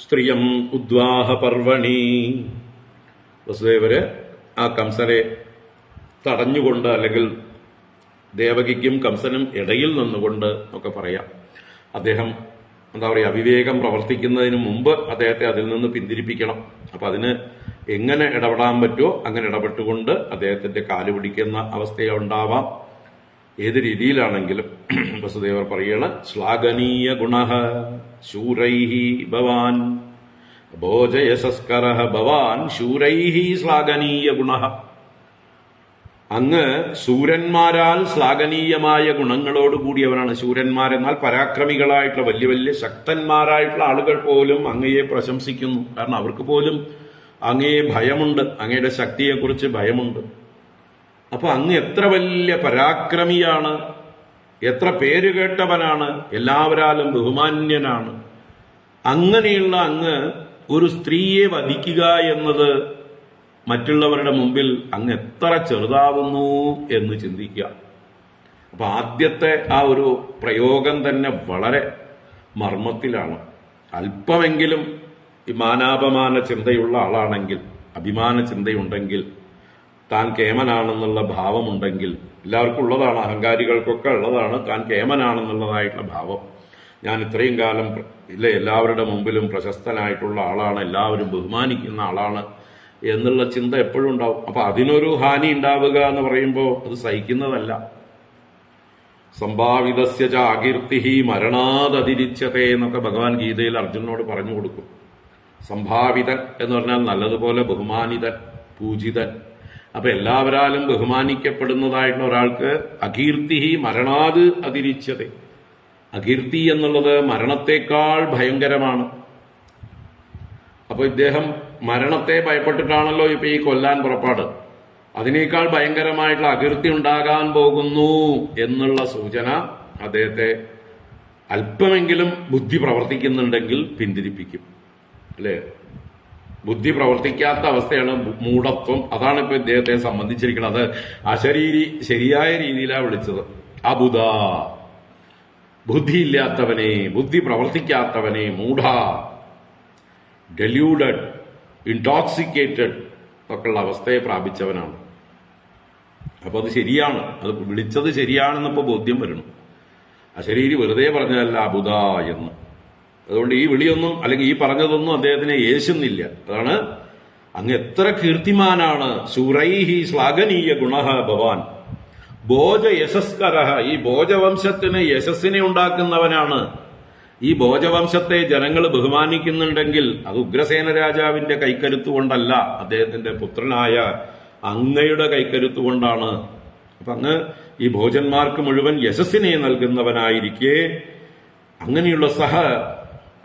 സ്ത്രിയം ഉദ്വാഹ പർവണി. വസുദേവര് ആ കംസനെ തടഞ്ഞുകൊണ്ട്, അല്ലെങ്കിൽ ദേവകിക്കും കംസനും ഇടയിൽ നിന്നുകൊണ്ട് ഒക്കെ പറയാം. അദ്ദേഹം അവിവേകം പ്രവർത്തിക്കുന്നതിന് മുമ്പ് അദ്ദേഹത്തെ അതിൽ നിന്ന് പിന്തിരിപ്പിക്കണം. അപ്പൊ അതിന് എങ്ങനെ ഇടപെടാൻ പറ്റുമോ അങ്ങനെ ഇടപെട്ടുകൊണ്ട് അദ്ദേഹത്തിന്റെ കാല് പിടിക്കുന്ന അവസ്ഥയുണ്ടാവാം. ഏത് രീതിയിലാണെങ്കിലും വസുദേവർ പറയണ ശ്ലാഘനീയ ഗുണഃ ശൂരൈഃ ഭവാൻ ഭോജയശസ്കരഃ ഭവാൻ ശൂരൈഃ ശ്ലാഘനീയ ഗുണഃ. അങ്ങ് ശൂരന്മാരാൽ ശ്ലാഘനീയമായ ഗുണങ്ങളോട് കൂടിയവനാണ്. ശൂരന്മാരെന്നാൽ പരാക്രമികളായിട്ടുള്ള വലിയ വലിയ ശക്തന്മാരായിട്ടുള്ള ആളുകൾ പോലും അങ്ങയെ പ്രശംസിക്കുന്നു. കാരണം അവർക്ക് പോലും അങ്ങയെ ഭയമുണ്ട്, അങ്ങയുടെ ശക്തിയെക്കുറിച്ച് ഭയമുണ്ട്. അപ്പൊ അങ്ങ് എത്ര വലിയ പരാക്രമിയാണ്, എത്ര പേരുകേട്ടവനാണ്, എല്ലാവരാലും ബഹുമാന്യനാണ്. അങ്ങനെയുള്ള അങ്ങ് ഒരു സ്ത്രീയെ വധിക്കുക എന്നത് മറ്റുള്ളവരുടെ മുമ്പിൽ അങ്ങ് എത്ര ചെറുതാവുന്നു എന്ന് ചിന്തിക്കുക. അപ്പൊ ആദ്യത്തെ ആ ഒരു പ്രയോഗം തന്നെ വളരെ മർമ്മത്തിലാണ്. അല്പമെങ്കിലും ഈ മാനാപമാന ചിന്തയുള്ള ആളാണെങ്കിൽ, അഭിമാന ചിന്തയുണ്ടെങ്കിൽ, താൻ കേമനാണെന്നുള്ള ഭാവമുണ്ടെങ്കിൽ, എല്ലാവർക്കും ഉള്ളതാണ്, അഹങ്കാരികൾക്കൊക്കെ ഉള്ളതാണ് താൻ കേമനാണെന്നുള്ളതായിട്ടുള്ള ഭാവം. ഞാൻ ഇത്രയും കാലം എല്ലാവരുടെ മുമ്പിലും പ്രശസ്തനായിട്ടുള്ള ആളാണ്, എല്ലാവരും ബഹുമാനിക്കുന്ന ആളാണ് എന്നുള്ള ചിന്ത എപ്പോഴും ഉണ്ടാവും. അപ്പൊ അതിനൊരു ഹാനി ഉണ്ടാവുക എന്ന് പറയുമ്പോൾ അത് സഹിക്കുന്നതല്ല. സംഭാവിതസ്യ ച അകീർത്തിഹി മരണാദതിരിച്യതേ എന്നൊക്കെ ഭഗവാൻ ഗീതയിൽ അർജുനോട് പറഞ്ഞു കൊടുക്കും. സംഭാവിതൻ എന്ന് പറഞ്ഞാൽ നല്ലതുപോലെ ബഹുമാനിതൻ, പൂജിതൻ. അപ്പൊ എല്ലാവരാലും ബഹുമാനിക്കപ്പെടുന്നതായിട്ടുള്ള ഒരാൾക്ക് അകീർത്തിഹി മരണാത് അതിരിച്യതേ. അകീർത്തി എന്നുള്ളത് മരണത്തെക്കാൾ ഭയങ്കരമാണ്. അപ്പൊ ഇദ്ദേഹം മരണത്തെ ഭയപ്പെട്ടിട്ടാണല്ലോ ഇപ്പൊ ഈ കൊല്ലാൻ പുറപ്പാട്. അതിനേക്കാൾ ഭയങ്കരമായിട്ടുള്ള അകീർത്തി ഉണ്ടാകാൻ പോകുന്നു എന്നുള്ള സൂചന അദ്ദേഹത്തെ അല്പമെങ്കിലും ബുദ്ധി പ്രവർത്തിക്കുന്നുണ്ടെങ്കിൽ പിന്തിരിപ്പിക്കും. അല്ലേ? ബുദ്ധി പ്രവർത്തിക്കാത്ത അവസ്ഥയാണ് മൂഢത്വം. അതാണ് ഇപ്പൊ ഇദ്ദേഹത്തെ സംബന്ധിച്ചിരിക്കുന്നത്. അശരീരി ശരിയായ രീതിയിലാണ് വിളിച്ചത്. അബുധ, ബുദ്ധിയില്ലാത്തവനെ, ബുദ്ധി പ്രവർത്തിക്കാത്തവനെ, മൂഢ, ഡെല്യൂഡഡ്, ഇൻടോക്സിക്കേറ്റഡ് ഒക്കെയുള്ള അവസ്ഥയെ പ്രാപിച്ചവനാണ്. അപ്പൊ അത് ശരിയാണ്, അത് വിളിച്ചത് ശരിയാണെന്നിപ്പോ ബോധ്യം വരണം. അശരീരി വെറുതെ പറഞ്ഞതല്ല അബുധ എന്ന്. അതുകൊണ്ട് ഈ വിളിയൊന്നും അല്ലെങ്കിൽ ഈ പറഞ്ഞതൊന്നും അദ്ദേഹത്തിനെ യേശുന്നില്ല. അതാണ് അങ്ങ് എത്ര കീർത്തിമാനാണ്. ശൂരൈഹി ശ്ലാഘനീയ ഗുണഃ ഭവാൻ ഭോജ യശസ്കരഃ. ഈ ഭോജവംശത്തിന് യശസ്സിനെ ഉണ്ടാക്കുന്നവനാണ്. ഈ ഭോജവംശത്തെ ജനങ്ങൾ ബഹുമാനിക്കുന്നുണ്ടെങ്കിൽ അത് ഉഗ്രസേന രാജാവിന്റെ കൈക്കരുത്തുകൊണ്ടല്ല, അദ്ദേഹത്തിന്റെ പുത്രനായ അങ്ങയുടെ കൈക്കരുത്തുകൊണ്ടാണ്. അപ്പൊ അങ്ങ് ഈ ഭോജന്മാർക്ക് മുഴുവൻ യശസ്സിനെ നൽകുന്നവനായിരിക്കെ അങ്ങനെയുള്ള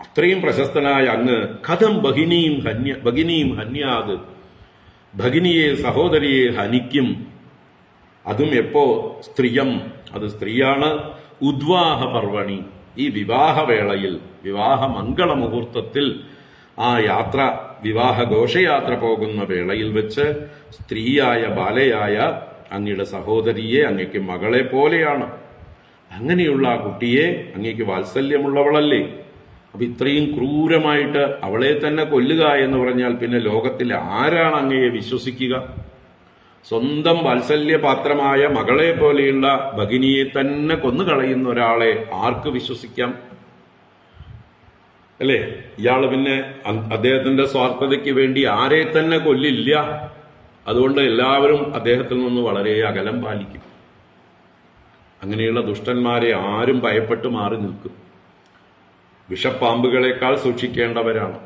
അത്രയും പ്രശസ്തനായ അങ്ങ് കഥം ഭഗിനിയും ഹന്യാത്, ഭഗിനിയെ സഹോദരിയെ ഹനിക്കും. അതും എപ്പോ? സ്ത്രീയം, അത് സ്ത്രീയാണ്. ഉദ്വാഹ പർവണി, ഈ വിവാഹവേളയിൽ, വിവാഹ മംഗള മുഹൂർത്തത്തിൽ, ആ യാത്ര, വിവാഹ ഘോഷയാത്ര പോകുന്ന വേളയിൽ വെച്ച് സ്ത്രീയായ ബാലയായ അങ്ങയുടെ സഹോദരിയെ അങ്ങയ്ക്ക് മകളെ പോലെയാണ്. അങ്ങനെയുള്ള ആ കുട്ടിയെ അങ്ങയ്ക്ക് വാത്സല്യമുള്ളവളല്ലേ? അപ്പൊ ഇത്രയും ക്രൂരമായിട്ട് അവളെ തന്നെ കൊല്ലുക എന്ന് പറഞ്ഞാൽ പിന്നെ ലോകത്തിൽ ആരാണ് അങ്ങയെ വിശ്വസിക്കുക? സ്വന്തം വാത്സല്യപാത്രമായ മകളെ പോലെയുള്ള ഭഗിനിയെ തന്നെ കൊന്നുകളയുന്ന ഒരാളെ ആർക്ക് വിശ്വസിക്കാം? അല്ലേ? ഇയാള് പിന്നെ അദ്ദേഹത്തിന്റെ സ്വാർത്ഥതയ്ക്ക് വേണ്ടി ആരെ തന്നെ കൊല്ലില്ല. അതുകൊണ്ട് എല്ലാവരും അദ്ദേഹത്തിൽ നിന്ന് വളരെ അകലം പാലിക്കും. അങ്ങനെയുള്ള ദുഷ്ടന്മാരെ ആരും ഭയപ്പെട്ട് മാറി നിൽക്കും. വിഷപ്പാമ്പുകളെക്കാൾ സൂക്ഷിക്കേണ്ടവരാണ്.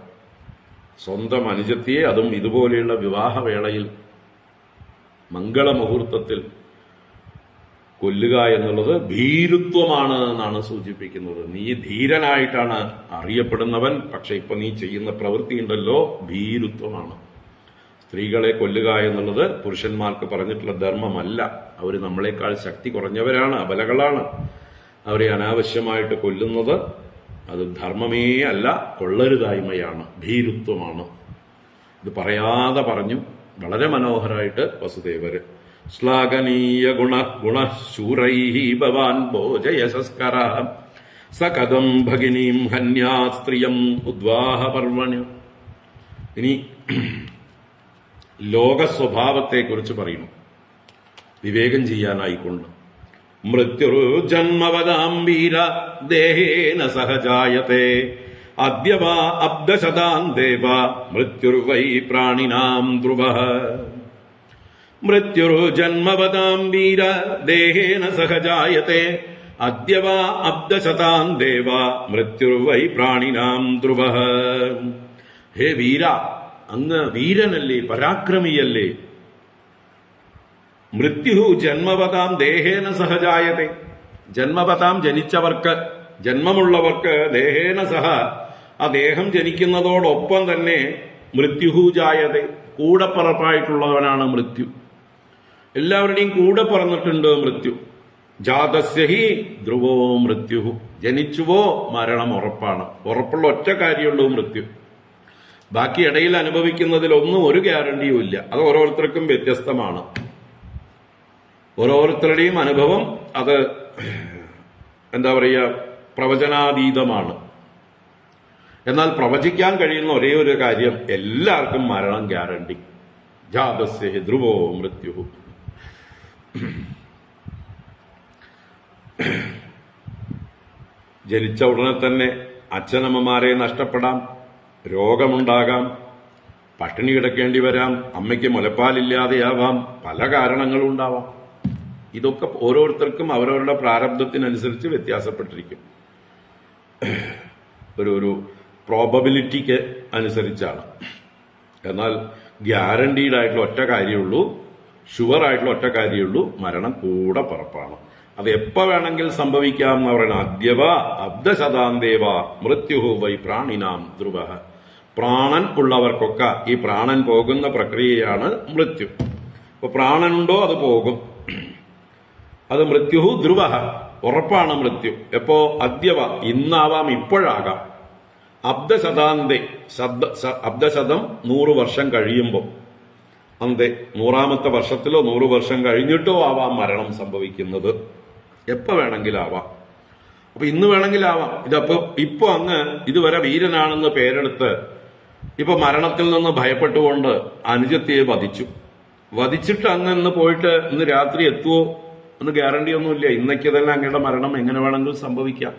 സ്വന്തം അനുജത്തിയെ, അതും ഇതുപോലെയുള്ള വിവാഹവേളയിൽ മംഗളമുഹൂർത്തത്തിൽ കൊല്ലുക എന്നുള്ളത് ഭീരുത്വമാണ് എന്നാണ് സൂചിപ്പിക്കുന്നത്. നീ ധീരനായിട്ടാണ് അറിയപ്പെടുന്നവൻ, പക്ഷെ ഇപ്പൊ നീ ചെയ്യുന്ന പ്രവൃത്തി ഉണ്ടല്ലോ, ഭീരുത്വമാണ്. സ്ത്രീകളെ കൊല്ലുക എന്നുള്ളത് പുരുഷന്മാർക്ക് പറഞ്ഞിട്ടുള്ള ധർമ്മമല്ല. അവർ നമ്മളെക്കാൾ ശക്തി കുറഞ്ഞവരാണ്, അബലകളാണ്. അവരെ അനാവശ്യമായിട്ട് കൊല്ലുന്നത് അത് ധർമ്മമേ അല്ല, കൊള്ളരുതായ്മയാണ്, ഭീരുത്വമാണ്. ഇത് പറയാതെ പറഞ്ഞു വളരെ മനോഹരമായിട്ട് വസുദേവര്. ശ്ലാഘനീയ ഗുണശൂരൈഹി ഭവാൻ ഭോജയശസ്കര സകഥം ഭഗിനീം ഹന്യാ സ്ത്രീയം ഉദ്വാഹ പർവണ. ഇനി ലോക സ്വഭാവത്തെക്കുറിച്ച് പറയുന്നു, വിവേകം ചെയ്യാനായിക്കൊണ്ട്. മൃത്യുർജന്മവതാം വീര ദേഹേന സഹജായത്തെ അദ്യവാ അബ്ദശതാം ദേവ മൃത്യുർവൈ പ്രാണിനാം ധ്രുവഃ. മൃത്യുർജന്മവതാം വീര ദേഹേന സഹജായത്തെ അദ്യവാ അബ്ദശതാം ദേവ മൃത്യുർവൈ പ്രാണിനാം ധ്രുവഃ. ഹേ വീര, അങ്ങ് വീരനല്ലേ, പരാക്രമിയല്ലേ. മൃത്യു ജന്മവതാം ദേഹേന സഹജായത്തെ, ജന്മവതാം ജനിച്ചവർക്ക്, ജന്മമുള്ളവർക്ക്, ദേഹേന സഹ ആ ദേഹം ജനിക്കുന്നതോടൊപ്പം തന്നെ മൃത്യുഹു ജായതെ, കൂടപ്പറപ്പായിട്ടുള്ളവനാണ് മൃത്യു. എല്ലാവരുടെയും കൂടെ പറന്നിട്ടുണ്ട് മൃത്യു. ജാതസ്യഹി ധ്രുവോ മൃത്യുഹു, ജനിച്ചുവോ മരണം ഉറപ്പാണ്. ഉറപ്പുള്ള ഒറ്റ കാര്യമുള്ളൂ മൃത്യു. ബാക്കി ഇടയിൽ അനുഭവിക്കുന്നതിലൊന്നും ഒരു ഗ്യാരണ്ടിയും ഇല്ല. അത് ഓരോരുത്തർക്കും വ്യത്യസ്തമാണ്. ഓരോരുത്തരുടെയും അനുഭവം അത് എന്താ പറയുക, പ്രവചനാതീതമാണ്. എന്നാൽ പ്രവചിക്കാൻ കഴിയുന്ന ഒരേ ഒരു കാര്യം, എല്ലാവർക്കും മരണം ഗ്യാരണ്ടി. ജാതസ്യ ധ്രുവോ മൃത്യു. ജനിച്ച ഉടനെ തന്നെ അച്ഛനമ്മമാരെ നഷ്ടപ്പെടാം, രോഗമുണ്ടാകാം, പട്ടിണി കിടക്കേണ്ടി വരാം, അമ്മയ്ക്ക് മുലപ്പാലില്ലാതെയാവാം, പല കാരണങ്ങളും ഉണ്ടാവാം. ഇതൊക്കെ ഓരോരുത്തർക്കും അവരവരുടെ പ്രാരബ്ധത്തിനനുസരിച്ച് വ്യത്യാസപ്പെട്ടിരിക്കും. ഒരു പ്രോബബിലിറ്റിക്ക് അനുസരിച്ചാണ്. എന്നാൽ ഗ്യാരണ്ടീഡ് ആയിട്ടുള്ള ഒറ്റ കാര്യമുള്ളൂ, ഷുവർ ആയിട്ടുള്ള ഒറ്റ കാര്യമുള്ളൂ, മരണം കൂടെ പറപ്പാണ്. അത് എപ്പോ വേണമെങ്കിൽ സംഭവിക്കാം എന്ന് പറയണം. അദ്യവ അബ്ദശതാന്തേവ മൃത്യുഹു വൈ പ്രാണിനാം ധ്രുവഃ. പ്രാണൻ ഉള്ളവർക്കൊക്കെ ഈ പ്രാണൻ പോകുന്ന പ്രക്രിയയാണ് മൃത്യു. അപ്പൊ പ്രാണനുണ്ടോ അത് പോകും. അത് മൃത്യു ധ്രുവ, ഉറപ്പാണ് മൃത്യു. എപ്പോ? അദ്യവ, ഇന്നാവാം, ഇപ്പോഴാകാം. അബ്ദശതാന്തേ, അബ്ദശതം 100 വർഷം കഴിയുമ്പോൾ, അന്തേ 100ാമത്തെ വർഷത്തിലോ 100 വർഷം കഴിഞ്ഞിട്ടോ ആവാം മരണം സംഭവിക്കുന്നത്. എപ്പോ വേണമെങ്കിലാവാം. അപ്പൊ ഇന്ന് വേണമെങ്കിലാവാം. ഇപ്പൊ അങ്ങ് ഇതുവരെ വീരനാണെന്ന് പേരെടുത്ത് ഇപ്പൊ മരണത്തിൽ നിന്ന് ഭയപ്പെട്ടുകൊണ്ട് അനുജത്തിയെ വധിച്ചിട്ട് അങ്ങ് ഇന്ന് പോയിട്ട് ഇന്ന് രാത്രി എത്തുവോ എന്ന് ഗ്യാരണ്ടി ഒന്നുമില്ല. ഇന്നേക്ക് തന്നെ അങ്ങയുടെ മരണം എങ്ങനെ വേണമെങ്കിലും സംഭവിക്കാം.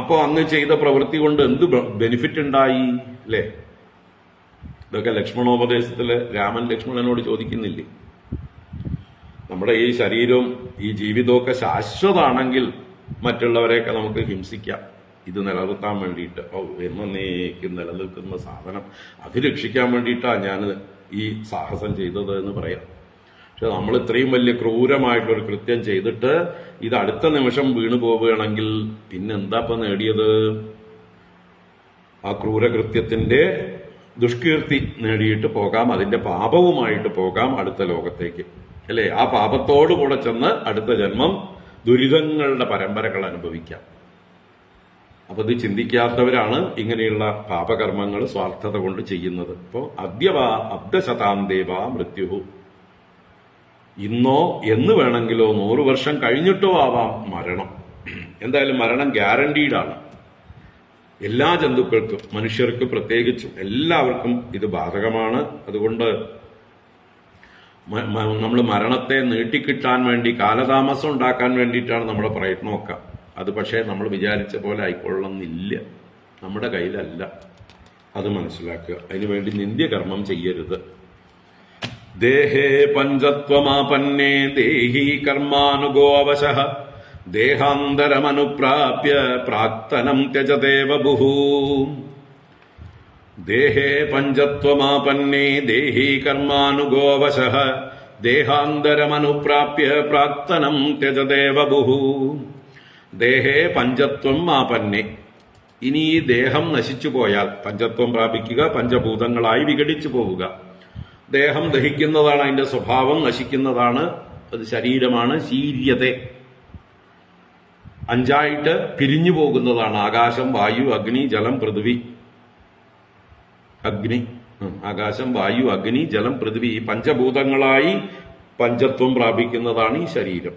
അപ്പോ അങ്ങ് ചെയ്ത പ്രവൃത്തി കൊണ്ട് എന്ത് ബെനിഫിറ്റ് ഉണ്ടായി അല്ലേ? ഇതൊക്കെ ലക്ഷ്മണോപദേശത്തില് രാമൻ ലക്ഷ്മണനോട് ചോദിക്കുന്നില്ലേ? നമ്മുടെ ഈ ശരീരവും ഈ ജീവിതമൊക്കെ ശാശ്വതാണെങ്കിൽ മറ്റുള്ളവരെയൊക്കെ നമുക്ക് ഹിംസിക്കാം. ഇത് നിലനിർത്താൻ വേണ്ടിയിട്ട്, എന്നേക്കും നിലനിൽക്കുന്ന സാധനം അത് രക്ഷിക്കാൻ വേണ്ടിയിട്ടാണ് ഞാൻ ഈ സാഹസം ചെയ്തത് എന്ന് പറയാം. പക്ഷെ നമ്മൾ ഇത്രയും വലിയ ക്രൂരമായിട്ടൊരു കൃത്യം ചെയ്തിട്ട് ഇത് അടുത്ത നിമിഷം വീണു പോവുകയാണെങ്കിൽ പിന്നെന്താ ഇപ്പൊ നേടിയത്? ആ ക്രൂരകൃത്യത്തിന്റെ ദുഷ്കീർത്തി നേടിയിട്ട് പോകാം, അതിന്റെ പാപവുമായിട്ട് പോകാം അടുത്ത ലോകത്തേക്ക്, അല്ലെ? ആ പാപത്തോടുകൂടെ ചെന്ന് അടുത്ത ജന്മം ദുരിതങ്ങളുടെ പരമ്പരകൾ അനുഭവിക്കാം. അപ്പൊ ഇത് ചിന്തിക്കാത്തവരാണ് ഇങ്ങനെയുള്ള പാപകർമ്മങ്ങൾ സ്വാർത്ഥത കൊണ്ട് ചെയ്യുന്നത്. ഇപ്പോ അദ്യവ അബ്ദശതാന്തേവ മൃത്യു, ഇന്നോ എന്ന് വേണമെങ്കിലോ 100 വർഷം കഴിഞ്ഞിട്ടോ ആവാം മരണം. എന്തായാലും മരണം ഗ്യാരണ്ടീഡാണ്. എല്ലാ ജന്തുക്കൾക്കും, മനുഷ്യർക്ക് പ്രത്യേകിച്ചും എല്ലാവർക്കും ഇത് ബാധകമാണ്. അതുകൊണ്ട് നമ്മൾ മരണത്തെ നീട്ടിക്കിട്ടാൻ വേണ്ടി, കാലതാമസം ഉണ്ടാക്കാൻ വേണ്ടിയിട്ടാണ് നമ്മുടെ പ്രയത്നമൊക്കെ. അത് പക്ഷേ നമ്മൾ വിചാരിച്ച പോലെ ആയിക്കൊള്ളണമെന്നില്ല, നമ്മുടെ കയ്യിലല്ല. അത് മനസ്സിലാക്കുക. അതിനുവേണ്ടി നിന്ദ്യകർമ്മം ചെയ്യരുത്. ദേഹേ പഞ്ചത്വമാപന്നേ ദേഹി കർമാനുഗോ അവശഃ ദേഹാന്തരമനുപ്രാപ്യ പ്രാക്തനം ത്യജതേവ ബുഹു. ദേഹേ പഞ്ചത്വമാപന്നേ ദേഹി കർമാനുഗോ അവശഃ ദേഹാന്തരമനുപ്രാപ്യ പ്രാക്തനം ത്യജതേവ ബുഹു. ദേഹേ പഞ്ചത്വം ആപന്നേ, ഇനി ഈ ദേഹം നശിച്ചു പോയാൽ, പഞ്ചത്വം പ്രാപിക്കുക, പഞ്ചഭൂതങ്ങളായി വിഘടിച്ചു പോവുക. ദേഹം ദഹിക്കുന്നതാണ്, അതിന്റെ സ്വഭാവം നശിക്കുന്നതാണ്. അത് ശരീരമാണ്. ശീര്യത്തെ 5ആയിട്ട് പിരിഞ്ഞു പോകുന്നതാണ്. ആകാശം, വായു, അഗ്നി, ജലം, പൃഥ്വി. ആകാശം, വായു, അഗ്നി, ജലം, പൃഥ്വി, ഈ പഞ്ചഭൂതങ്ങളായി പഞ്ചത്വം പ്രാപിക്കുന്നതാണ് ഈ ശരീരം.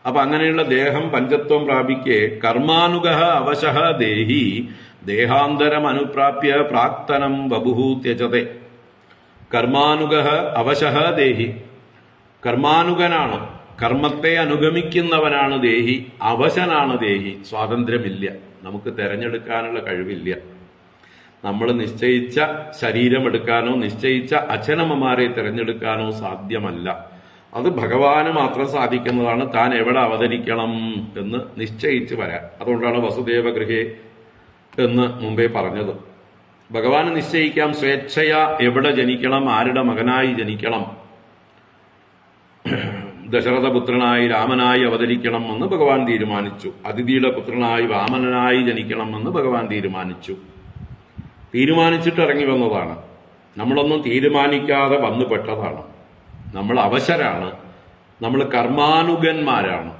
അപ്പൊ അങ്ങനെയുള്ള ദേഹം പഞ്ചത്വം പ്രാപിക്കേ കർമാനുഗ അവശഃ ദേഹി ദേഹാന്തരം അനുപ്രാപ്യ പ്രാക്തനം വപുഹു ത്യജതേ. കർമാനുഗ അവശഃ ദേഹി, കർമാനുഗനാണ്, കർമ്മത്തെ അനുഗമിക്കുന്നവനാണ് ദേഹി. അവശനാണ് ദേഹി. സ്വാതന്ത്ര്യമില്ല, നമുക്ക് തെരഞ്ഞെടുക്കാനുള്ള കഴിവില്ല. നമ്മൾ നിശ്ചയിച്ച ശരീരമെടുക്കാനോ നിശ്ചയിച്ച അച്ഛനമ്മമാരെ തിരഞ്ഞെടുക്കാനോ സാധ്യമല്ല. അത് ഭഗവാന് മാത്രം സാധിക്കുന്നതാണ്. താൻ എവിടെ അവതരിക്കണം എന്ന് നിശ്ചയിച്ച് വരാൻ. അതുകൊണ്ടാണ് വസുദേവ ഗൃഹേ എന്ന് മുമ്പേ പറഞ്ഞത്. ഭഗവാന് നിശ്ചയിക്കാം സ്വേച്ഛയാ എവിടെ ജനിക്കണം, ആരുടെ മകനായി ജനിക്കണം. ദശരഥ പുത്രനായി രാമനായി അവതരിക്കണം എന്ന് ഭഗവാൻ തീരുമാനിച്ചു. അതിഥിയുടെ പുത്രനായി വാമനനായി ജനിക്കണം എന്ന് ഭഗവാൻ തീരുമാനിച്ചിട്ട് ഇറങ്ങി വന്നതാണ്. നമ്മളൊന്നും തീരുമാനിക്കാതെ വന്നു പെട്ടതാണ്. നമ്മൾ അവശരാണ്, നമ്മൾ കർമാനുഗന്മാരാണ്.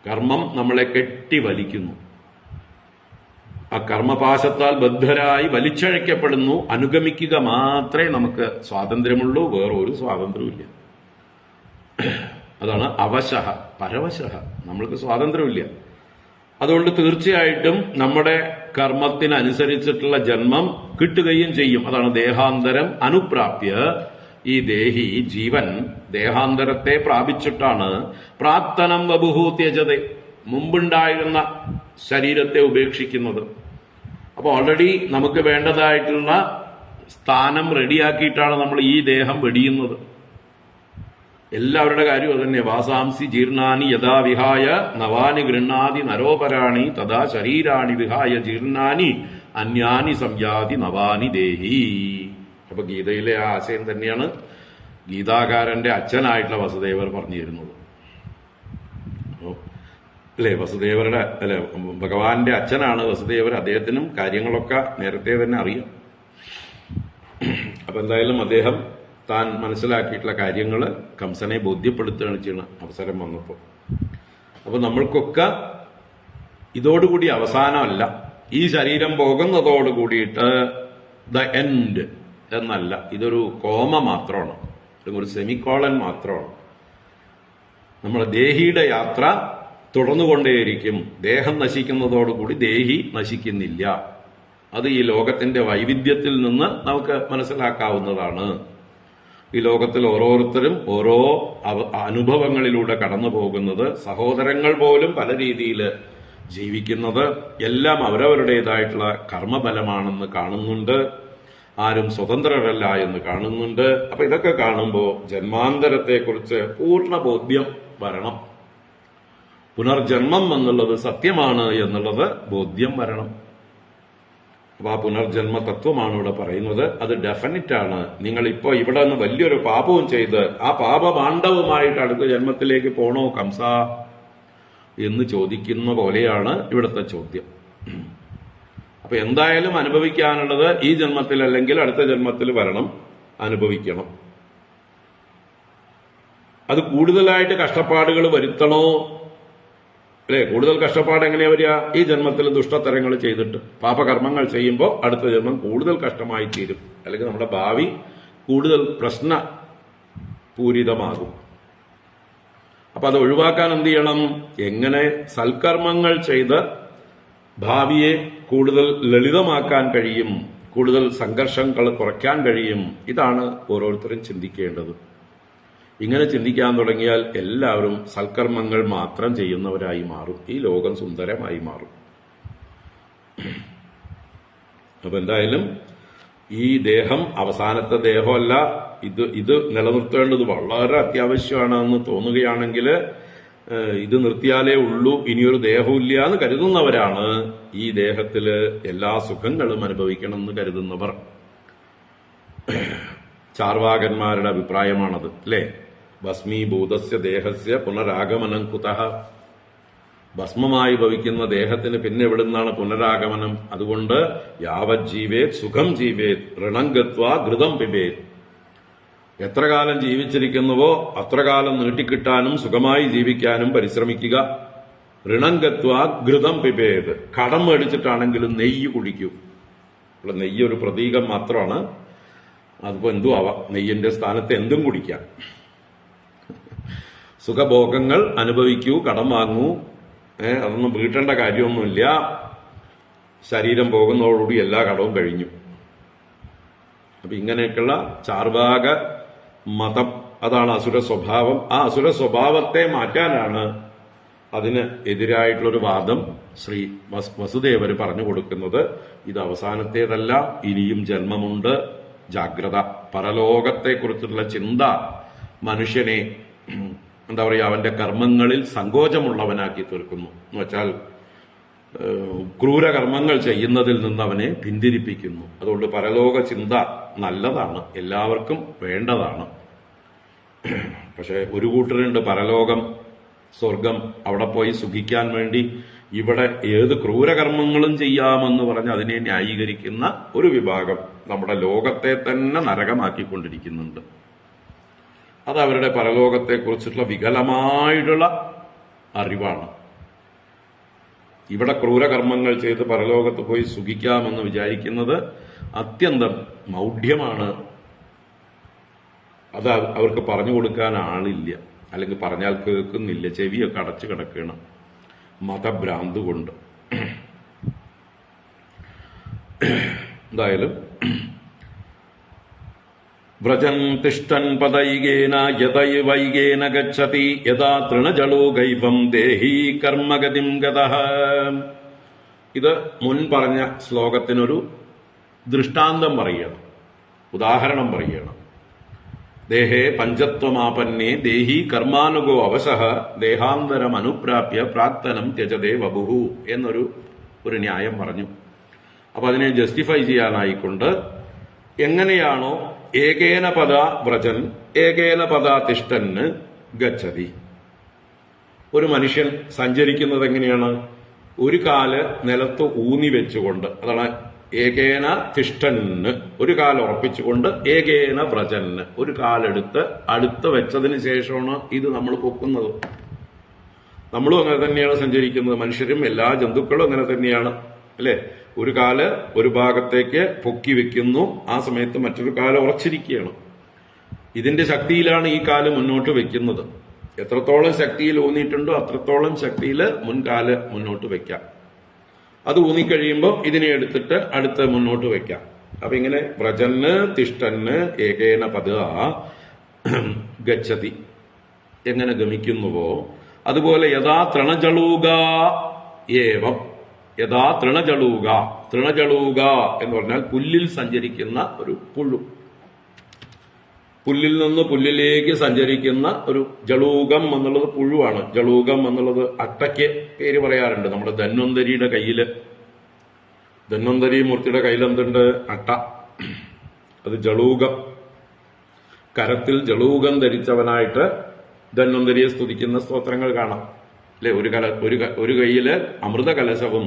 കർമ്മം നമ്മളെ കെട്ടി വലിക്കുന്നു. ആ കർമ്മപാശത്താൽ ബദ്ധരായി വലിച്ചഴക്കപ്പെടുന്നു. അനുഗമിക്കുക മാത്രമേ നമുക്ക് സ്വാതന്ത്ര്യമുള്ളൂ, വേറൊരു സ്വാതന്ത്ര്യമില്ല. അതാണ് അവശഃ, പരവശഃ. നമ്മൾക്ക് സ്വാതന്ത്ര്യമില്ല. അതുകൊണ്ട് തീർച്ചയായിട്ടും നമ്മുടെ കർമ്മത്തിനനുസരിച്ചിട്ടുള്ള ജന്മം കിട്ടുകയും ചെയ്യും. അതാണ് ദേഹാന്തരം അനുപ്രാപ്യ. ഈ ദേഹി, ജീവൻ, ദേഹാന്തരത്തെ പ്രാപിച്ചിട്ടാണ് പ്രാക്തനം വപുഹു ത്യജതേ, മുമ്പുണ്ടായിരുന്ന ശരീരത്തെ ഉപേക്ഷിക്കുന്നത്. അപ്പൊ ഓൾറെഡി നമുക്ക് വേണ്ടതായിട്ടുള്ള സ്ഥാനം റെഡിയാക്കിയിട്ടാണ് നമ്മൾ ഈ ദേഹം വെടിയുന്നത്. എല്ലാവരുടെ കാര്യം അതന്നെ. വാസാംസി ജീർണാനി യഥാ വിഹായ നവാനി ഗൃഹാതി നരോപരാണി തഥാ ശരീരാണി വിഹായ ജീർണാനി അന്യാനി സംയാതി നവാനി ദേഹി. അപ്പൊ ഗീതയിലെ ആ ആശയം തന്നെയാണ് ഗീതാകാരന്റെ അച്ഛനായിട്ടുള്ള വസുദേവർ പറഞ്ഞു തരുന്നത്. അല്ലെ വസുദേവരുടെ ഭഗവാന്റെ അച്ഛനാണ് വസുദേവർ. അദ്ദേഹത്തിനും കാര്യങ്ങളൊക്കെ നേരത്തെ തന്നെ അറിയാം. അപ്പൊ എന്തായാലും അദ്ദേഹം താൻ മനസ്സിലാക്കിയിട്ടുള്ള കാര്യങ്ങൾ കംസനെ ബോധ്യപ്പെടുത്തുകയാണ് ചെയ്യുന്ന അവസരം വന്നപ്പോൾ. അപ്പൊ നമ്മൾക്കൊക്കെ ഇതോടുകൂടി അവസാനമല്ല, ഈ ശരീരം പോകുന്നതോടുകൂടിയിട്ട് ദ എൻഡ് എന്നല്ല, ഇതൊരു കോമ മാത്രമാണ്, ഒരു സെമിക്കോളൻ മാത്രമാണ്. നമ്മുടെ ദേഹിയുടെ യാത്ര തുടർന്നുകൊണ്ടേയിരിക്കും. ദേഹം നശിക്കുന്നതോടുകൂടി ദേഹി നശിക്കുന്നില്ല. അത് ഈ ലോകത്തിന്റെ വൈവിധ്യത്തിൽ നിന്ന് നമുക്ക് മനസ്സിലാക്കാവുന്നതാണ്. ഈ ലോകത്തിൽ ഓരോരുത്തരും ഓരോ അനുഭവങ്ങളിലൂടെ കടന്നു പോകുന്നത്, സഹോദരങ്ങൾ പോലും പല രീതിയിൽ ജീവിക്കുന്നത് എല്ലാം അവരവരുടേതായിട്ടുള്ള കർമ്മഫലമാണെന്ന് കാണുന്നുണ്ട്. ആരും സ്വതന്ത്രരല്ല എന്ന് കാണുന്നുണ്ട്. അപ്പൊ ഇതൊക്കെ കാണുമ്പോൾ ജന്മാന്തരത്തെക്കുറിച്ച് പൂർണ്ണ ബോധ്യം വരണം. പുനർജന്മം എന്നുള്ളത് സത്യമാണ് എന്നുള്ളത് ബോധ്യം വരണം. അപ്പൊ ആ പുനർജന്മ തത്വമാണ് ഇവിടെ പറയുന്നത്. അത് ഡെഫിനറ്റ് ആണ്. നിങ്ങൾ ഇപ്പോ ഇവിടെ നിന്ന് വലിയൊരു പാപവും ചെയ്ത് ആ പാപപാണ്ഡവുമായിട്ട് അടുത്ത ജന്മത്തിലേക്ക് പോണോ കംസ എന്ന് ചോദിക്കുന്ന പോലെയാണ് ഇവിടുത്തെ ചോദ്യം. അപ്പൊ എന്തായാലും അനുഭവിക്കാനുള്ളത് ഈ ജന്മത്തിൽ അല്ലെങ്കിൽ അടുത്ത ജന്മത്തിൽ വരണം, അനുഭവിക്കണം. അത് കൂടുതലായിട്ട് കഷ്ടപ്പാടുകൾ വരുത്തണോ? അല്ലെ, കൂടുതൽ കഷ്ടപ്പാട് എങ്ങനെയാ വരിക? ഈ ജന്മത്തിൽ ദുഷ്ടത്തരങ്ങൾ ചെയ്തിട്ട് പാപകർമ്മങ്ങൾ ചെയ്യുമ്പോൾ അടുത്ത ജന്മം കൂടുതൽ കഷ്ടമായി തീരും, അല്ലെങ്കിൽ നമ്മുടെ ഭാവി കൂടുതൽ പ്രശ്നപൂരിതമാകും. അപ്പൊ അത് ഒഴിവാക്കാൻ എന്ത് ചെയ്യണം? എങ്ങനെ സൽക്കർമ്മങ്ങൾ ചെയ്ത് ഭാവിയെ കൂടുതൽ ലളിതമാക്കാൻ കഴിയും, കൂടുതൽ സംഘർഷങ്ങൾ കുറയ്ക്കാൻ കഴിയും, ഇതാണ് ഓരോരുത്തരും ചിന്തിക്കേണ്ടത്. ഇങ്ങനെ ചിന്തിക്കാൻ തുടങ്ങിയാൽ എല്ലാവരും സൽക്കർമ്മങ്ങൾ മാത്രം ചെയ്യുന്നവരായി മാറും. ഈ ലോകം സുന്ദരമായി മാറും. അപ്പൊ എന്തായാലും ഈ ദേഹം അവസാനത്തെ ദേഹമല്ല, ഇത് നിലനിർത്തേണ്ടത് വളരെ അത്യാവശ്യമാണെന്ന് തോന്നുകയാണെങ്കിൽ ഇത് നിർത്തിയാലേ ഉള്ളൂ, ഇനിയൊരു ദേഹമില്ല എന്ന് കരുതുന്നവരാണ് ഈ ദേഹത്തില് എല്ലാ സുഖങ്ങളും അനുഭവിക്കണം എന്ന് കരുതുന്നവർ. ചാർവാകന്മാരുടെ അഭിപ്രായമാണത്, അല്ലേ? ഭസ്മീഭൂതസ്യ ദേഹസ്യ പുനരാഗമനം കുതഃ. ഭസ്മമായി ഭവിക്കുന്ന ദേഹത്തിന് പിന്നെ എവിടുന്നാണ് പുനരാഗമനം? അതുകൊണ്ട് യാവത് ജീവേത് സുഖം ജീവേത് ഋണം ഗത്വാ ഘൃതം പിബേത്. എത്ര കാലം ജീവിച്ചിരിക്കുന്നുവോ അത്ര കാലം നീട്ടിക്കിട്ടാനും സുഖമായി ജീവിക്കാനും പരിശ്രമിക്കുക. ഋണം ഗത്വാ ഘൃതം പിബേത്. കടം മേടിച്ചിട്ടാണെങ്കിലും നെയ്യ് കുടിക്കൂ. നെയ്യ് ഒരു പ്രതീകം മാത്രമാണ്. അതിപ്പോ എന്തും ആവാം, നെയ്യിന്റെ സ്ഥാനത്ത് എന്തും കുടിക്കാം. സുഖഭോഗങ്ങൾ അനുഭവിക്കൂ, കടം വാങ്ങൂ. അതൊന്നും വീട്ടേണ്ട കാര്യമൊന്നുമില്ല. ശരീരം പോകുന്നതോടുകൂടി എല്ലാ കടവും കഴിഞ്ഞു. അപ്പൊ ഇങ്ങനെയൊക്കെയുള്ള ചാർവാക മതം, അതാണ് അസുര സ്വഭാവം. ആ അസുര സ്വഭാവത്തെ മാറ്റാനാണ് അതിന് എതിരായിട്ടുള്ളൊരു വാദം ശ്രീ വസുദേവര് പറഞ്ഞു കൊടുക്കുന്നത്. ഇത് അവസാനത്തേതല്ല, ഇനിയും ജന്മമുണ്ട്, ജാഗ്രത. പരലോകത്തെക്കുറിച്ചുള്ള ചിന്ത മനുഷ്യനെ എന്താ പറയുക, അവന്റെ കർമ്മങ്ങളിൽ സങ്കോചമുള്ളവനാക്കി തീർക്കുന്നു. എന്ന് വെച്ചാൽ ക്രൂരകർമ്മങ്ങൾ ചെയ്യുന്നതിൽ നിന്ന് അവനെ പിന്തിരിപ്പിക്കുന്നു. അതുകൊണ്ട് പരലോക ചിന്ത നല്ലതാണ്, എല്ലാവർക്കും വേണ്ടതാണ്. പക്ഷെ ഒരു കൂട്ടരുണ്ട് പരലോകം, സ്വർഗം, അവിടെ പോയി സുഖിക്കാൻ വേണ്ടി ഇവിടെ ഏത് ക്രൂരകർമ്മങ്ങളും ചെയ്യാമെന്ന് പറഞ്ഞ് അതിനെ ന്യായീകരിക്കുന്ന ഒരു വിഭാഗം നമ്മുടെ ലോകത്തെ തന്നെ നരകമാക്കിക്കൊണ്ടിരിക്കുന്നുണ്ട്. അത് അവരുടെ പരലോകത്തെക്കുറിച്ചിട്ടുള്ള വികലമായിട്ടുള്ള അറിവാണ്. ഇവിടെ ക്രൂരകർമ്മങ്ങൾ ചെയ്ത് പരലോകത്ത് പോയി സുഖിക്കാമെന്ന് വിചാരിക്കുന്നത് അത്യന്തം മൗഢ്യമാണ്. അത് അവർക്ക് പറഞ്ഞു കൊടുക്കാൻ ആളില്ല, അല്ലെങ്കിൽ പറഞ്ഞാൽ കേൾക്കുന്നില്ല, ചെവിയൊക്കെ അടച്ചു കിടക്കുകയാണ് മതഭ്രാന്ത് കൊണ്ട്. എന്തായാലും വ്രജൻ തിഷ്ടൻ പദൈകേന യദൈവൈകേന ഗച്ഛതി യഥാ തൃണജളോ ഗൈവം ദേഹി കർമ്മഗതിം ഗതഃ. ഇത് മുൻ പറഞ്ഞ ശ്ലോകത്തിനൊരു ദൃഷ്ടാന്തം പറയണം, ഉദാഹരണം പറയണം. ദേഹേ പഞ്ചത്വമാപന്നേ ദേഹി കർമാനുഗോ അവശഃ ദേഹാന്തരം അനുപ്രാപ്യ പ്രാക്തനം ത്യജതേ വപുഃ എന്നൊരു ന്യായം പറഞ്ഞു. അപ്പൊ അതിനെ ജസ്റ്റിഫൈ ചെയ്യാനായിക്കൊണ്ട് എങ്ങനെയാണോ ഏകേന പദ വ്രജൻ ഏകേന പദ തിഷ്ടന് ഗച്ഛതി, ഒരു മനുഷ്യൻ സഞ്ചരിക്കുന്നത് എങ്ങനെയാണ്? ഒരു കാല് നിലത്ത് ഊന്നി വെച്ചുകൊണ്ട്, അതാണ് ഏകേന തിഷ്ഠന്, ഒരു കാല് ഉറപ്പിച്ചുകൊണ്ട്, ഏകേന വ്രജന്, ഒരു കാലെടുത്ത് അടുത്ത് വെച്ചതിന് ശേഷമാണ് ഇത് നമ്മൾ പൊക്കുന്നത്. നമ്മളും അങ്ങനെ തന്നെയാണ് സഞ്ചരിക്കുന്നത്. മനുഷ്യരും എല്ലാ ജന്തുക്കളും അങ്ങനെ തന്നെയാണ്, അല്ലെ? ഒരു കാല് ഒരു ഭാഗത്തേക്ക് പൊക്കി വെക്കുന്നു, ആ സമയത്ത് മറ്റൊരു കാല് ഉറച്ചിരിക്കുകയാണ്. ഇതിന്റെ ശക്തിയിലാണ് ഈ കാല് മുന്നോട്ട് വെക്കുന്നത്. എത്രത്തോളം ശക്തിയിൽ ഊന്നിയിട്ടുണ്ടോ അത്രത്തോളം ശക്തിയിൽ മുൻകാല് മുന്നോട്ട് വെക്കാം. അത് ഊന്നിക്കഴിയുമ്പോൾ ഇതിനെ എടുത്തിട്ട് അടുത്ത് മുന്നോട്ട് വെക്കാം. അപ്പൊ ഇങ്ങനെ വ്രജന് തിഷ്ഠന് ഏകേന പദ ഗച്ഛതി, എങ്ങനെ ഗമിക്കുന്നുവോ അതുപോലെ യഥാ തൃണജളൂക ഏവം, യഥാ തൃണജളൂക, തൃണജളൂക എന്ന് പറഞ്ഞാൽ പുല്ലിൽ സഞ്ചരിക്കുന്ന ഒരു പുഴു, പുല്ലിൽ നിന്ന് പുല്ലിലേക്ക് സഞ്ചരിക്കുന്ന ഒരു ജളൂകം എന്നുള്ളത് പുഴുവാണ്. ജളൂകം എന്നുള്ളത് അട്ടയ്ക്ക് പേര് പറയാറുണ്ട്. നമ്മുടെ ധന്വന്തരിയുടെ കയ്യില്, ധന്വന്തരി മൂർത്തിയുടെ കയ്യിലെന്തുണ്ട്? അട്ട. അത് ജളൂകം. കരത്തിൽ ജളൂകം ധരിച്ചവനായിട്ട് ധന്വന്തരിയെ സ്തുതിക്കുന്ന സ്തോത്രങ്ങൾ കാണാം, അല്ലെ? ഒരു കയ്യില് അമൃത കലശവും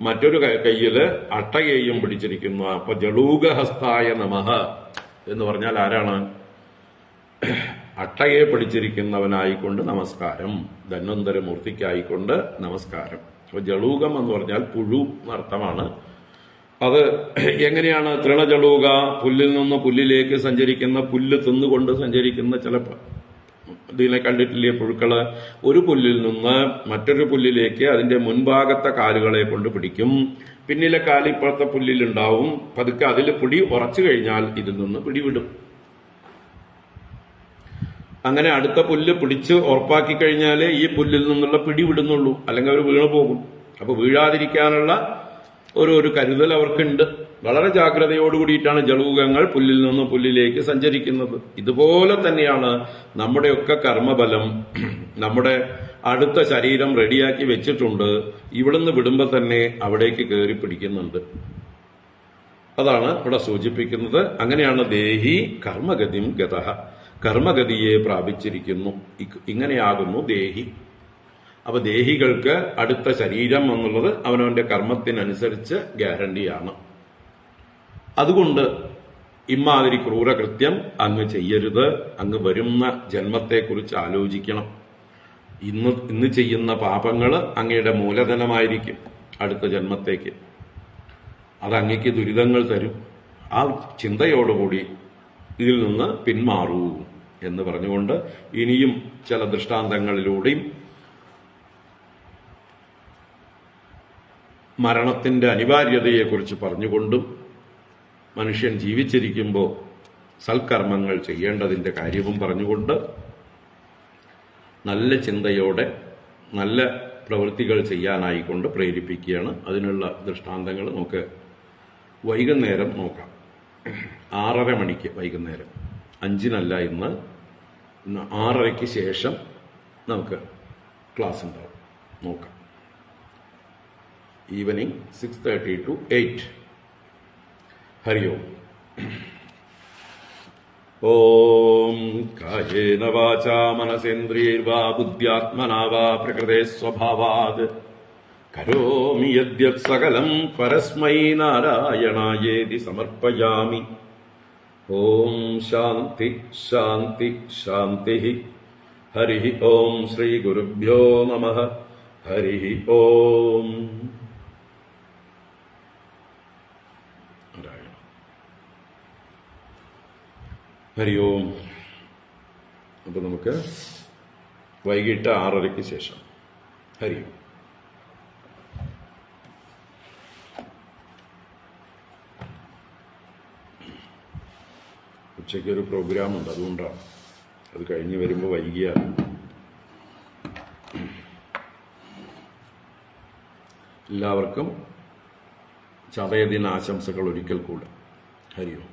മറ്റൊരു കയ്യില് അട്ടയെയും പിടിച്ചിരിക്കുന്നു. അപ്പൊ ജളൂകഹസ്തായ നമഃ എന്ന് പറഞ്ഞാൽ ആരാണ്? അട്ടയെ പിടിച്ചിരിക്കുന്നവനായിക്കൊണ്ട് നമസ്കാരം, ധന്വന്തര മൂർത്തിക്കായിക്കൊണ്ട് നമസ്കാരം. അപ്പൊ ജളൂകം എന്ന് പറഞ്ഞാൽ പുഴു എന്നർത്ഥമാണ്. അത് എങ്ങനെയാണ്? തൃണജളൂക, പുല്ലിൽ നിന്ന് പുല്ലിലേക്ക് സഞ്ചരിക്കുന്ന, പുല്ല് തിന്നുകൊണ്ട് സഞ്ചരിക്കുന്ന ചില ഇതിനെ കണ്ടിട്ടില്ലേ പുഴുക്കള്? ഒരു പുല്ലിൽ നിന്ന് മറ്റൊരു പുല്ലിലേക്ക് അതിന്റെ മുൻഭാഗത്തെ കാലുകളെ കൊണ്ട് പിടിക്കും. പിന്നിലെ കാല് ഇപ്പോഴത്തെ പുല്ലിലുണ്ടാവും. പതുക്കെ അതിൽ പിടി ഉറച്ചു കഴിഞ്ഞാൽ ഇതിൽ നിന്ന് പിടിവിടും. അങ്ങനെ അടുത്ത പുല്ല് പിടിച്ച് ഉറപ്പാക്കി കഴിഞ്ഞാലേ ഈ പുല്ലിൽ നിന്നുള്ള പിടി വിടുന്നുള്ളൂ, അല്ലെങ്കിൽ അവർ വീണു പോകും. അപ്പൊ വീഴാതിരിക്കാനുള്ള ഒരു കരുതൽ അവർക്കുണ്ട്. വളരെ ജാഗ്രതയോടുകൂടിയിട്ടാണ് ജളൂകങ്ങൾ പുല്ലിൽ നിന്ന് പുല്ലിലേക്ക് സഞ്ചരിക്കുന്നത്. ഇതുപോലെ തന്നെയാണ് നമ്മുടെയൊക്കെ കർമ്മബലം. നമ്മുടെ അടുത്ത ശരീരം റെഡിയാക്കി വെച്ചിട്ടുണ്ട്, ഇവിടുന്ന് വിടുമ്പോൾ തന്നെ അവിടേക്ക് കയറി പിടിക്കുന്നുണ്ട്. അതാണ് ഇവിടെ സൂചിപ്പിക്കുന്നത്. അങ്ങനെയാണ് ദേഹി കർമ്മഗതിം ഗതഃ, കർമ്മഗതിയെ പ്രാപിച്ചിരിക്കുന്നു. ഇങ്ങനെയാകുന്നു ദേഹി. അപ്പൊ ദേഹികൾക്ക് അടുത്ത ശരീരം എന്നുള്ളത് അവനവന്റെ കർമ്മത്തിനനുസരിച്ച് ഗ്യാരണ്ടിയാണ്. അതുകൊണ്ട് ഇമ്മാതിരി ക്രൂരകൃത്യം അങ്ങ് ചെയ്യരുത്. അങ്ങ് വരുന്ന ജന്മത്തെക്കുറിച്ച് ആലോചിക്കണം. ഇന്ന് ചെയ്യുന്ന പാപങ്ങൾ അങ്ങയുടെ മൂലധനമായിരിക്കും അടുത്ത ജന്മത്തേക്ക്. അത് അങ്ങയ്ക്ക് ദുരിതങ്ങൾ തരും. ആ ചിന്തയോടുകൂടി ഇതിൽ നിന്ന് പിന്മാറൂ എന്ന് പറഞ്ഞുകൊണ്ട് ഇനിയും ചില ദൃഷ്ടാന്തങ്ങളിലൂടെയും മരണത്തിന്റെ അനിവാര്യതയെക്കുറിച്ച് പറഞ്ഞുകൊണ്ടും മനുഷ്യൻ ജീവിച്ചിരിക്കുമ്പോൾ സൽക്കർമ്മങ്ങൾ ചെയ്യേണ്ടതിന്റെ കാര്യവും പറഞ്ഞുകൊണ്ട് നല്ല ചിന്തയോടെ നല്ല പ്രവൃത്തികൾ ചെയ്യാനായിക്കൊണ്ട് പ്രേരിപ്പിക്കുകയാണ്. അതിനുള്ള ദൃഷ്ടാന്തങ്ങൾ നമുക്ക് വൈകുന്നേരം നോക്കാം. 6:30 മണിക്ക് വൈകുന്നേരം, 5-നല്ല, ഇന്ന് 6:30-ക്ക് ശേഷം നമുക്ക് ക്ലാസ് ഉണ്ടാവും. നോക്കാം. Evening 6:30 to 8. ഹരി ഓം. ഓം കായേന വാചാ മനസേന്ദ്രിയൈർവാ ബുദ്ധ്യാത്മനാ വാ പ്രകൃതേ സ്വഭാവാത് കരോമി യദ്യത് സകലം പരസ്മൈ നാരായണായേതി സമർപ്പയാമി. ഓം ശാന്തി ശാന്തി ശാന്തി. ഹരി ഓം. ശ്രീ ഗുരുഭ്യോ നമഃ. ഹരി ഓം. ഹരി ഓം. അപ്പൊ നമുക്ക് വൈകിട്ട് 6:30-ക്ക് ശേഷം. ഹരി ഓം. ഉച്ചയ്ക്ക് ഒരു പ്രോഗ്രാം ഉണ്ട്, അതുകൊണ്ടാണ്. അത് കഴിഞ്ഞ് വരുമ്പോൾ വൈകിയാണ്. എല്ലാവർക്കും ചതയദിന ആശംസകൾ ഒരിക്കൽ കൂടെ. ഹരി ഓം.